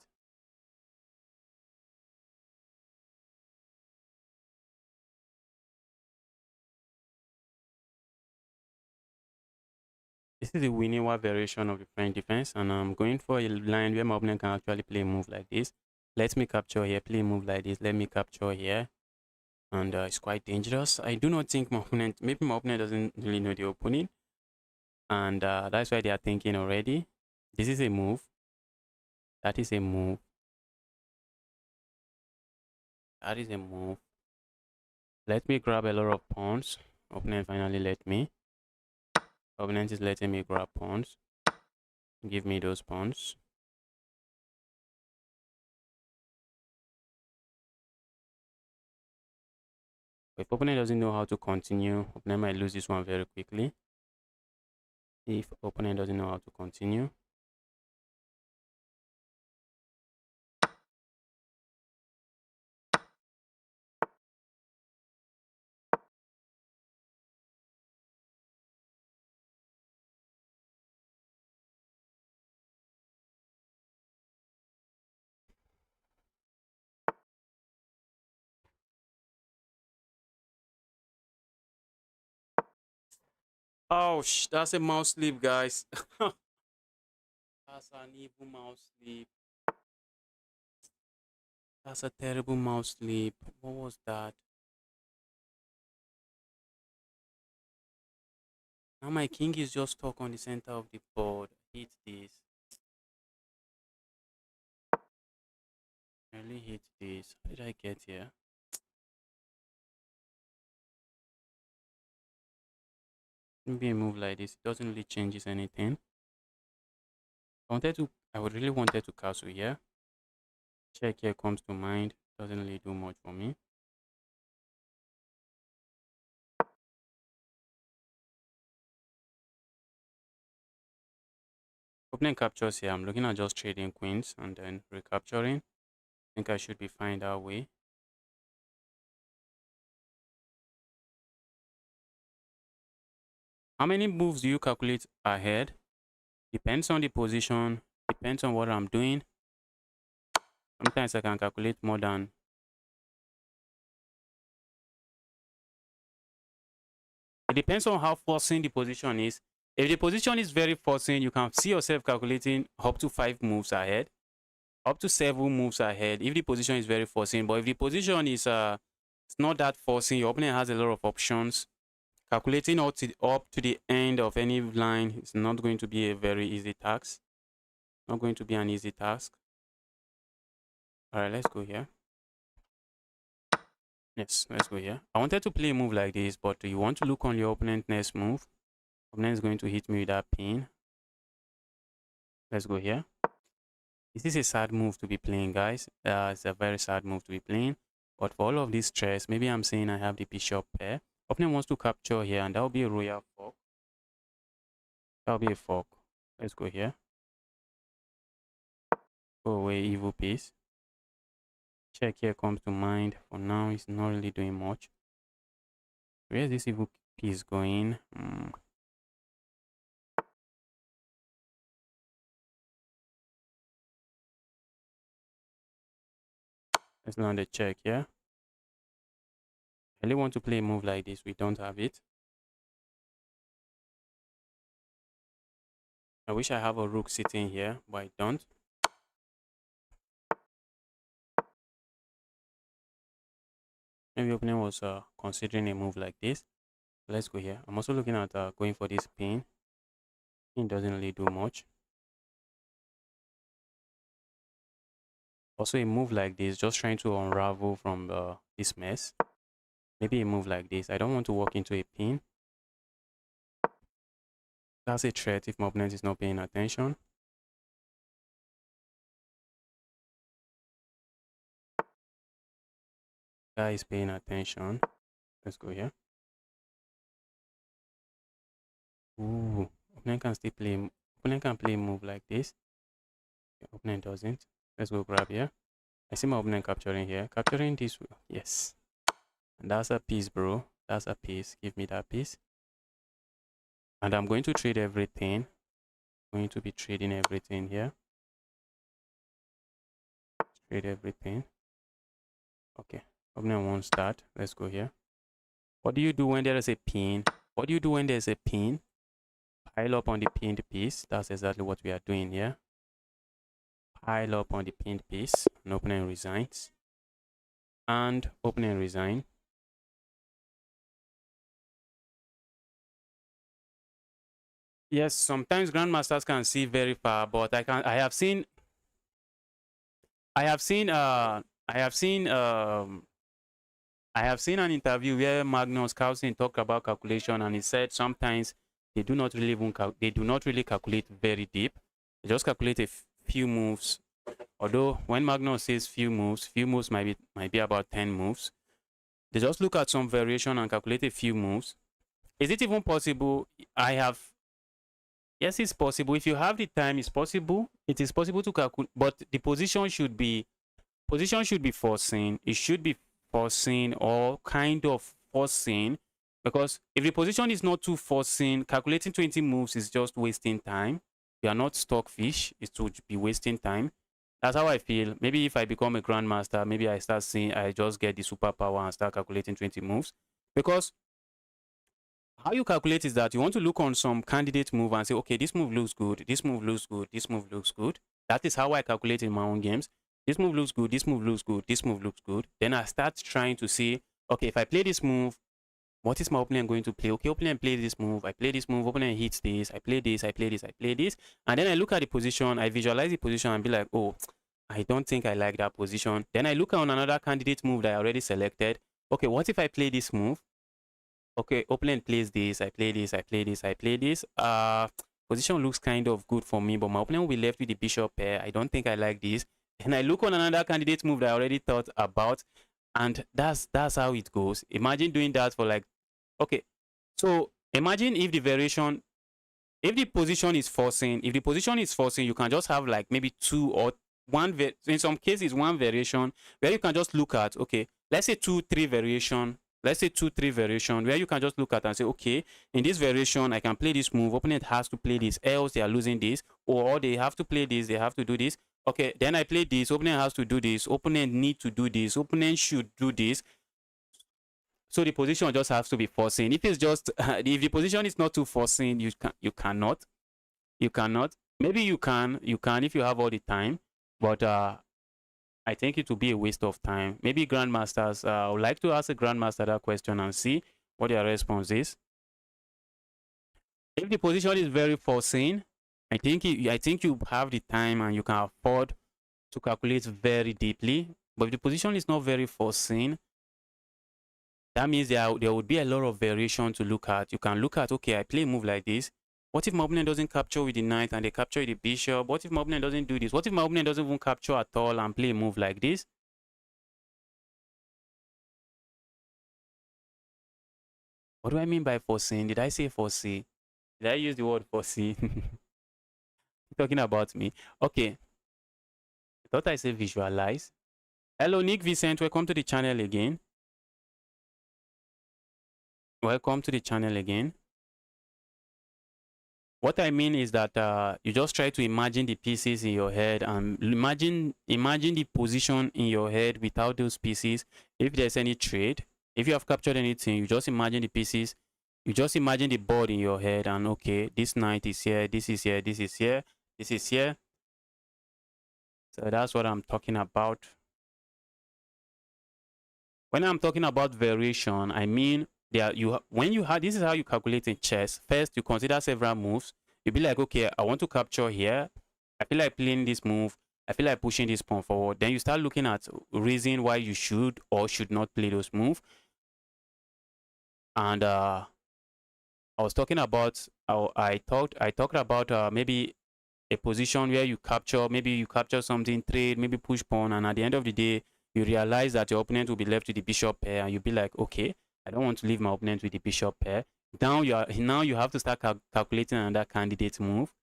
[SPEAKER 1] This is the Winiwa variation of the French defense, and I'm going for a line where my opponent can actually play a move like this. Let me capture here, play a move like this. Let me capture here. And it's quite dangerous. I do not think my opponent, maybe my opponent doesn't really know the opening. And that's why they are thinking already. This is a move. That is a move. That is a move. Let me grab a lot of pawns. Opponent finally let me. Opponent is letting me grab pawns. Give me those pawns. If opponent doesn't know how to continue, opponent might lose this one very quickly. If opponent doesn't know how to continue. Oh, that's a mouse sleep, guys. That's an evil mouse sleep. That's a terrible mouse sleep. What was that? Now my king is just stuck on the center of the board. I hate this. I really hate this. How did I get here? Maybe a move like this. It doesn't really changes anything. I would really wanted to castle here. Check here comes to mind. Doesn't really do much for me. Opening captures here. I'm looking at just trading queens and then recapturing. I think I should be fine that way. How many moves do you calculate ahead? Depends on the position. Depends on what I'm doing. Sometimes I can calculate more than. It depends on how forcing the position is. If the position is very forcing, you can see yourself calculating up to 5 moves ahead, up to 7 moves ahead if the position is very forcing. But if the position is it's not that forcing, your opponent has a lot of options. Calculating up to the end of any line is not going to be a very easy task. Not going to be an easy task. All right, let's go here. Yes, let's go here. I wanted to play a move like this, but you want to look on your opponent's next move. Opponent is going to hit me with that pin. Let's go here. This is a sad move to be playing, guys. It's a very sad move to be playing. But for all of this stress, maybe I'm saying I have the bishop pair. Opponent wants to capture here, and that will be a royal fork. That will be a fork. Let's go here. Go away, evil piece. Check here comes to mind. For now, it's not really doing much. Where's this evil piece going? Let's land a check here. I really want to play a move like this. We don't have it. I wish I have a rook sitting here, but I don't. Maybe opening was considering a move like this. Let's go here. I'm also looking at going for this pin. Pin doesn't really do much. Also a move like this, just trying to unravel from this mess. Maybe a move like this. I don't want to walk into a pin. That's a threat if my opponent is not paying attention. Guy is paying attention. Let's go here. Ooh, opponent can still play. Opponent can play a move like this. Opponent doesn't. Let's go grab here. I see my opponent capturing here. Capturing this. Yes. And that's a piece, bro. That's a piece. Give me that piece. And I'm going to trade everything. Going to be trading everything here. Trade everything. Okay. Opponent won't start. Let's go here. What do you do when there is a pin? What do you do when there's a pin? Pile up on the pinned piece. That's exactly what we are doing here. Pile up on the pinned piece. And opponent resigns. And opponent resign. Yes, sometimes grandmasters can see very far, but I have seen an interview where Magnus Carlsen talked about calculation, and he said sometimes they do not really calculate very deep. They just calculate a few moves. Although when Magnus says few moves might be about 10 moves. They just look at some variation and calculate a few moves. Is it even possible? Yes, it's possible. If you have the time, it's possible. It is possible to calculate, but the position should be foreseen. It should be foreseen or kind of foreseen, because if the position is not too foreseen, calculating 20 moves is just wasting time. You are not stockfish. It would be wasting time. That's how I feel. Maybe if I become a grandmaster, maybe I just get the superpower and start calculating 20 moves. Because how you calculate is that you want to look on some candidate move and say, okay, this move looks good, this move looks good, this move looks good. That is how I calculate in my own games. This move looks good, this move looks good, this move looks good. Then I start trying to see, okay, if I play this move, what is my opponent going to play? Okay, opponent play this move, I play this move, opponent hits this, I play this, I play this, I play this. And then I look at the position, I visualize the position and be like, oh, I don't think I like that position. Then I look on another candidate move that I already selected. Okay, what if I play this move? Okay, opponent plays this, I play this, I play this, I play this. Position looks kind of good for me, but my opponent will be left with the bishop pair. I don't think I like this. And I look on another candidate move that I already thought about, and that's how it goes. Imagine doing that for like, okay, so imagine if the position is forcing, you can just have like maybe two or one, in some cases one variation where you can just look at, okay, let's say 2-3 variation. Let's say 2-3 variation where you can just look at and say, okay, in this variation, I can play this move. Opponent has to play this, else they are losing this, or they have to play this, they have to do this. Okay, then I play this, opponent has to do this, opponent need to do this, opponent should do this. So the position just has to be forcing. If it's just, if the position is not too forcing, you cannot. Maybe you can if you have all the time, but I think it will be a waste of time. Maybe grandmasters, I would like to ask a grandmaster that question and see what their response is. If the position is very forcing, I think you have the time and you can afford to calculate very deeply. But if the position is not very forcing, that means there would be a lot of variation to look at. You can look at, okay, I play a move like this. What if my opponent doesn't capture with the knight and they capture with the bishop? What if my opponent doesn't do this? What if my opponent doesn't even capture at all and play a move like this? What do I mean by foreseen? Did I say foresee? Did I use the word foresee? Talking about me. Okay. I thought I said visualize. Hello, Nick Vicent. Welcome to the channel again. Welcome to the channel again. What I mean is that you just try to imagine the pieces in your head and imagine the position in your head without those pieces. If there's any trade, if you have captured anything, you just imagine the pieces. You just imagine the board in your head and okay, this knight is here, this is here, this is here, this is here. So that's what I'm talking about. When I'm talking about variation, I mean when you have, this is how you calculate in chess. First, you consider several moves. You'll be like, okay, I want to capture here. I feel like playing this move. I feel like pushing this pawn forward. Then you start looking at reason why you should or should not play those moves. And I was talking about I talked about maybe a position where you capture, maybe you capture something, trade, maybe push pawn, and at the end of the day, you realize that your opponent will be left with the bishop pair, and you'll be like, okay, I don't want to leave my opponent with the bishop pair. Now you have to start calculating another candidate move.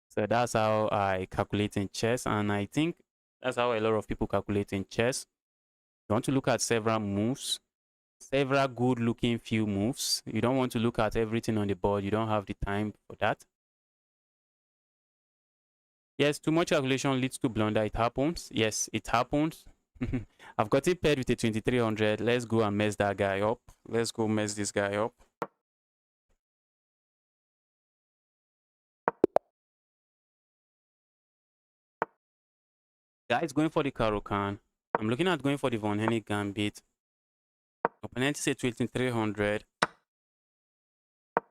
[SPEAKER 1] So that's how I calculate in chess, and I think that's how a lot of people calculate in chess. You want to look at several moves, several good-looking few moves. You don't want to look at everything on the board. You don't have the time for that. Yes, too much calculation leads to blunder. It happens. Yes, it happens. I've got it paired with a 2300. Let's go and mess that guy up. Let's go mess this guy up. Guy is going for the Caro-Kann. I'm looking at going for the Von Hennig Gambit. Opponent is a 2300.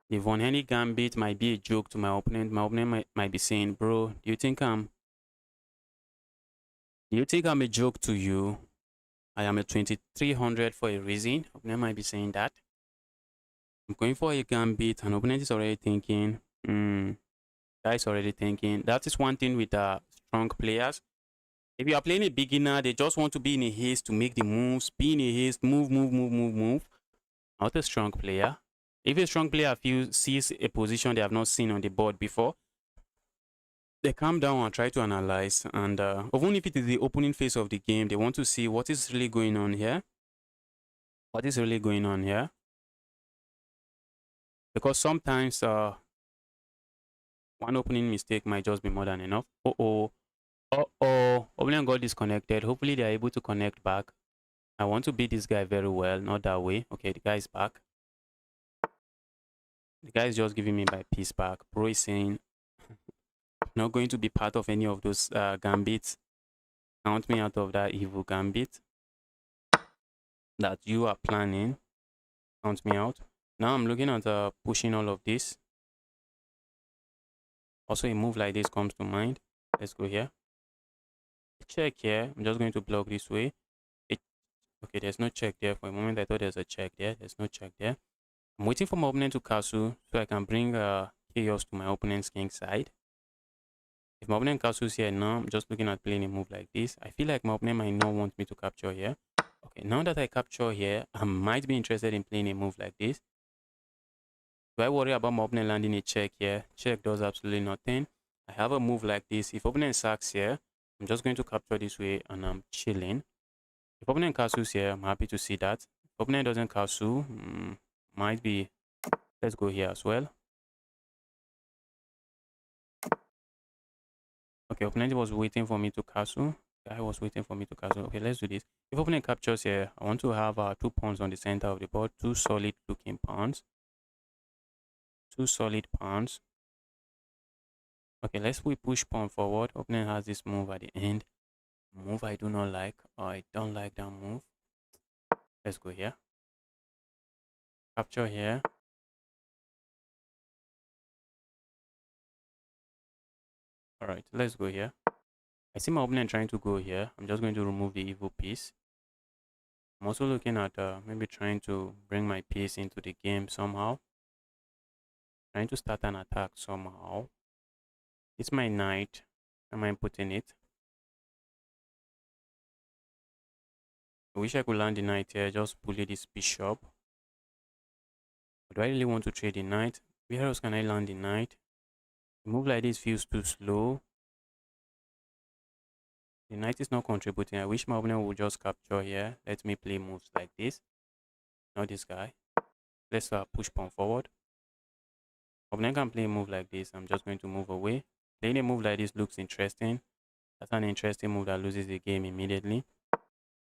[SPEAKER 1] The Von Hennig Gambit might be a joke to my opponent. My opponent might be saying, bro, do you think I'm a joke to you? I am a 2300 for a reason. Opponent might be saying that. I'm going for a Gambit, and opponent is already thinking, guy's already thinking. That is one thing with strong players. If you are playing a beginner, they just want to be in a haste to make the moves, be in a haste, move. Not a strong player. If a strong player sees a position they have not seen on the board before, they calm down and try to analyze. And even if it is the opening phase of the game, they want to see what is really going on here. What is really going on here? Because sometimes one opening mistake might just be more than enough. Opponent got disconnected. Hopefully they are able to connect back. I want to beat this guy very well, not that way. Okay, the guy is back. The guy is just giving me my piece back. Pro is saying, not going to be part of any of those gambits. Count me out of that evil gambit that you are planning. Count me out. Now I'm looking at pushing all of this. Also, a move like this comes to mind. Let's go here. Check here. I'm just going to block this way. Okay, there's no check there. For a moment, I thought there's a check there. There's no check there. I'm waiting for my opponent to castle so I can bring chaos to my opponent's king side. If my opponent castles here now, I'm just looking at playing a move like this. I feel like my opponent might not want me to capture here. Okay, now that I capture here, I might be interested in playing a move like this. Do I worry about my opponent landing a check here? Check does absolutely nothing. I have a move like this. If opponent sacks here, I'm just going to capture this way and I'm chilling. If opponent castles here, I'm happy to see that. If opponent doesn't castle, might be, let's go here as well. Okay, opponent was waiting for me to castle. Guy was waiting for me to castle. Okay, let's do this. If opponent captures here, I want to have 2 pawns on the center of the board. 2 solid looking pawns. 2 solid pawns. Okay, let's push pawn forward. Opponent has this move at the end. Move I do not like. I don't like that move. Let's go here. Capture here. Alright, let's go here. I see my opponent trying to go here. I'm just going to remove the evil piece. I'm also looking at maybe trying to bring my piece into the game somehow. Trying to start an attack somehow. It's my knight. Am I putting it? I wish I could land the knight here. Just bully this bishop. But do I really want to trade the knight? Where else can I land the knight? A move like this feels too slow. The knight is not contributing. I wish my opponent would just capture here. Let me play moves like this. Not this guy. Let's push pawn forward. Opponent can play a move like this. I'm just going to move away. Playing a move like this looks interesting. That's an interesting move that loses the game immediately.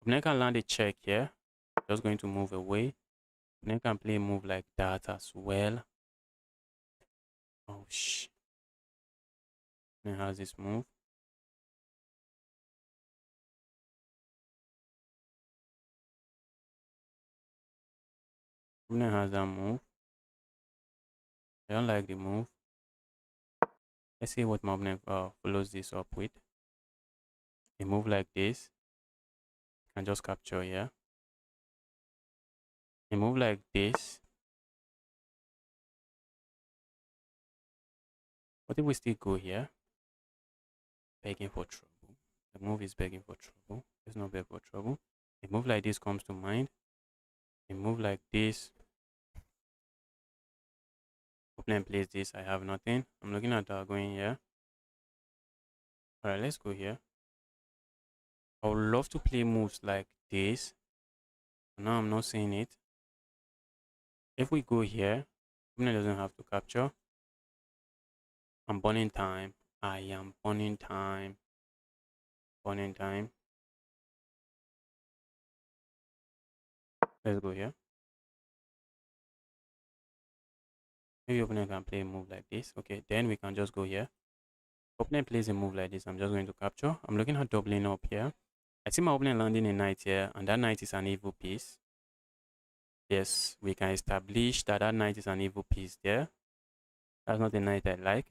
[SPEAKER 1] Opponent can land a check here. Just going to move away. Opponent can play a move like that as well. Oh shh. Opponent has this move. Opponent has that move. I don't like the move. Let's see what my opponent follows this up with. A move like this. Can just capture here. A move like this. What if we still go here? Begging for trouble. The move is begging for trouble. Let's not beg for trouble. A move like this comes to mind. A move like this. Opponent plays this. I have nothing. I'm looking at going here. Alright, let's go here. I would love to play moves like this. But now I'm not seeing it. If we go here, opponent doesn't have to capture. I'm burning time. I am burning time. Burning time. Let's go here. Maybe opponent can play a move like this. Okay, then we can just go here. Opponent plays a move like this. I'm just going to capture. I'm looking at doubling up here. I see my opponent landing a knight here, and that knight is an evil piece. Yes, we can establish that that knight is an evil piece there. That's not a knight I like.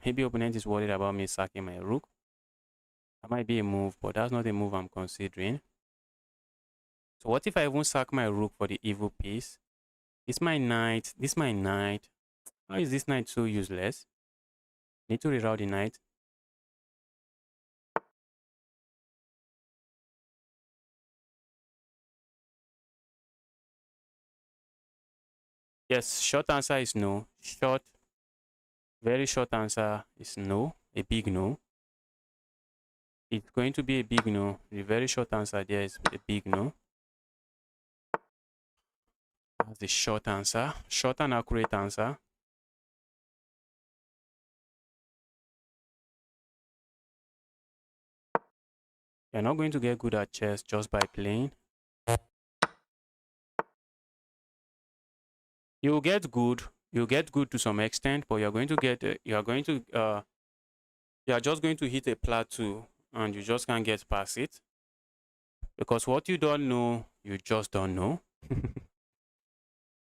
[SPEAKER 1] Maybe opponent is worried about me sacking my rook. That might be a move, but that's not a move I'm considering. So what if I even sack my rook for the evil piece? It's my knight. This is my knight. How is this knight so useless? Need to reroute the knight. Yes, short answer is no. Very short answer is no. A big no. It's going to be a big no. The very short answer there is a big no. That's the short answer. Short and accurate answer. You're not going to get good at chess just by playing. You'll get good. You'll get good to some extent, but you're going to get you're just going to hit a plateau and you just can't get past it. Because what you don't know, you just don't know.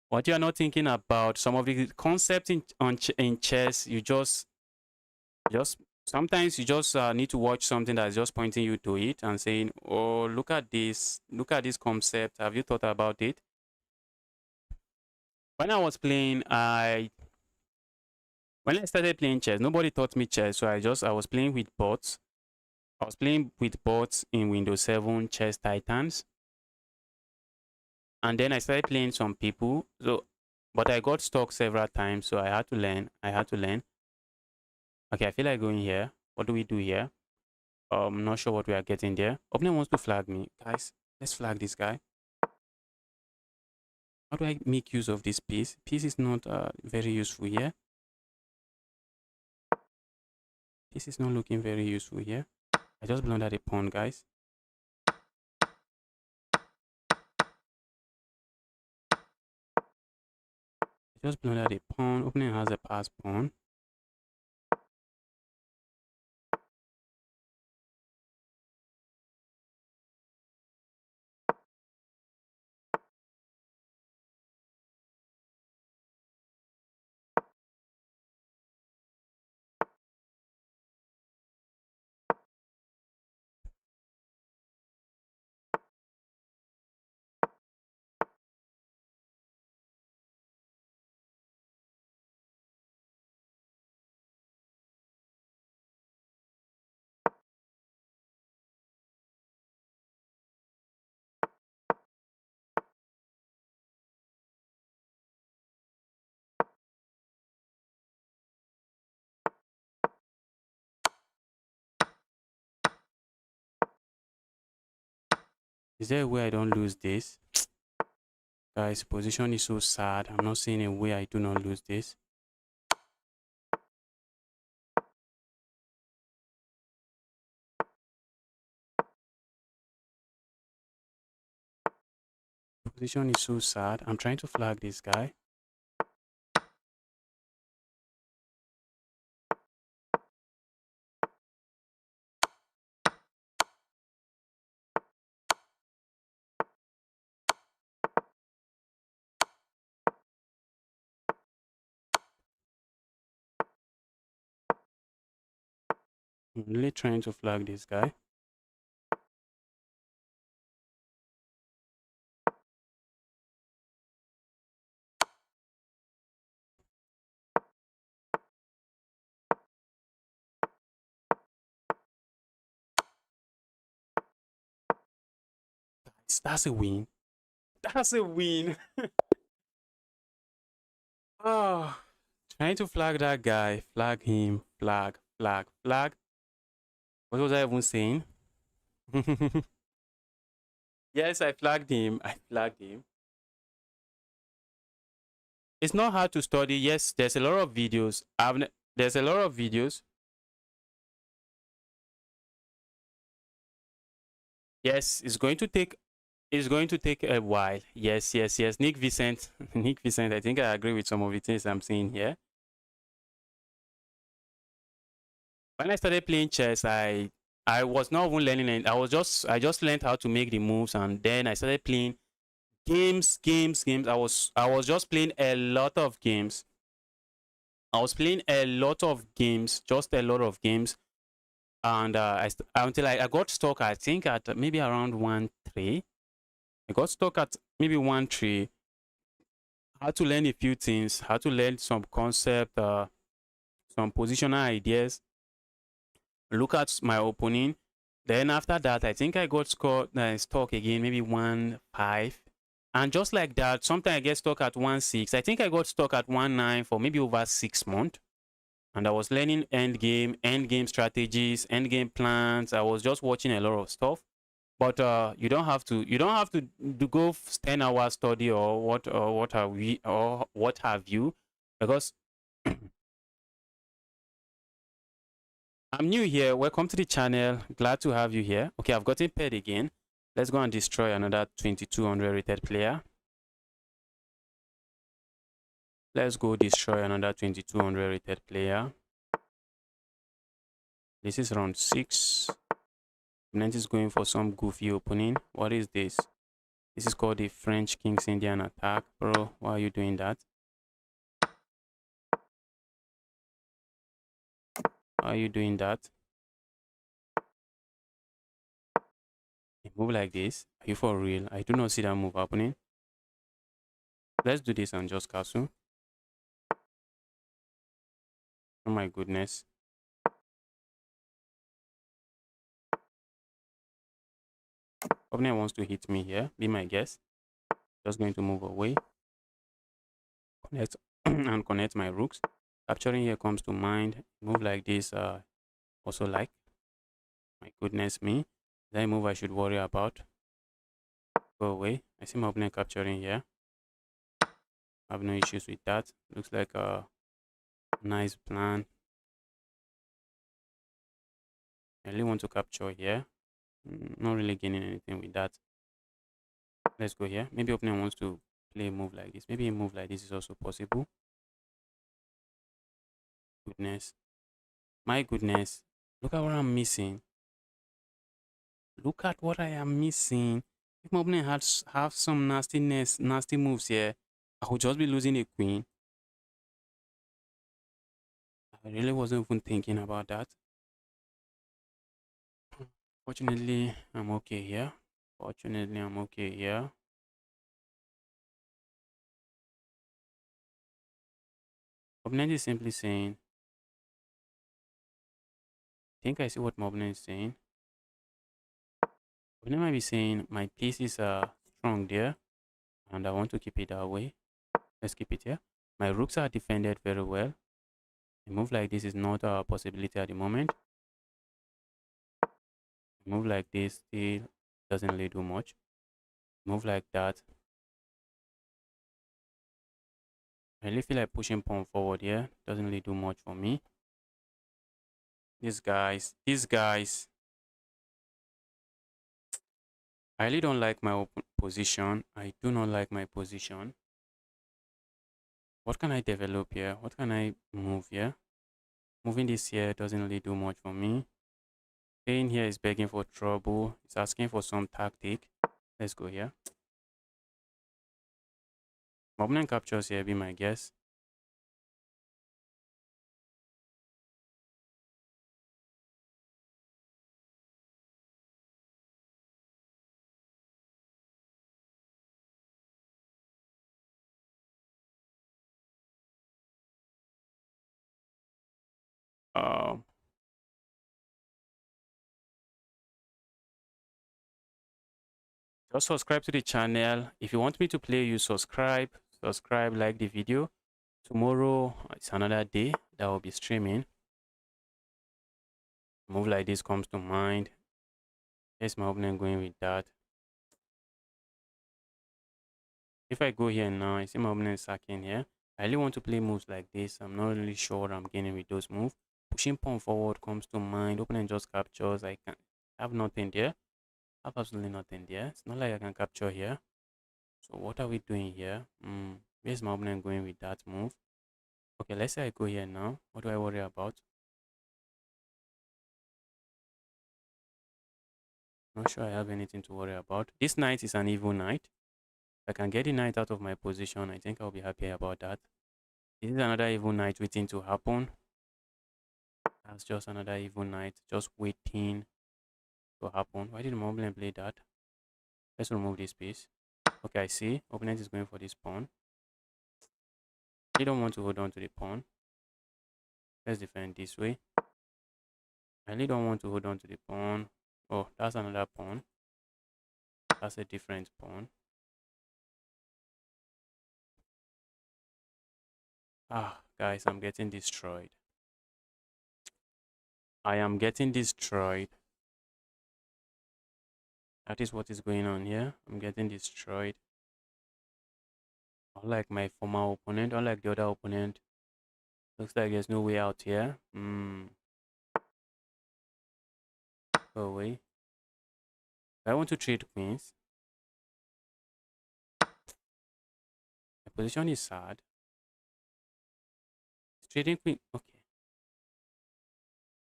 [SPEAKER 1] What you're not thinking about, some of the concepts in chess, you just sometimes you just need to watch something that's just pointing you to it and saying, oh, look at this concept. Have you thought about it? When I was playing, when I started playing chess, nobody taught me chess. So I was playing with bots. I was playing with bots in Windows 7 Chess Titans. And then I started playing some people. So, but I got stuck several times. So I had to learn. Okay, I feel like going here. What do we do here? I'm not sure what we are getting there. Opponent wants to flag me. Guys, let's flag this guy. How do I make use of this piece? Piece is not very useful here. Piece is not looking very useful here. I just blundered a pawn, guys. I just blundered a pawn. Opponent has a pass pawn. Is there a way I don't lose this? Guys, position is so sad. I'm not seeing a way I do not lose this. Position is so sad. I'm trying to flag this guy. I'm really trying to flag this guy. That's a win. That's a win. Oh, trying to flag that guy. Flag him. Flag, flag, flag. What was I even saying? Yes, I flagged him. I flagged him. It's not hard to study. Yes, there's a lot of videos. There's a lot of videos. Yes, it's going to take a while. Yes, yes, yes. Nick Vincent. Nick Vincent, I think I agree with some of the things I'm saying here. When I started playing chess, I was not even learning it. I just learned how to make the moves, and then I started playing games. I was just playing a lot of games. I was playing a lot of games, just a lot of games, and until I got stuck. I think at maybe around 1-3. I got stuck at maybe 1-3. How to learn a few things, how to learn some concept, some positional ideas. Look at my opponent. Then after that, I think I got stuck again, maybe 1-5. And just like that, sometimes I get stuck at 1-6. I think I got stuck at 1-9 for maybe over 6 months. And I was learning end game strategies, end game plans. I was just watching a lot of stuff. But you don't have to go 10-hour study or what have you, because I'm new here. Welcome to the channel. Glad to have you here. Okay, I've gotten paired again. Let's go and destroy another 2200 rated player. Let's go destroy another 2200 rated player. This is round 6. Opponent is going for some goofy opening. What is this? This is called the French King's Indian attack. Bro, why are you doing that? Why are you doing that? A move like this? Are you for real? I do not see that move happening. Let's do this on just castle. Oh my goodness. Opponent wants to hit me here. Be my guess. Just going to move away. Connect and connect my rooks. Capturing here comes to mind. Move like this. Also like. My goodness me. Is that a move I should worry about? Go away. I see my opponent capturing here. I have no issues with that. Looks like a nice plan. I really want to capture here. Not really gaining anything with that. Let's go here. Maybe opponent wants to play a move like this. Maybe a move like this is also possible. Goodness. My goodness. Look at what I'm missing. Look at what I am missing. If my opponent have some nasty moves here, I would just be losing a queen. I really wasn't even thinking about that. Fortunately, I'm okay here. Fortunately, I'm okay here. Opponent is simply saying, I think I see what my opponent is saying. Opponent might be saying, my piece is strong there, and I want to keep it that way. Let's keep it here. My rooks are defended very well. A move like this is not a possibility at the moment. A move like this still doesn't really do much. Move like that. I really feel like pushing pawn forward here. Doesn't really do much for me. These guys. I really don't like my position. I do not like my position. What can I develop here? What can I move here? Moving this here doesn't really do much for me. Staying here is begging for trouble. It's asking for some tactic. Let's go here. Opponent captures here, be my guess. Uh, just subscribe to the channel. If you want me to play, you subscribe, like the video. Tomorrow it's another day that will be streaming. Move like this comes to mind. Here's my opponent going with that. If I go here now, I see my opponent sacking here. I really want to play moves like this. I'm not really sure what I'm gaining with those moves. Pushing pawn forward comes to mind. Opponent just captures. I can have nothing there. I have absolutely nothing there. It's not like I can capture here. So what are we doing here? Where's my opponent going with that move? Okay, let's say I go here now. What do I worry about? Not sure I have anything to worry about. This knight is an evil knight. If I can get the knight out of my position, I think I'll be happy about that. This is another evil knight waiting to happen. That's just another evil knight just waiting to happen. Why did my opponent play that? Let's remove this piece. Okay, I see. Opponent is going for this pawn. They don't want to hold on to the pawn. Let's defend this way. I really don't want to hold on to the pawn. Oh, that's another pawn. That's a different pawn. Ah, guys, I'm getting destroyed. I am getting destroyed. That is what is going on here. I'm getting destroyed. Unlike my former opponent, unlike the other opponent, looks like there's no way out here. Go away. I want to trade queens. My position is sad. Trading queen. Okay.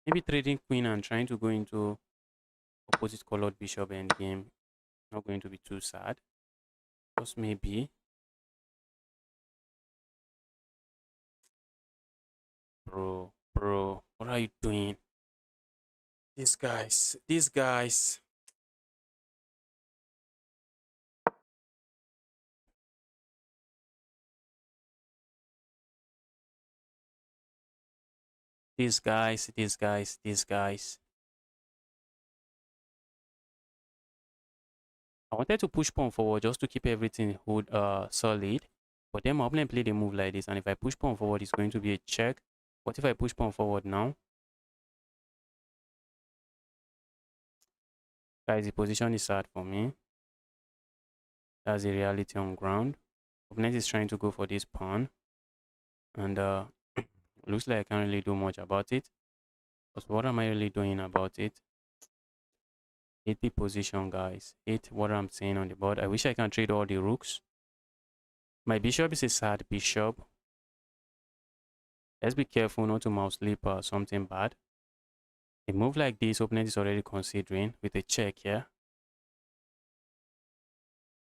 [SPEAKER 1] Maybe trading queen and trying to go into opposite colored bishop endgame. Not going to be too sad. Just maybe. Bro, what are you doing? These guys. These guys. These guys. I wanted to push pawn forward just to keep everything solid. But then my opponent played a move like this. And if I push pawn forward, it's going to be a check. What if I push pawn forward now? Guys, the position is sad for me. That's the reality on ground. Opponent is trying to go for this pawn. And looks like I can't really do much about it. But what am I really doing about it? 80 position, guys. 8 what I'm saying on the board. I wish I can trade all the rooks. My bishop is a sad bishop. Let's be careful not to mouse sleep or something bad. A move like this, opponent is already considering with a check here.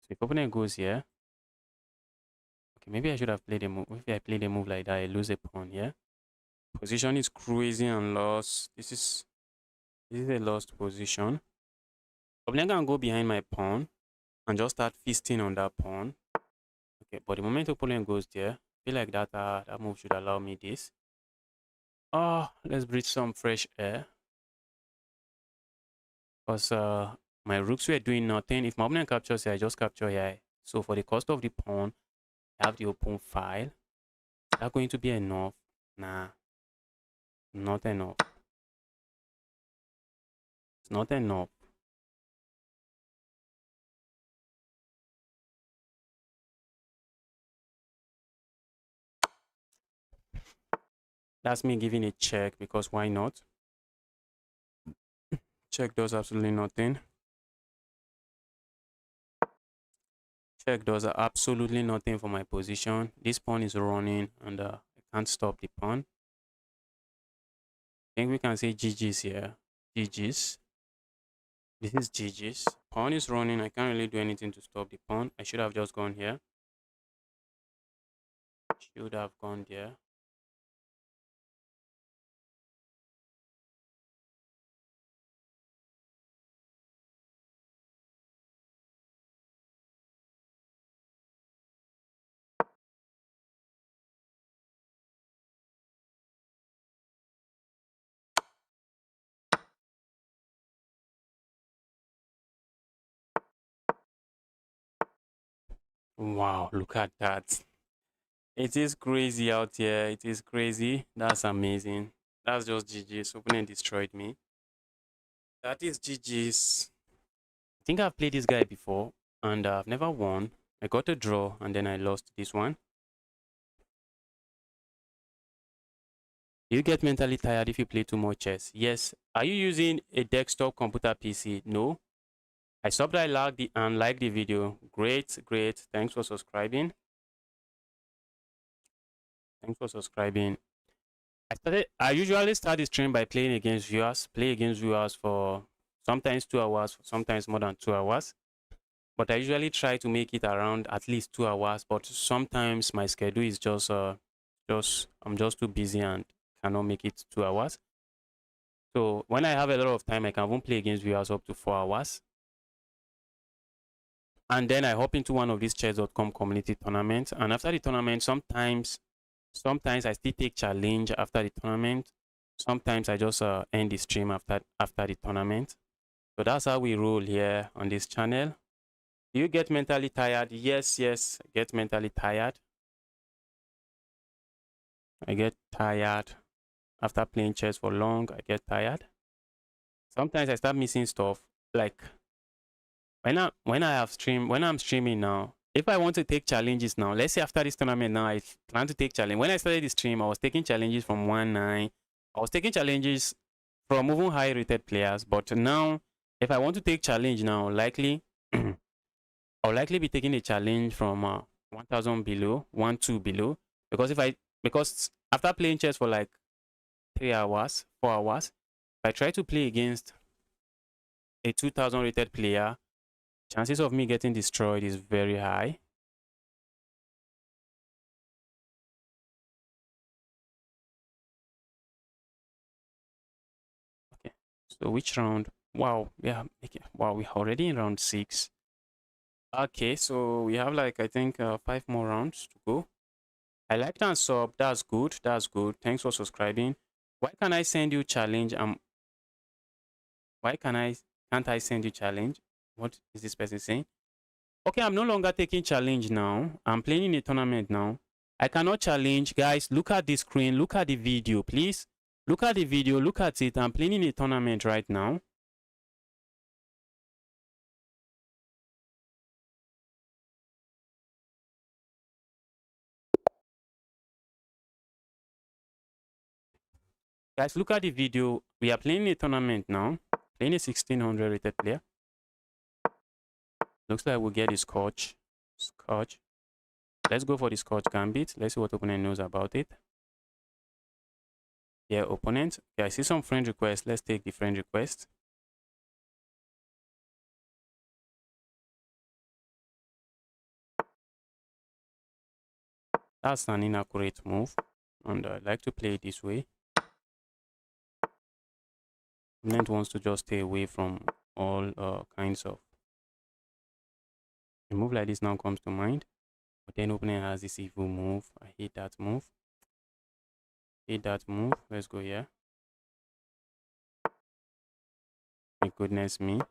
[SPEAKER 1] So if opponent goes here, okay, maybe I should have played a move. If I played a move like that, I lose a pawn here. Position is crazy and lost. This is a lost position. Opponent can go behind my pawn and just start feasting on that pawn. Okay, but the moment opponent goes there, I feel like that move should allow me this. Oh, let's breathe some fresh air. Because my rooks were doing nothing. If my opponent captures here, I just capture here. So for the cost of the pawn, I have the open file. Is that going to be enough? Nah, not enough. It's not enough. That's me giving a check because why not? Check does absolutely nothing. Check does absolutely nothing for my position. This pawn is running and I can't stop the pawn. I think we can say GG's here. GG's. This is GG's. Pawn is running. I can't really do anything to stop the pawn. I should have just gone here. Should have gone there. Wow, look at that. It is crazy out here. It is crazy. That's amazing. That's just GG's. Opponent destroyed me. That is GG's. I think I've played this guy before and I've never won. I got a draw and then I lost this one. You get mentally tired if you play too much chess. Yes. Are you using a desktop computer PC? No. I stopped I liked and liked the video. Great, great. Thanks for subscribing. Thanks for subscribing. I usually start the stream by playing against viewers. Play against viewers for sometimes 2 hours, sometimes more than 2 hours. But I usually try to make it around at least 2 hours. But sometimes my schedule is I'm just too busy and cannot make it 2 hours. So when I have a lot of time, I can even play against viewers up to 4 hours. And then I hop into one of these chess.com community tournaments. And after the tournament, sometimes I still take challenge after the tournament. Sometimes I just end the stream after the tournament. So that's how we roll here on this channel. Do you get mentally tired? Yes, yes, I get mentally tired. I get tired after playing chess for long. I get tired. Sometimes I start missing stuff. Like when I'm streaming now, if I want to take challenges now, let's say after this tournament now, I plan to take challenge. When I started the stream, I was taking challenges from 1-9. I was taking challenges from even high rated players. But now, if I want to take challenge now, likely I'll likely be taking a challenge from 1000 below, 1-2 below. Because after playing chess for like 3 hours, 4 hours, if I try to play against a 2000 rated player, chances of me getting destroyed is very high. Okay, so which round? Wow, yeah, wow, we're already in round 6. Okay, so we have like I think 5 more rounds to go. I liked and sub. That's good. That's good. Thanks for subscribing. Why can I send you challenge? Why can't I send you challenge? What is this person saying? Okay, I'm no longer taking challenge now. I'm playing in a tournament now. I cannot challenge. Guys, look at the screen. Look at the video, please. Look at the video. Look at it. I'm playing in a tournament right now. Guys, look at the video. We are playing a tournament now. Playing a 1600 rated player. Looks like we'll get the Scotch. Scotch. Let's go for the Scotch gambit. Let's see what opponent knows about it. Yeah, opponent. Yeah, I see some friend request. Let's take the friend request. That's an inaccurate move. And I like to play it this way. Opponent wants to just stay away from all kinds of. A move like this now comes to mind. But then opponent has this evil move. I hate that move. Hate that move. Let's go here. My goodness me.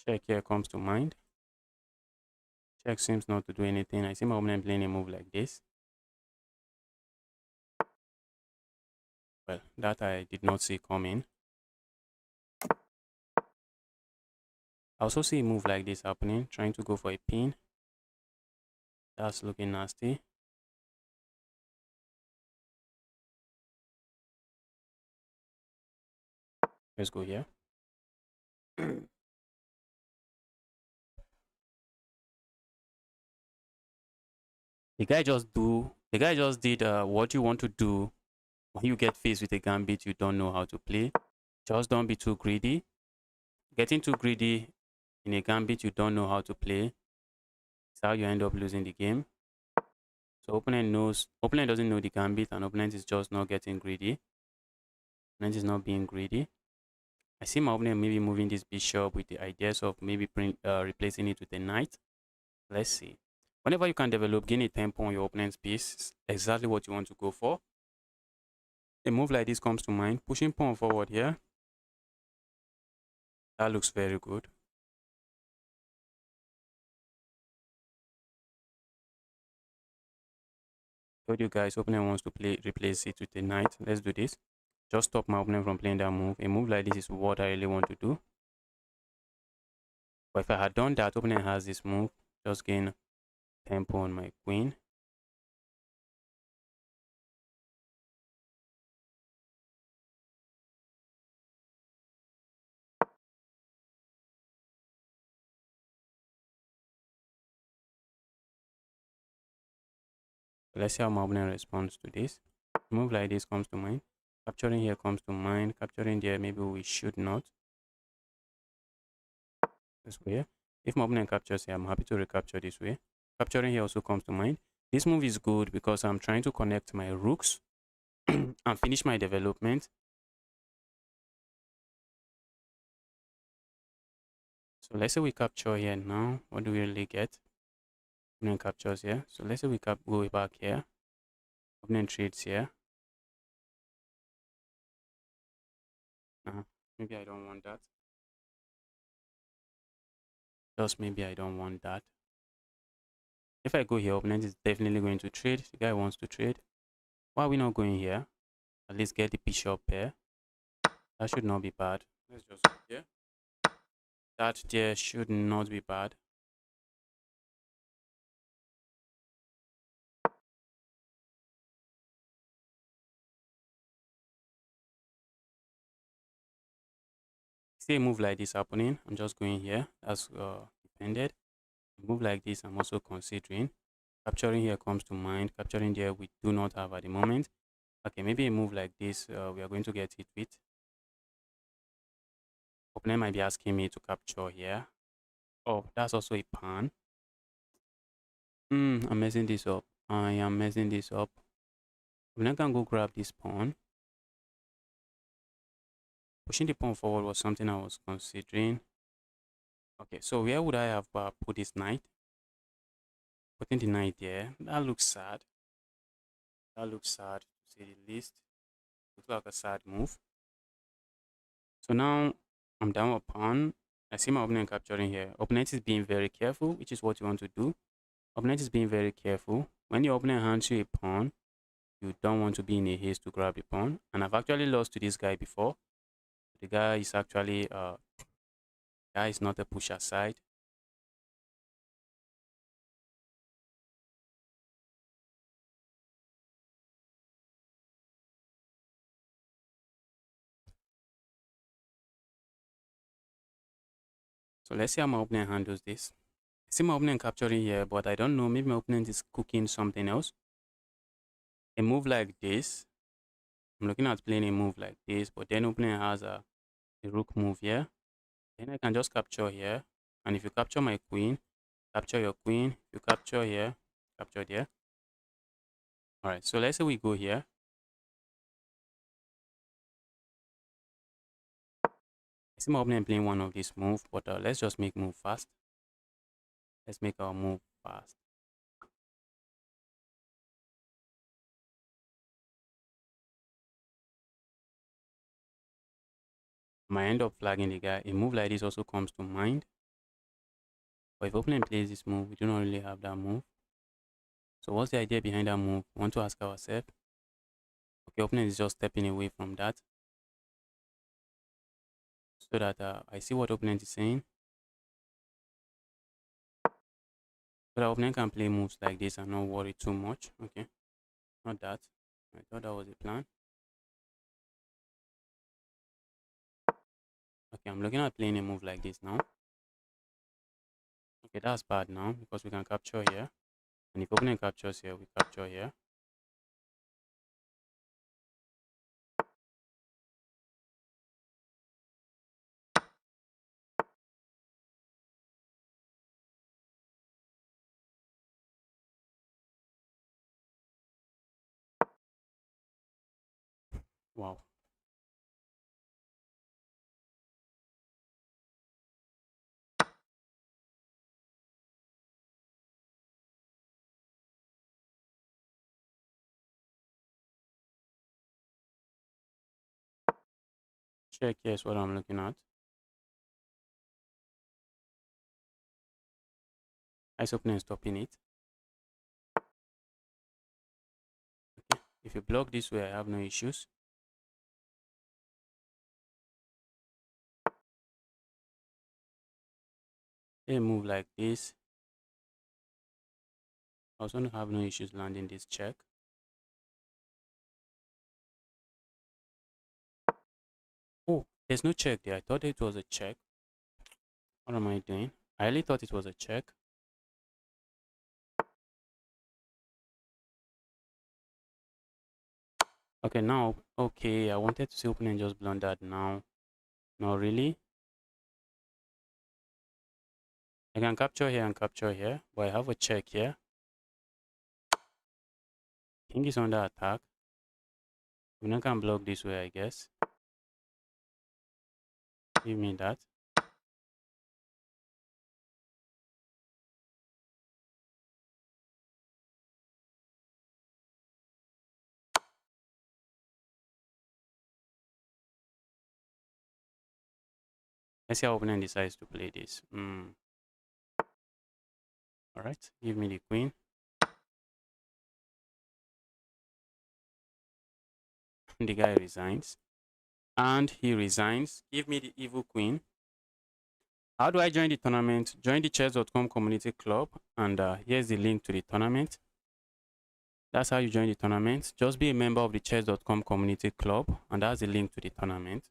[SPEAKER 1] Check here comes to mind. Check seems not to do anything. I see my opponent playing a move like this. Well, that I did not see coming. I also see a move like this happening, trying to go for a pin. That's looking nasty. Let's go here. The guy just did what you want to do when you get faced with a gambit you don't know how to play. Just don't be too greedy. Getting too greedy in a gambit you don't know how to play is how you end up losing the game. So opponent doesn't know the gambit, and opponent is just not getting greedy. Opponent is not being greedy. I see my opponent maybe moving this bishop with the ideas of maybe replacing it with a knight. Let's see. Whenever you can develop, gain a tempo on your opponent's piece, is exactly what you want to go for. A move like this comes to mind. Pushing pawn forward here. That looks very good. Told you guys, opponent wants to replace it with a knight. Let's do this. Just stop my opponent from playing that move. A move like this is what I really want to do. But if I had done that, opponent has this move. Just gain tempo on my queen. Let's see how my opponent responds to this. A move like this comes to mind. Capturing here comes to mind. Capturing there, maybe we should not. This way. If my opponent captures here, I'm happy to recapture this way. Capturing here also comes to mind. This move is good because I'm trying to connect my rooks and finish my development. So let's say we capture here now. What do we really get? Opponent captures here. So let's say we go back here. Opponent trades here. Maybe I don't want that. Just maybe I don't want that. If I go here, opponent is definitely going to trade. The guy wants to trade. Why are we not going here? At least get the bishop pair. That should not be bad. Let's just go here. That there should not be bad. See a move like this happening. I'm just going here. That's depended. A move like this, I'm also considering. Capturing here comes to mind. Capturing there, we do not have at the moment. Okay, maybe a move like this, we are going to get hit with. Opponent might be asking me to capture here. Oh, that's also a pawn. I'm messing this up. I am messing this up. Opponent can go grab this pawn. Pushing the pawn forward was something I was considering. Okay, so where would I have put this knight? Putting the knight there. That looks sad. That looks sad, to say the least. Looks like a sad move. So now I'm down a pawn. I see my opponent capturing here. Opponent is being very careful, which is what you want to do. Opponent is being very careful. When your opponent hands you a pawn, you don't want to be in a haste to grab the pawn. And I've actually lost to this guy before. The guy is actually guy is not a pusher side. So let's see how my opponent handles this. I see my opponent capturing here, but I don't know. Maybe my opponent is cooking something else. A move like this. I'm looking at playing a move like this, but then opponent has a rook move here. Then I can just capture here. And if you capture my queen, capture your queen. If you capture here, capture there. Alright, so let's say we go here. I see my opponent playing one of these moves, but let's just make move fast. Let's make our move fast. I might end up flagging the guy. A move like this also comes to mind. But if opponent plays this move, we do not really have that move. So what's the idea behind that move? We want to ask ourselves. Okay, opponent is just stepping away from that. So that I see what opponent is saying. So that opponent can play moves like this and not worry too much. Okay, not that. I thought that was the plan. Okay, I'm looking at playing a move like this now. Okay, that's bad now because we can capture here. And if opponent captures here, we capture here. Wow. Check, here's what I'm looking at. Ice opening and stopping it. Okay. If you block this way, I have no issues. A move like this, I also don't have no issues landing this check. Oh, there's no check there. I thought it was a check. What am I doing? I really thought it was a check. Okay, now, okay, I wanted to see opening just blundered now. No, really? I can capture here and capture here, but I have a check here. King is under attack. We can block this way, I guess. Give me that. Let's see how opponent decides to play this. Alright, give me the queen. The guy resigns. And he resigns. Give me the evil queen. How do I join the tournament? Join the chess.com community club. And here's the link to the tournament. That's how you join the tournament. Just be a member of the chess.com community club. And that's the link to the tournament.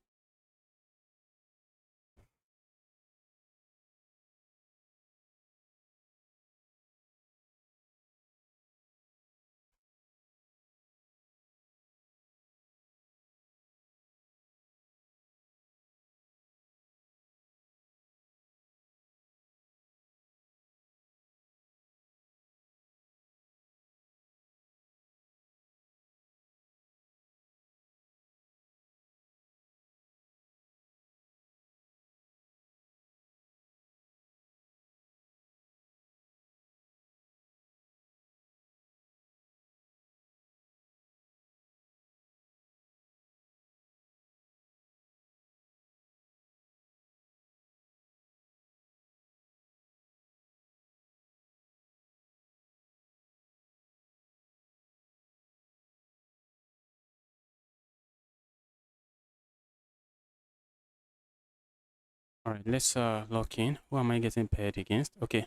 [SPEAKER 1] All right, let's lock in. Who am I getting paired against? Okay.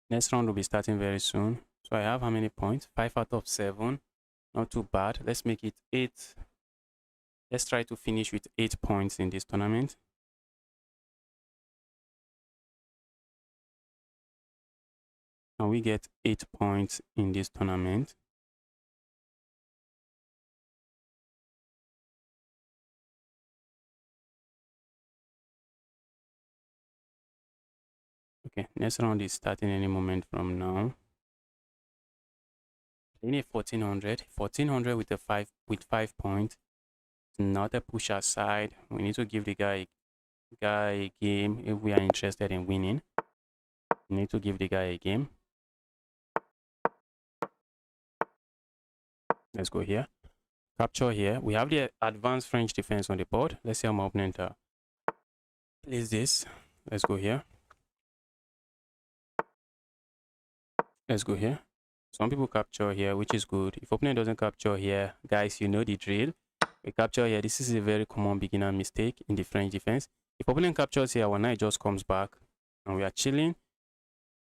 [SPEAKER 1] Next round will be starting very soon. So I have how many points? 5 out of 7. Not too bad. Let's make it 8. Let's try to finish with 8 points in this tournament. Can we get 8 points in this tournament? Okay, next round is starting any moment from now. Playing a 1400. 1400 with a 5 points. Not a push aside. We need to give the guy a game if we are interested in winning. We need to give the guy a game. Let's go here. Capture here. We have the advanced French defense on the board. Let's see how my opponent plays this. Let's go here. Let's go here. Some people capture here, which is good. If opponent doesn't capture here, guys, you know the drill. We capture here. This is a very common beginner mistake in the French defense. If opponent captures here, our knight just comes back and we are chilling.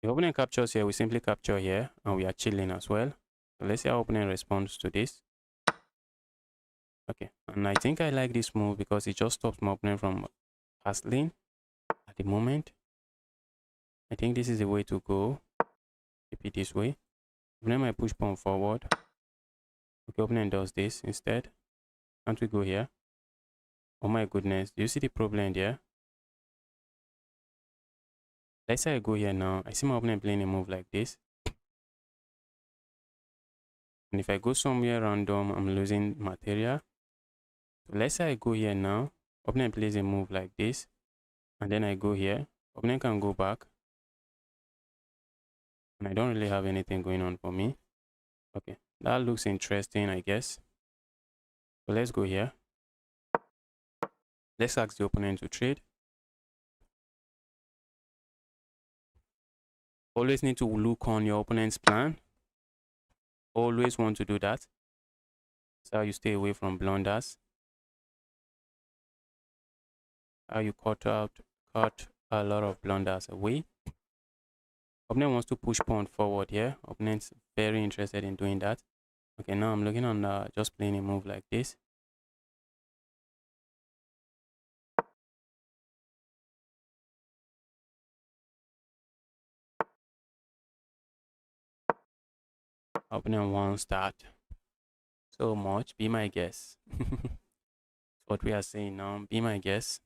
[SPEAKER 1] If opponent captures here, we simply capture here and we are chilling as well. So let's see how opponent responds to this. Okay, and I think I like this move because it just stops my opponent from castling at the moment. I think this is the way to go. Keep it this way. Then I push pawn forward. Okay, opponent does this instead. Can't we go here? Oh my goodness, do you see the problem there? Let's say I go here now. I see my opponent playing a move like this. And if I go somewhere random, I'm losing material. So let's say I go here now. Opponent plays a move like this. And then I go here. Opponent can go back. And I don't really have anything going on for me. Okay, that looks interesting, I guess. So let's go here. Let's ask the opponent to trade. Always need to look on your opponent's plan. Always want to do that. That's how you stay away from blunders. How you cut a lot of blunders away. Opponent wants to push pawn forward here. Opponent's very interested in doing that. Okay, now I'm looking on just playing a move like this. Opponent wants that so much. Be my guest. What we are saying now. Be my guest.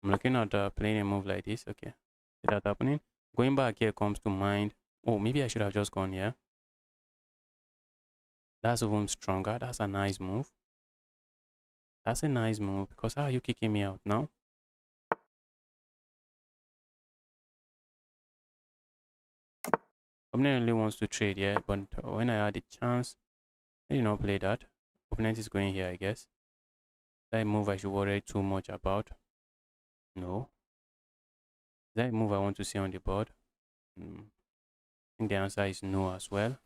[SPEAKER 1] I'm looking at playing a move like this. Okay, see that happening? Going back here comes to mind. Oh, maybe I should have just gone here. That's even stronger. That's a nice move. That's a nice move because how are you kicking me out now? Opponent really wants to trade here, but when I had the chance, I did not play that. Opponent is going here, I guess. That move I should worry too much about? No. Is that a move I want to see on the board? I think the answer is no as well.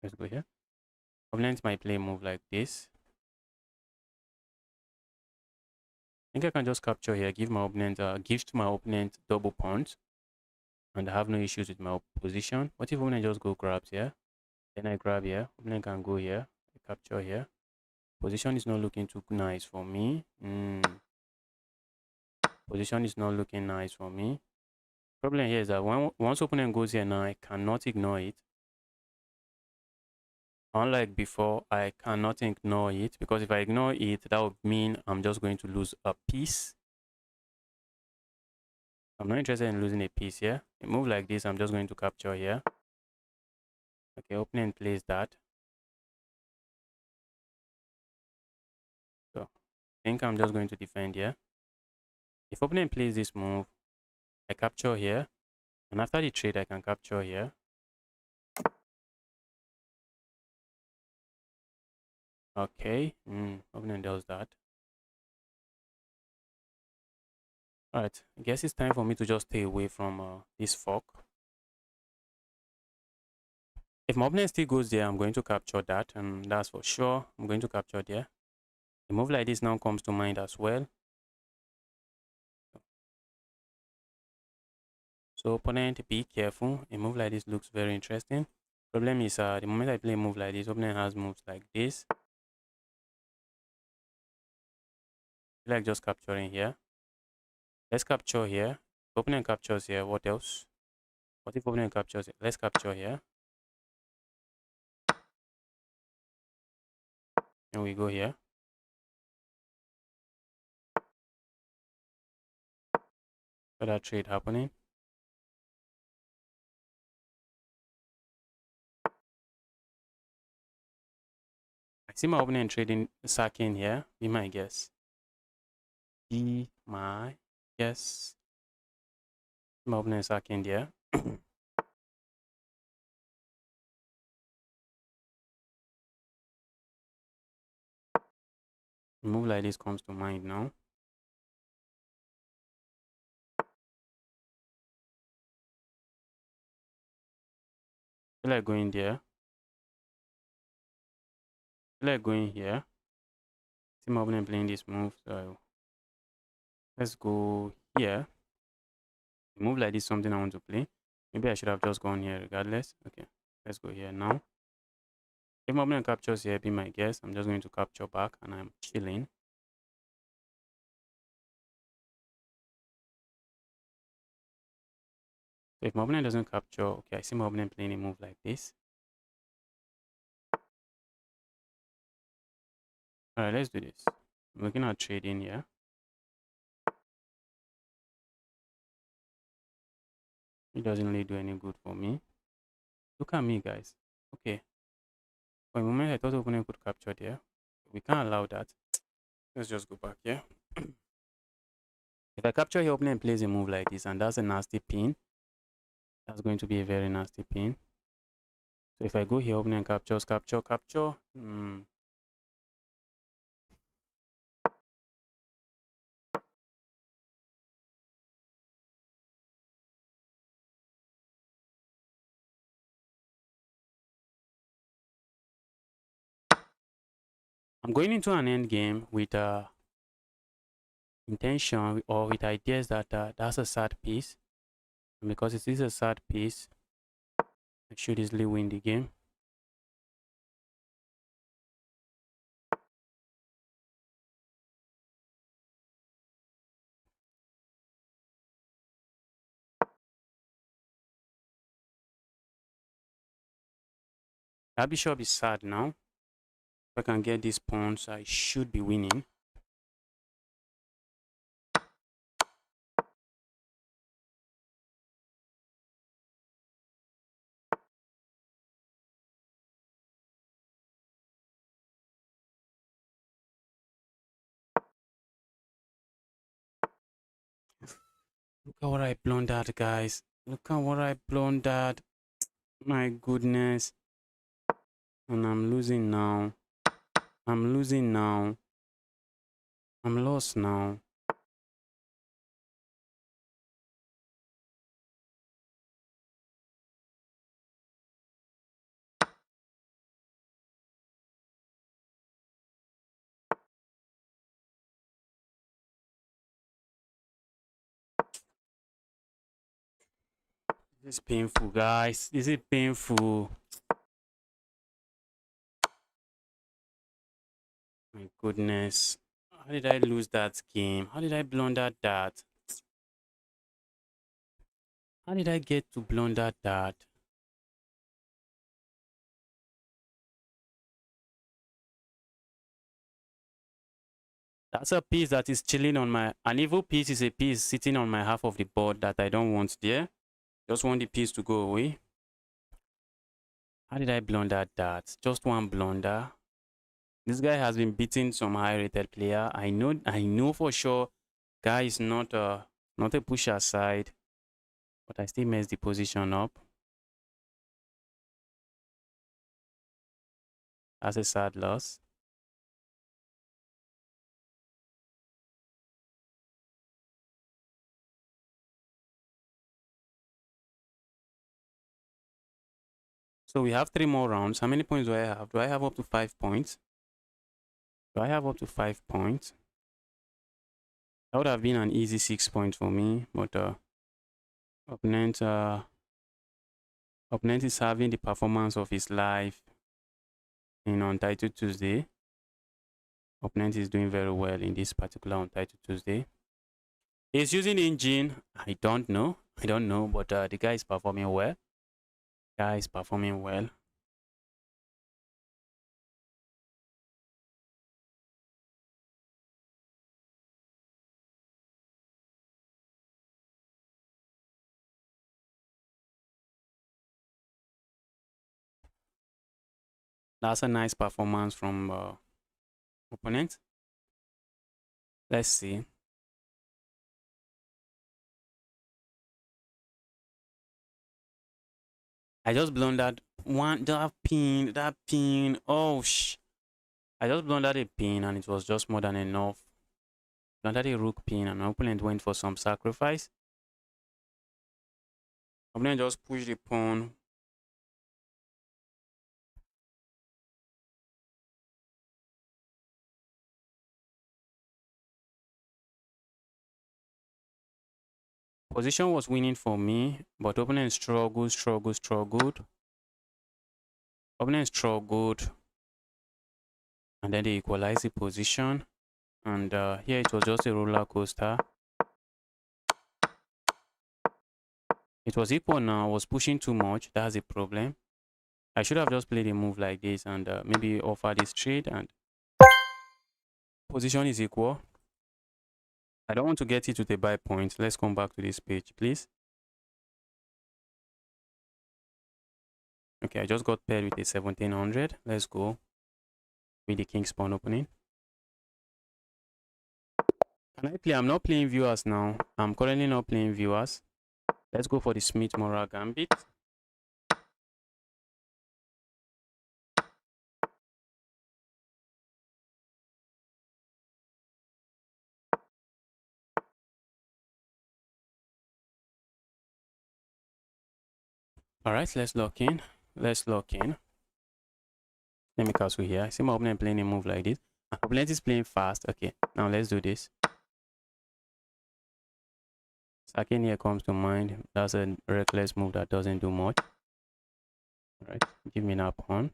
[SPEAKER 1] Let's go here. Opponent might play a move like this. I think I can just capture here, give my opponent, give to my opponent double pawns, and I have no issues with my position. What if opponent just go grabs here? Then I grab here. Opponent can go here. I capture here. Position is not looking too nice for me. Position is not looking nice for me. Problem here is that once opponent goes here now, I cannot ignore it. Unlike before, I cannot ignore it because if I ignore it, that would mean I'm just going to lose a piece. I'm not interested in losing a piece here. A move like this, I'm just going to capture here. Okay, opponent plays that. So I think I'm just going to defend here. If opponent plays this move, I capture here. And after the trade, I can capture here. Okay, opponent does that. Alright, I guess it's time for me to just stay away from this fork. If my opponent still goes there, I'm going to capture that, and that's for sure. I'm going to capture there. A move like this now comes to mind as well. So opponent, be careful. A move like this looks very interesting. Problem is, the moment I play a move like this, opponent has moves like this. I like just capturing here. Let's capture here. If opponent captures here, what else? What if opponent captures it? Let's capture here. And we go here. So that trade happening. I see my opponent trading sacking here. Be my guess. Be my guess. My opponent sacking there. Move like this comes to mind now. I feel like going there. I feel like going here. See my opponent playing this move, so let's go here. Move like this, something I want to play. Maybe I should have just gone here regardless. Okay, let's go here now. If my opponent captures here, be my guess. I'm just going to capture back and I'm chilling. So if my opponent doesn't capture, okay, I see my opponent playing a move like this. Alright, let's do this. I'm looking at trading here. It doesn't really do any good for me. Look at me, guys. Okay. For a moment, I thought the opponent could capture there. We can't allow that. Let's just go back here. If I capture your opponent plays a move like this, and that's a nasty pin, that's going to be a very nasty pin. So if I go here, opponent captures, capture. I'm going into an end game with intention or with ideas that that's a sad piece. And because it is a sad piece, I should easily win the game. That bishop is sad now. If I can get these pawns, I should be winning. Look at what I blundered, guys. Look at what I blundered. My goodness. And I'm losing now. I'm losing now. I'm lost now. This is painful, guys. This is painful. My goodness. How did I lose that game? How did I blunder that? How did I get to blunder that? That's a piece that is chilling on my... An evil piece is a piece sitting on my half of the board that I don't want there. Just want the piece to go away. How did I blunder that? Just one blunder. This guy has been beating some high-rated player. I know for sure guy is not a pusher side, but I still messed the position up. That's a sad loss. So we have 3 more rounds. How many points do I have? Do I have up to 5 points? Do I have up to 5 points? That would have been an easy 6 points for me, but opponent is having the performance of his life in Untitled Tuesday. Opponent is doing very well in this particular Untitled Tuesday. He's using engine. I don't know, but the guy is performing well. That's a nice performance from opponent. Let's see. I just blundered that pin. Oh I just blundered a pin and it was just more than enough. Blundered a rook pin and my opponent went for some sacrifice. Opponent just pushed the pawn. Position was winning for me, but opponent struggled. Opponent struggled, and then they equalized the position. And here it was just a roller coaster. It was equal now. I was pushing too much. That's a problem. I should have just played a move like this and maybe offer this trade, and position is equal. I don't want to get it to the buy point. Let's come back to this page, please. Okay, I just got paired with a 1700. Let's go with the king spawn opening. Can I play? I'm not playing viewers now. I'm currently not playing viewers. Let's go for the Smith-Morra gambit. All right, let's lock in. Let's lock in. Let me castle here. I see my opponent playing a move like this. My opponent is playing fast. Okay, now let's do this. Sacking here comes to mind. That's a reckless move that doesn't do much. All right, give me that pawn.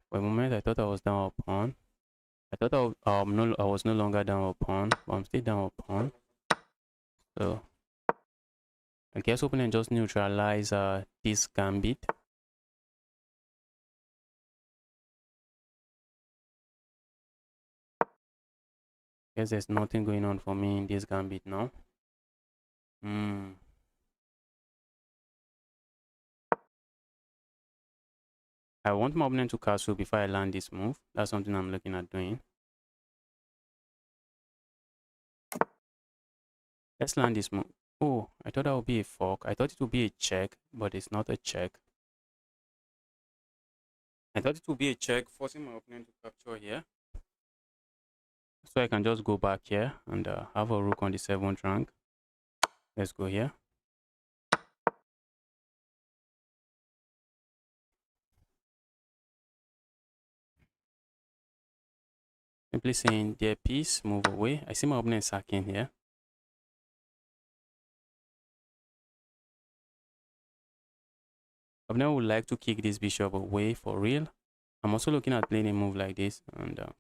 [SPEAKER 1] For a moment, I thought I was down a pawn. I thought I was no longer down a pawn, but I'm still down a pawn. So I guess opponent just neutralize this gambit. Guess there's nothing going on for me in this gambit now. I want my opponent to castle before I land this move. That's something I'm looking at doing. Let's land this move. Oh, I thought that would be a fork. I thought it would be a check, but it's not a check. I thought it would be a check, forcing my opponent to capture here. So I can just go back here and have a rook on the 7th rank. Let's go here. Simply saying their piece, move away. I see my opponent sacking here. Opponent would like to kick this bishop away for real. I'm also looking at playing a move like this, and told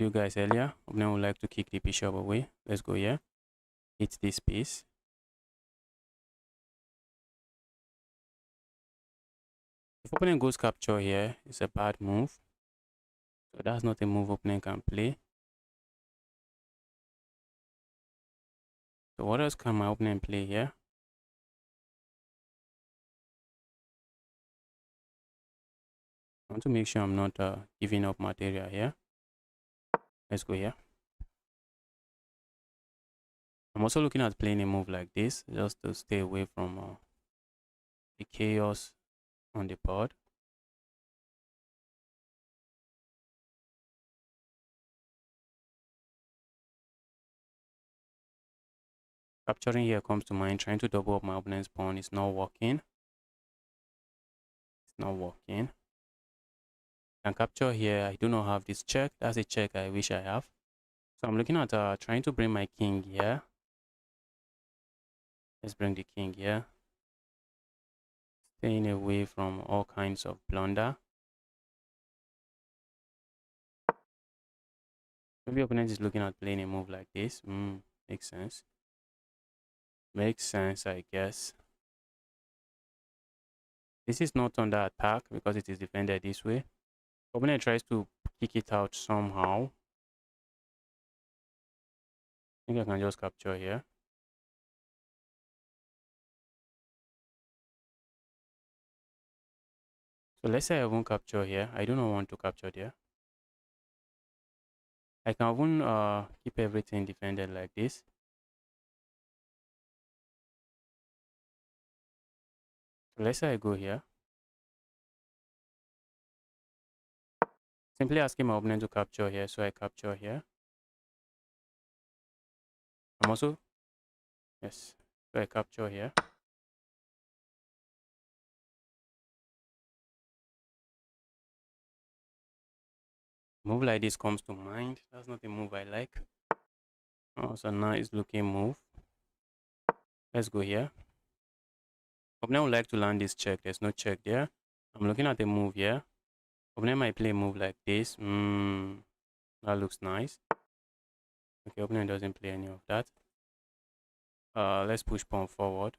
[SPEAKER 1] you guys earlier, opponent would like to kick the bishop away. Let's go here. Hit this piece. If opponent goes capture here, it's a bad move. So that's not a move opponent can play. So what else can my opponent play here? I want to make sure I'm not giving up material here. Let's go here. I'm also looking at playing a move like this, just to stay away from the chaos on the board. Capturing here comes to mind. Trying to double up my opponent's pawn is not working. It's not working. Can capture here. I do not have this check. That's a check I wish I have. So I'm looking at trying to bring my king here. Let's bring the king here. Staying away from all kinds of blunder. Maybe opponent is looking at playing a move like this. Makes sense. Makes sense, I guess. This is not under attack because it is defended this way. Opponent tries to kick it out somehow. I think I can just capture here. So let's say I won't capture here. I do not want to capture there. I can even keep everything defended like this. So let's say I go here. Simply asking my opponent to capture here, so I capture here. I'm also, yes, so I capture here. Move like this comes to mind. That's not a move I like. Oh, it's a nice looking move. Let's go here. Opponent would like to land this check. There's no check there. I'm looking at a move here. Opponent might play a move like this. That looks nice. Okay, opponent doesn't play any of that. Let's push pawn forward.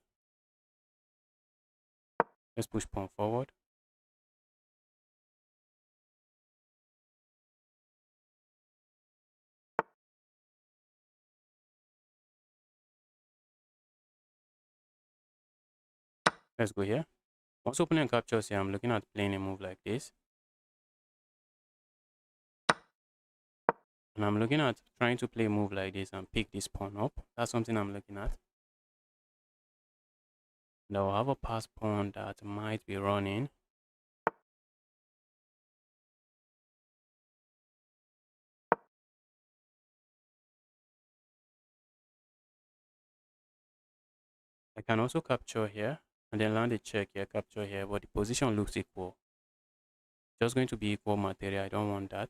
[SPEAKER 1] Let's push pawn forward. Let's go here. Once opponent captures here, I'm looking at playing a move like this. And I'm looking at trying to play a move like this and pick this pawn up. That's something I'm looking at. And I'll have a pass pawn that might be running. I can also capture here and then land a check here, capture here, but the position looks equal. Just going to be equal material. I don't want that.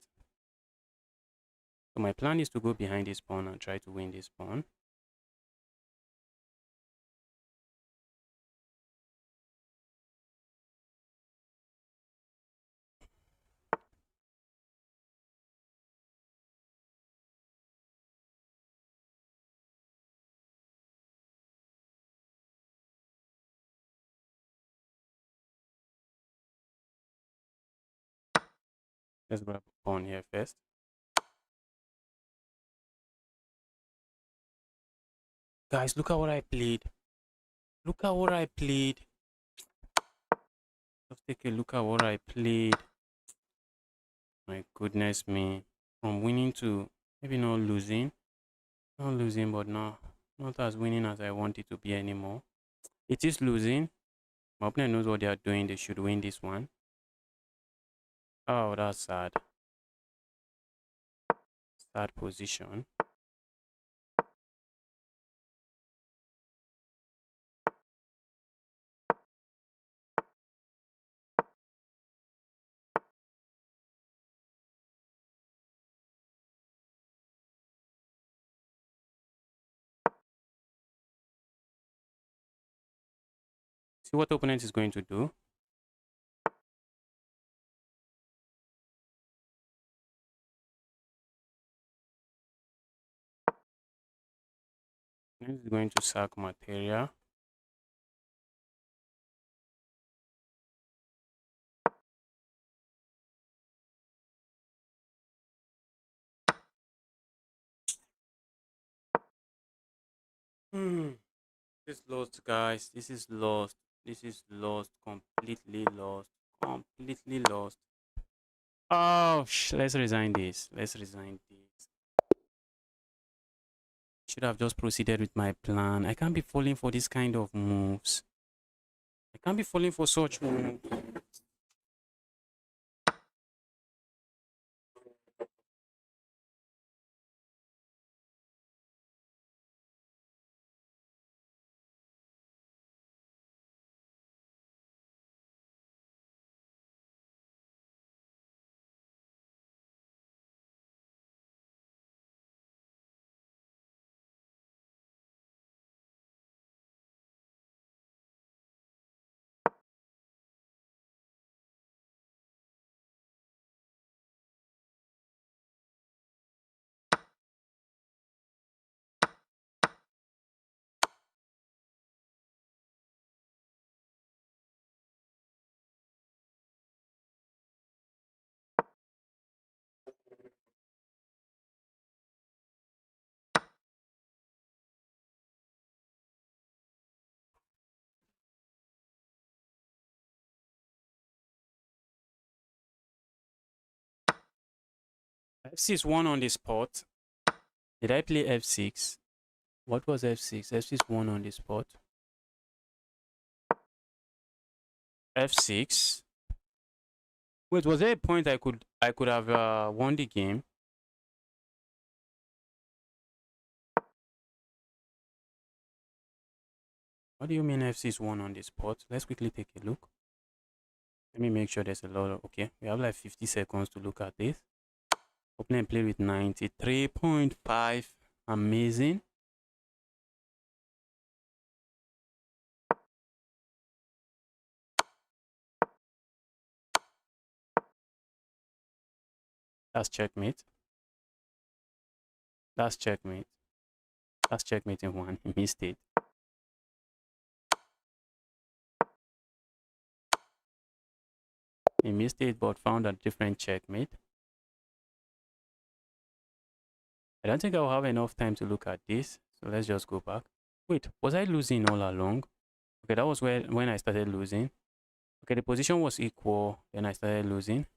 [SPEAKER 1] So my plan is to go behind this pawn and try to win this pawn. Let's grab a pawn here first. Guys, look at what I played. Look at what I played. Just take a look at what I played. My goodness me. From winning to maybe not losing. Not losing, but not as winning as I want it to be anymore. It is losing. My opponent knows what they are doing. They should win this one. Oh, that's sad. Sad position. See what the opponent is going to do. Opponent is going to sack material. This is lost, guys. This is lost. This is lost. Completely lost. Completely lost. Oh, let's resign this. Let's resign this. Should have just proceeded with my plan. I can't be falling for this kind of moves. I can't be falling for such moves. F6 won on the spot. Did I play F6? What was F6? F6 won on the spot. F6. Wait, was there a point I could have won the game? What do you mean F6 won on the spot? Let's quickly take a look. Let me make sure there's a lot of... Okay, we have like 50 seconds to look at this. Opponent played with 93.5. Amazing. That's checkmate. That's checkmate. That's checkmate in one. He missed it. He missed it, but found a different checkmate. I don't think I'll have enough time to look at this. So let's just go back. Wait, was I losing all along? Okay, that was when I started losing. Okay, the position was equal. Then I started losing.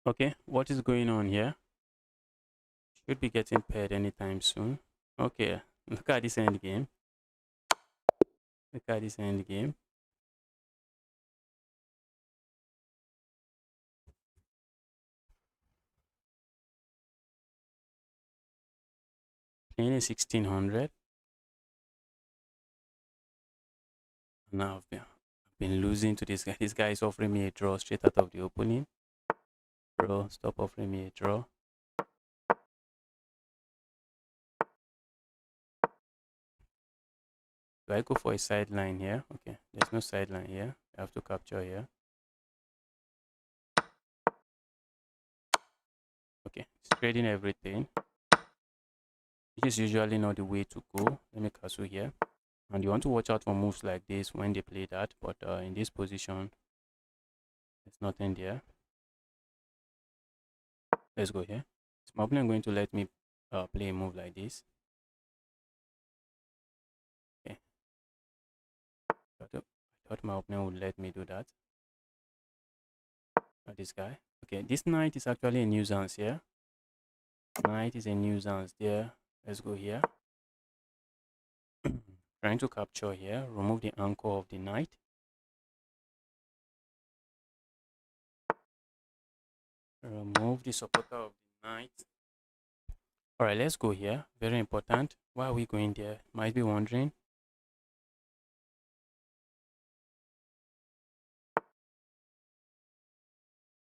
[SPEAKER 1] Okay, what is going on here? Should be getting paired anytime soon. Okay, look at this end game. Look at this end game. Playing a 1600. Now I've been losing to this guy. This guy is offering me a draw straight out of the opening. Bro, stop offering me a draw. Do I go for a sideline here? Okay, there's no sideline here. I have to capture here. Okay, it's trading everything, which is usually not the way to go. Let me castle here. And you want to watch out for moves like this when they play that. But in this position, there's nothing there. Let's go here. Is my opponent going to let me play a move like this? Okay. I thought my opponent would let me do that. This guy. Okay, this knight is actually a nuisance here. Knight is a nuisance there. Let's go here. Trying to capture here. Remove the anchor of the knight. Remove the supporter of the knight. Alright, let's go here. Very important. Why are we going there? Might be wondering.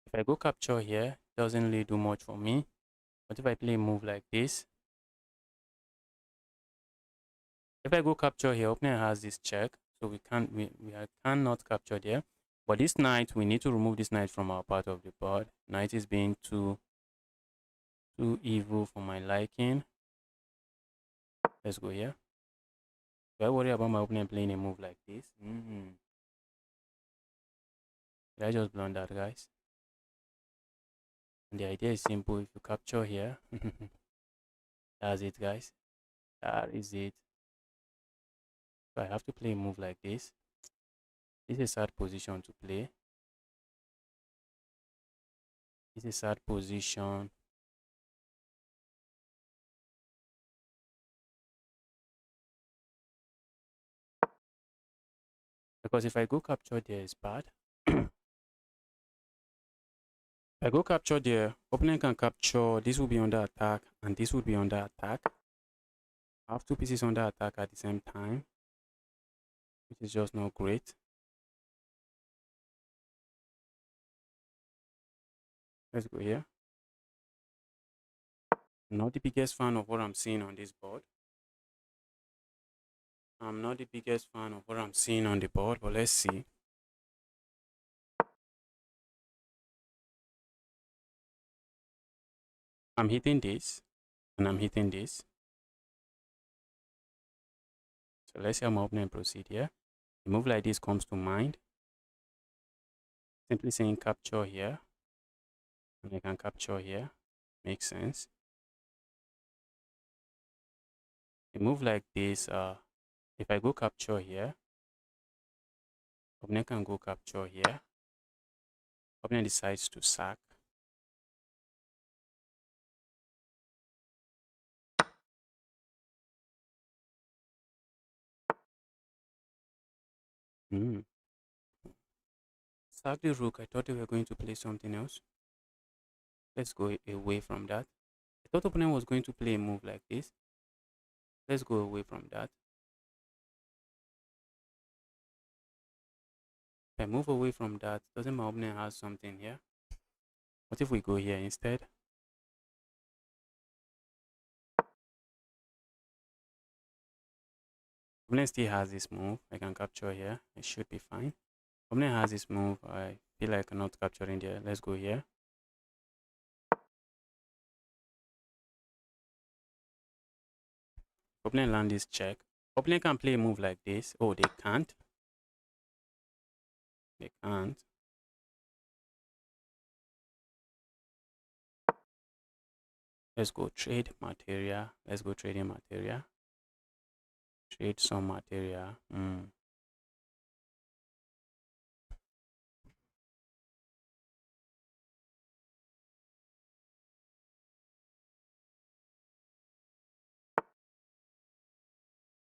[SPEAKER 1] If I go capture here, doesn't really do much for me. But if I play a move like this, if I go capture here, opponent has this check, so we cannot capture there. But this knight, we need to remove this knight from our part of the board. Knight is being too evil for my liking. Let's go here. Do I worry about my opponent playing a move like this? Did I just blunder that, guys? And the idea is simple. If you capture here, that's it, guys. That is it. So I have to play a move like this. This is a sad position to play. This is a sad position. Because if I go capture there, it's bad. If I go capture there, opponent can capture. This will be under attack, and this will be under attack. I have two pieces under attack at the same time, which is just not great. Let's go here. Not the biggest fan of what I'm seeing on this board. I'm not the biggest fan of what I'm seeing on the board, but let's see. I'm hitting this, and I'm hitting this. So let's see how my opponent proceed here. A move like this comes to mind. Simply saying capture here, and I can capture here. Makes sense. A move like this, if I go capture here, opponent can go capture here. Opponent decides to sack. Hmm. Sack the rook. I thought they were going to play something else. Let's go away from that. I thought opponent was going to play a move like this. Let's go away from that. If I move away from that, doesn't my opponent has something here? What if we go here instead? Opponent still has this move. I can capture here. It should be fine. Opponent has this move. I feel like I'm not capturing there. Let's go here. Opponent land this check. Opponent can play a move like this. Oh, they can't. They can't. Let's go trade material. Let's go trading material. Trade some material.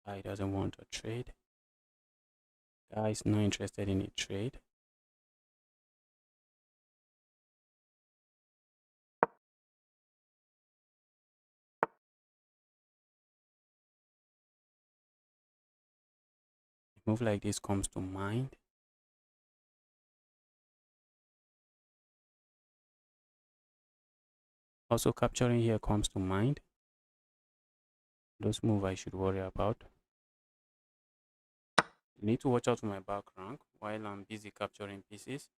[SPEAKER 1] Guy doesn't want a trade. Guy is not interested in a trade. A move like this comes to mind. Also capturing here comes to mind. Those moves I should worry about. Need to watch out for my back rank while I'm busy capturing pieces.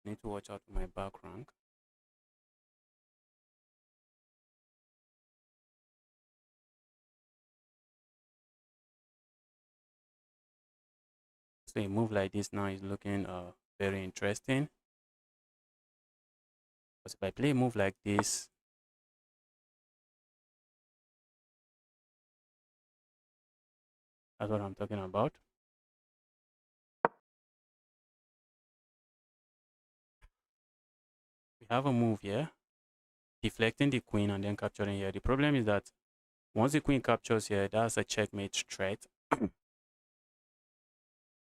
[SPEAKER 1] Need to watch out for my back rank. So a move like this now is looking very interesting. Because if I play a move like this, that's what I'm talking about. We have a move here, deflecting the queen and then capturing here. The problem is that once the queen captures here, that's a checkmate threat.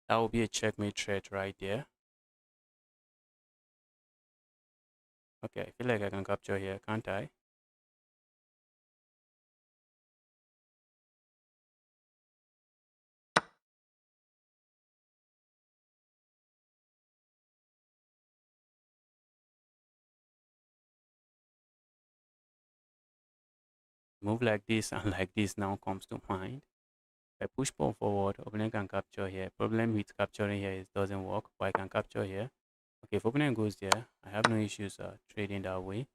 [SPEAKER 1] That will be a checkmate threat right there. Okay, I feel like I can capture here, can't I? Move like this and like this now comes to mind. If I push pawn forward, opponent can capture here. Problem with capturing here is doesn't work, but I can capture here. Okay, if opponent goes there, I have no issues trading that way.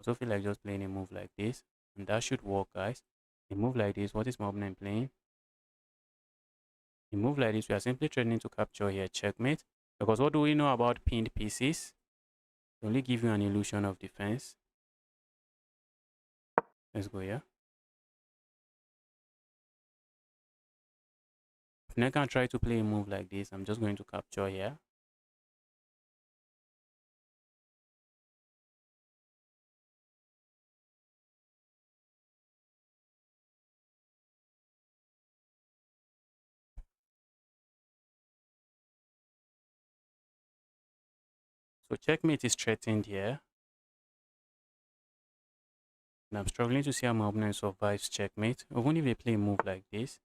[SPEAKER 1] Also feel like just playing a move like this, and that should work, guys. A move like this, what is my opponent playing? A move like this, we are simply trading to capture here, checkmate. Because what do we know about pinned pieces? They only give you an illusion of defense. Let's go here. If I can try to play a move like this, I'm just going to capture here. So checkmate is threatened here. And I'm struggling to see how my opponent survives checkmate. Even if they play a move like this.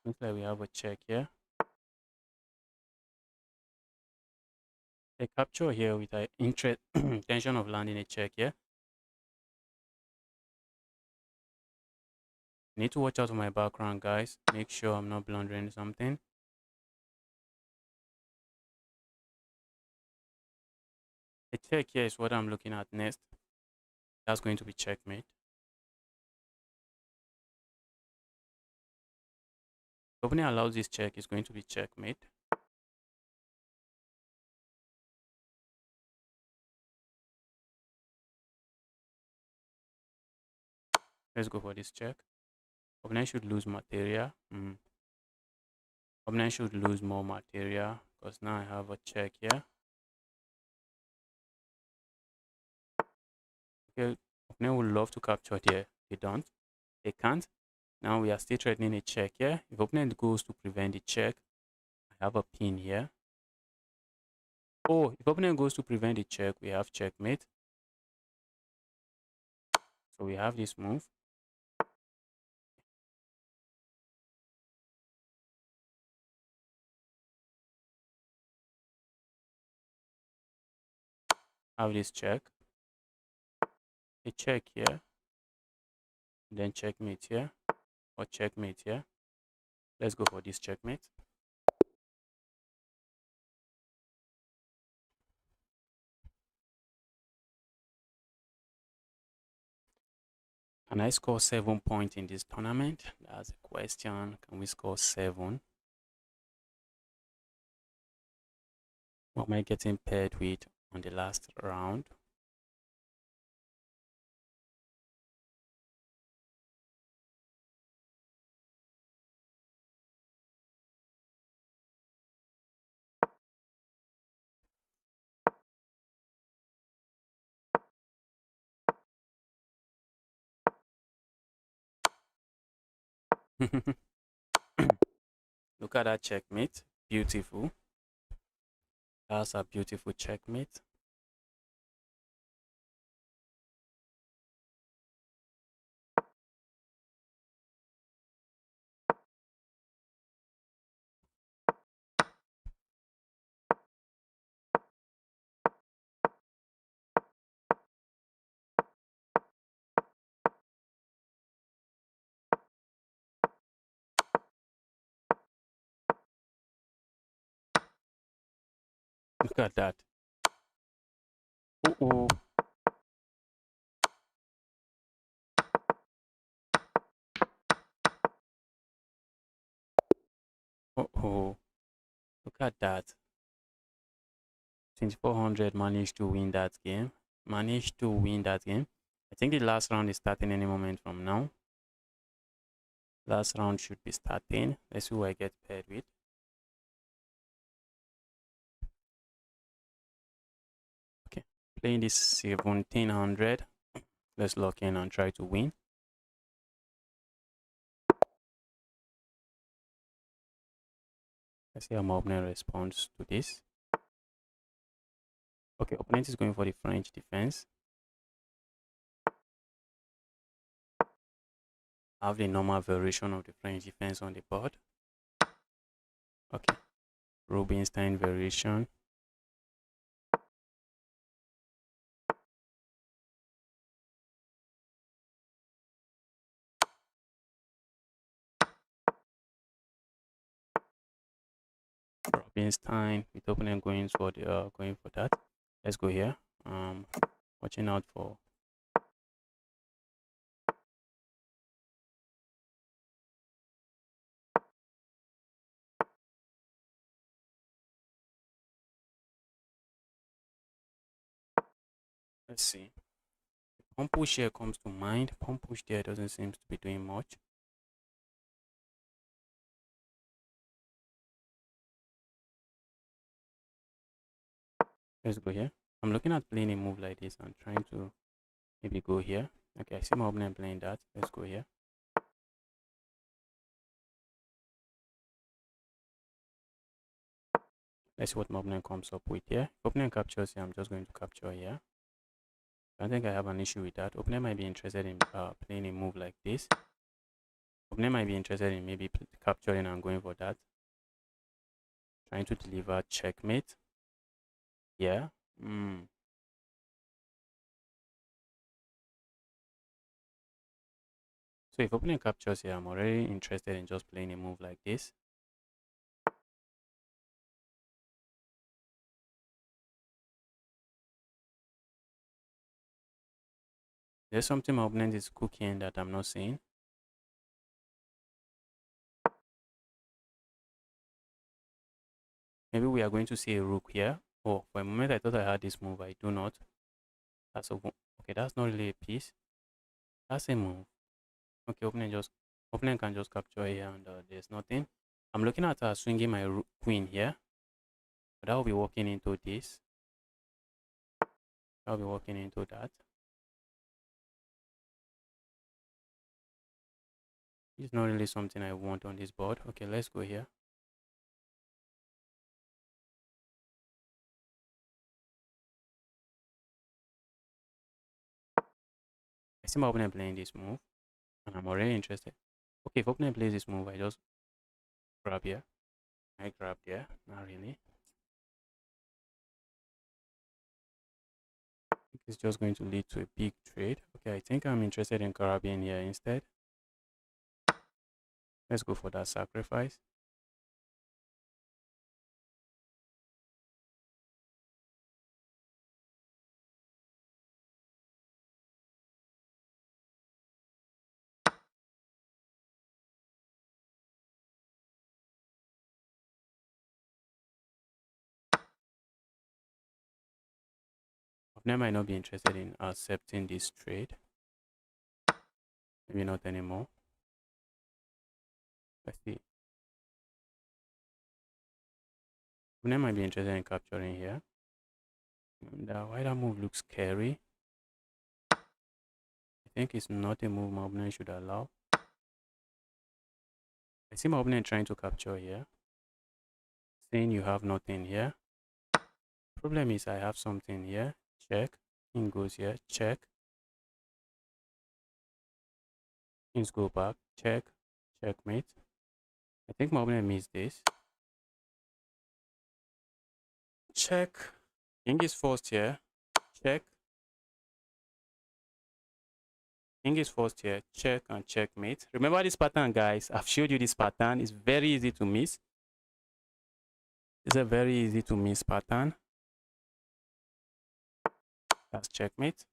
[SPEAKER 1] Looks like we have a check here. A capture here with an intention of landing a check here. Need to watch out for my background, guys. Make sure I'm not blundering something. A check here is what I'm looking at next. That's going to be checkmate. If opponent allows this check, it's going to be checkmate. Let's go for this check. Opponent should lose material. Opponent should lose more material. because now I have a check here. Okay, opponent would love to capture here. They don't. They can't. Now we are still threatening a check here. If opponent goes to prevent the check, I have a pin here. Oh, if opponent goes to prevent the check, we have checkmate. So we have this move. Have this check. A check here. Then checkmate here. Or checkmate here. Let's go for this checkmate. Can I score 7 points in this tournament? That's a question. Can we score 7? What am I getting paired with on the last round? Look at that checkmate. Beautiful. That's a beautiful checkmate. Look at that. Uh-oh. Uh-oh. Look at that. 2400 managed to win that game. Managed to win that game. I think the last round is starting any moment from now. Last round should be starting. Let's see who I get paired with. Okay. Playing this 1700. Let's lock in and try to win. Let's see how my opponent responds to this. Okay, opponent is going for the French defense. I have the normal variation of the French defense on the board. Okay, Rubinstein variation. Rubinstein with opponent going for the going for that. Let's go here. Watching out for let's see. Pump push here comes to mind. Pump push there doesn't seem to be doing much. Let's go here. I'm looking at playing a move like this and trying to maybe go here. Okay, I see my opponent playing that. Let's go here. Let's see what my opponent comes up with here. If opponent captures here, I'm just going to capture here. I don't think I have an issue with that. Opponent might be interested in playing a move like this. Opponent might be interested in maybe capturing and going for that. Trying to deliver checkmate. Yeah. So if opponent captures here, I'm already interested in just playing a move like this. There's something my opponent is cooking that I'm not seeing. Maybe we are going to see a rook here. Oh, for a moment I thought I had this move. I do not. That's okay. That's not really a piece. That's a move. Okay, opponent can just capture here and there's nothing. I'm looking at swinging my queen here. that will be walking into this. I'll be walking into that. It's not really something I want on this board. Okay, let's go here. I see my opponent playing this move, and I'm already interested. Okay, if opponent plays this move, I just grab here. I grab there. Not really. It's just going to lead to a big trade. Okay, I think I'm interested in Caribbean here instead. Let's go for that sacrifice. Opponent might not be interested in accepting this trade. Maybe not anymore. Let's see. Opponent might be interested in capturing here. And why that move looks scary. I think it's not a move my opponent should allow. I see my opponent trying to capture here. Saying you have nothing here. Problem is I have something here. Check. King goes here. Check. Kings go back. Check. Checkmate. I think my opponent missed this. Check. King is forced here. Check. King is forced here. Check and checkmate. Remember this pattern, guys. I've showed you this pattern. It's very easy to miss. It's a very easy to miss pattern. That's checkmate.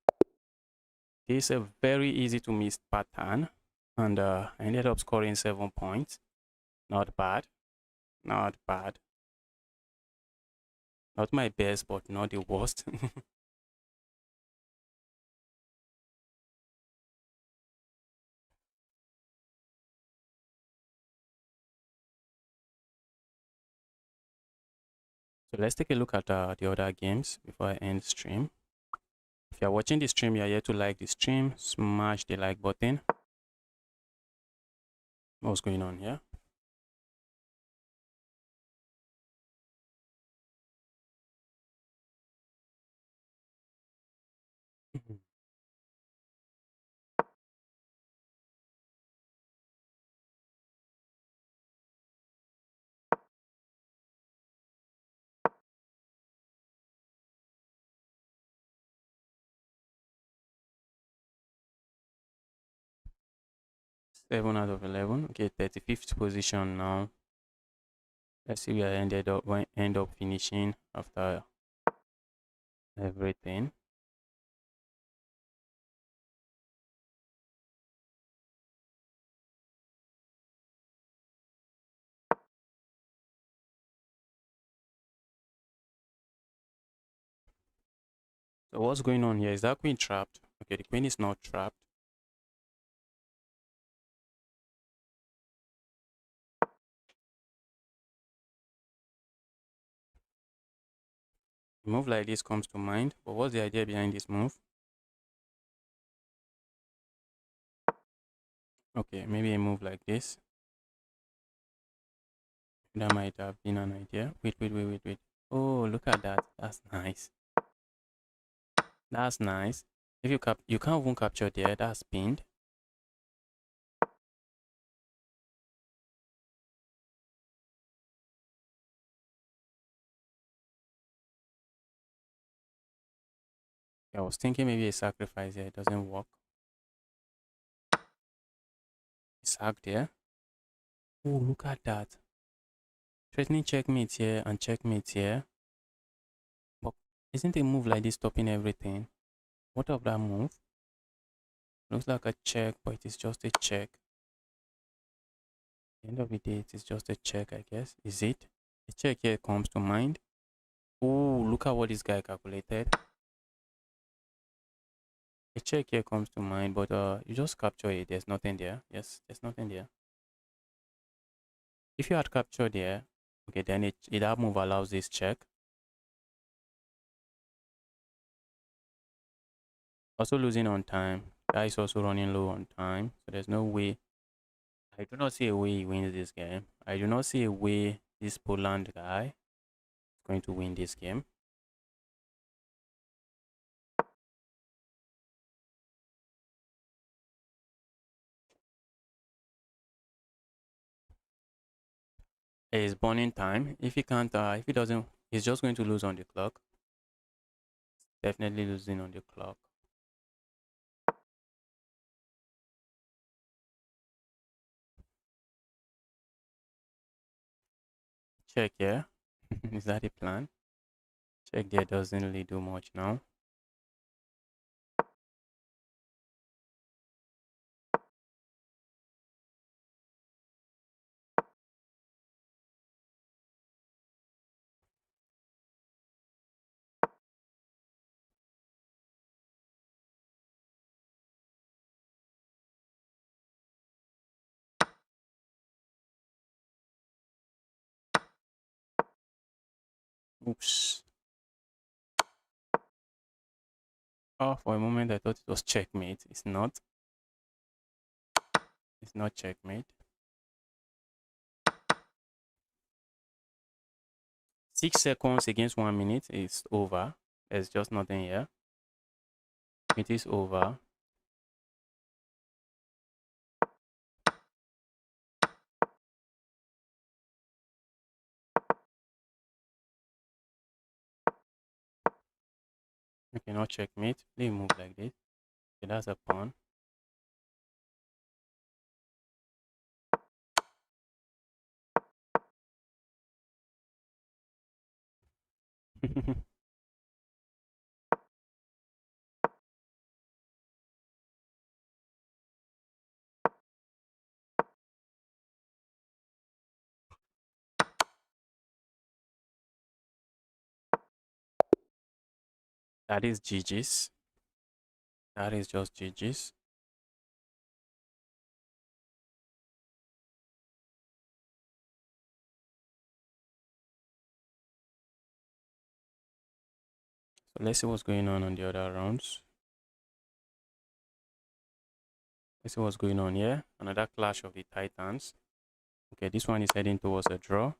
[SPEAKER 1] This is a very easy to miss pattern. And I ended up scoring 7 points. Not bad. Not bad. Not my best, but not the worst. So let's take a look at the other games before I end stream. If you're watching the stream, you're here to like the stream, smash the like button. What's going on here? Seven out of 11. Okay, 35th position now. Let's see where I end up finishing after everything. So what's going on here? Is that queen trapped? Okay, the queen is not trapped. A move like this comes to mind, but what's the idea behind this move? Okay, maybe a move like this. That might have been an idea. Wait. Oh, look at that. That's nice. That's nice. If you can't even capture there, that's pinned. I was thinking maybe a sacrifice here. It doesn't work. Sacked here. Oh, look at that. Threatening checkmate here and checkmate here. But isn't a move like this stopping everything? What of that move? Looks like a check, but it is just a check. At the end of the day, it is just a check, I guess. Is it? A check here comes to mind. Oh, look at what this guy calculated. A check here comes to mind, but you just capture it. There's nothing there. Yes, there's nothing there. If you had captured there, okay, then that move allows this check. Also losing on time. Guy is also running low on time. So there's no way. I do not see a way he wins this game. I do not see a way this Poland guy is going to win this game. It's burning time. If he can't, if he doesn't, he's just going to lose on the clock. Definitely losing on the clock. Check here. Is that the plan? Check there doesn't really do much now. Oops. Oh, for a moment I thought it was checkmate. It's not. It's not checkmate. 6 seconds against 1 minute is over. There's just nothing here. It is over. Okay, not checkmate. Play a move like this. Okay, that's a pawn. That is GG's. That is just GG's. So let's see what's going on the other rounds. Let's see what's going on here. Another clash of the Titans. Okay, this one is heading towards a draw.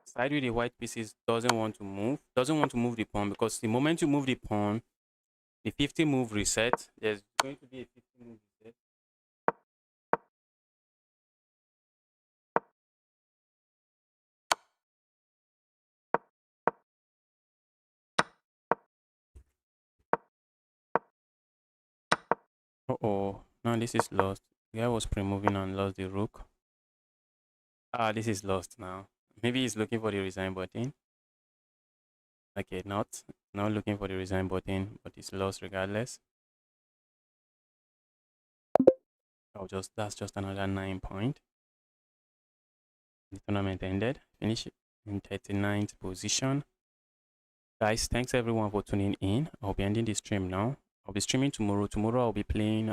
[SPEAKER 1] Side with the white pieces doesn't want to move the pawn, because the moment you move the pawn, the 50 move reset. There's going to be a 50 move reset. Uh-oh. Now this is lost. The guy was pre-moving and lost the rook. Ah, this is lost now. Maybe he's looking for the resign button. Okay, not looking for the resign button, but it's lost regardless. That's just another 9 point. The tournament ended. Finish in 39th position. Guys, thanks everyone for tuning in. I'll be ending the stream now. I'll be streaming tomorrow. Tomorrow I'll be playing.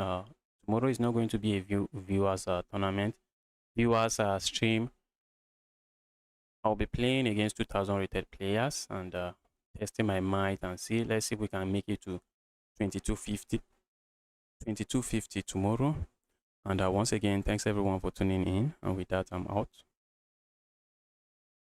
[SPEAKER 1] Tomorrow is not going to be a viewers tournament. Viewers stream. I'll be playing against 2,000 rated players and testing my might and see. Let's see if we can make it to 2250. 2250 tomorrow. And once again, thanks everyone for tuning in. And with that, I'm out.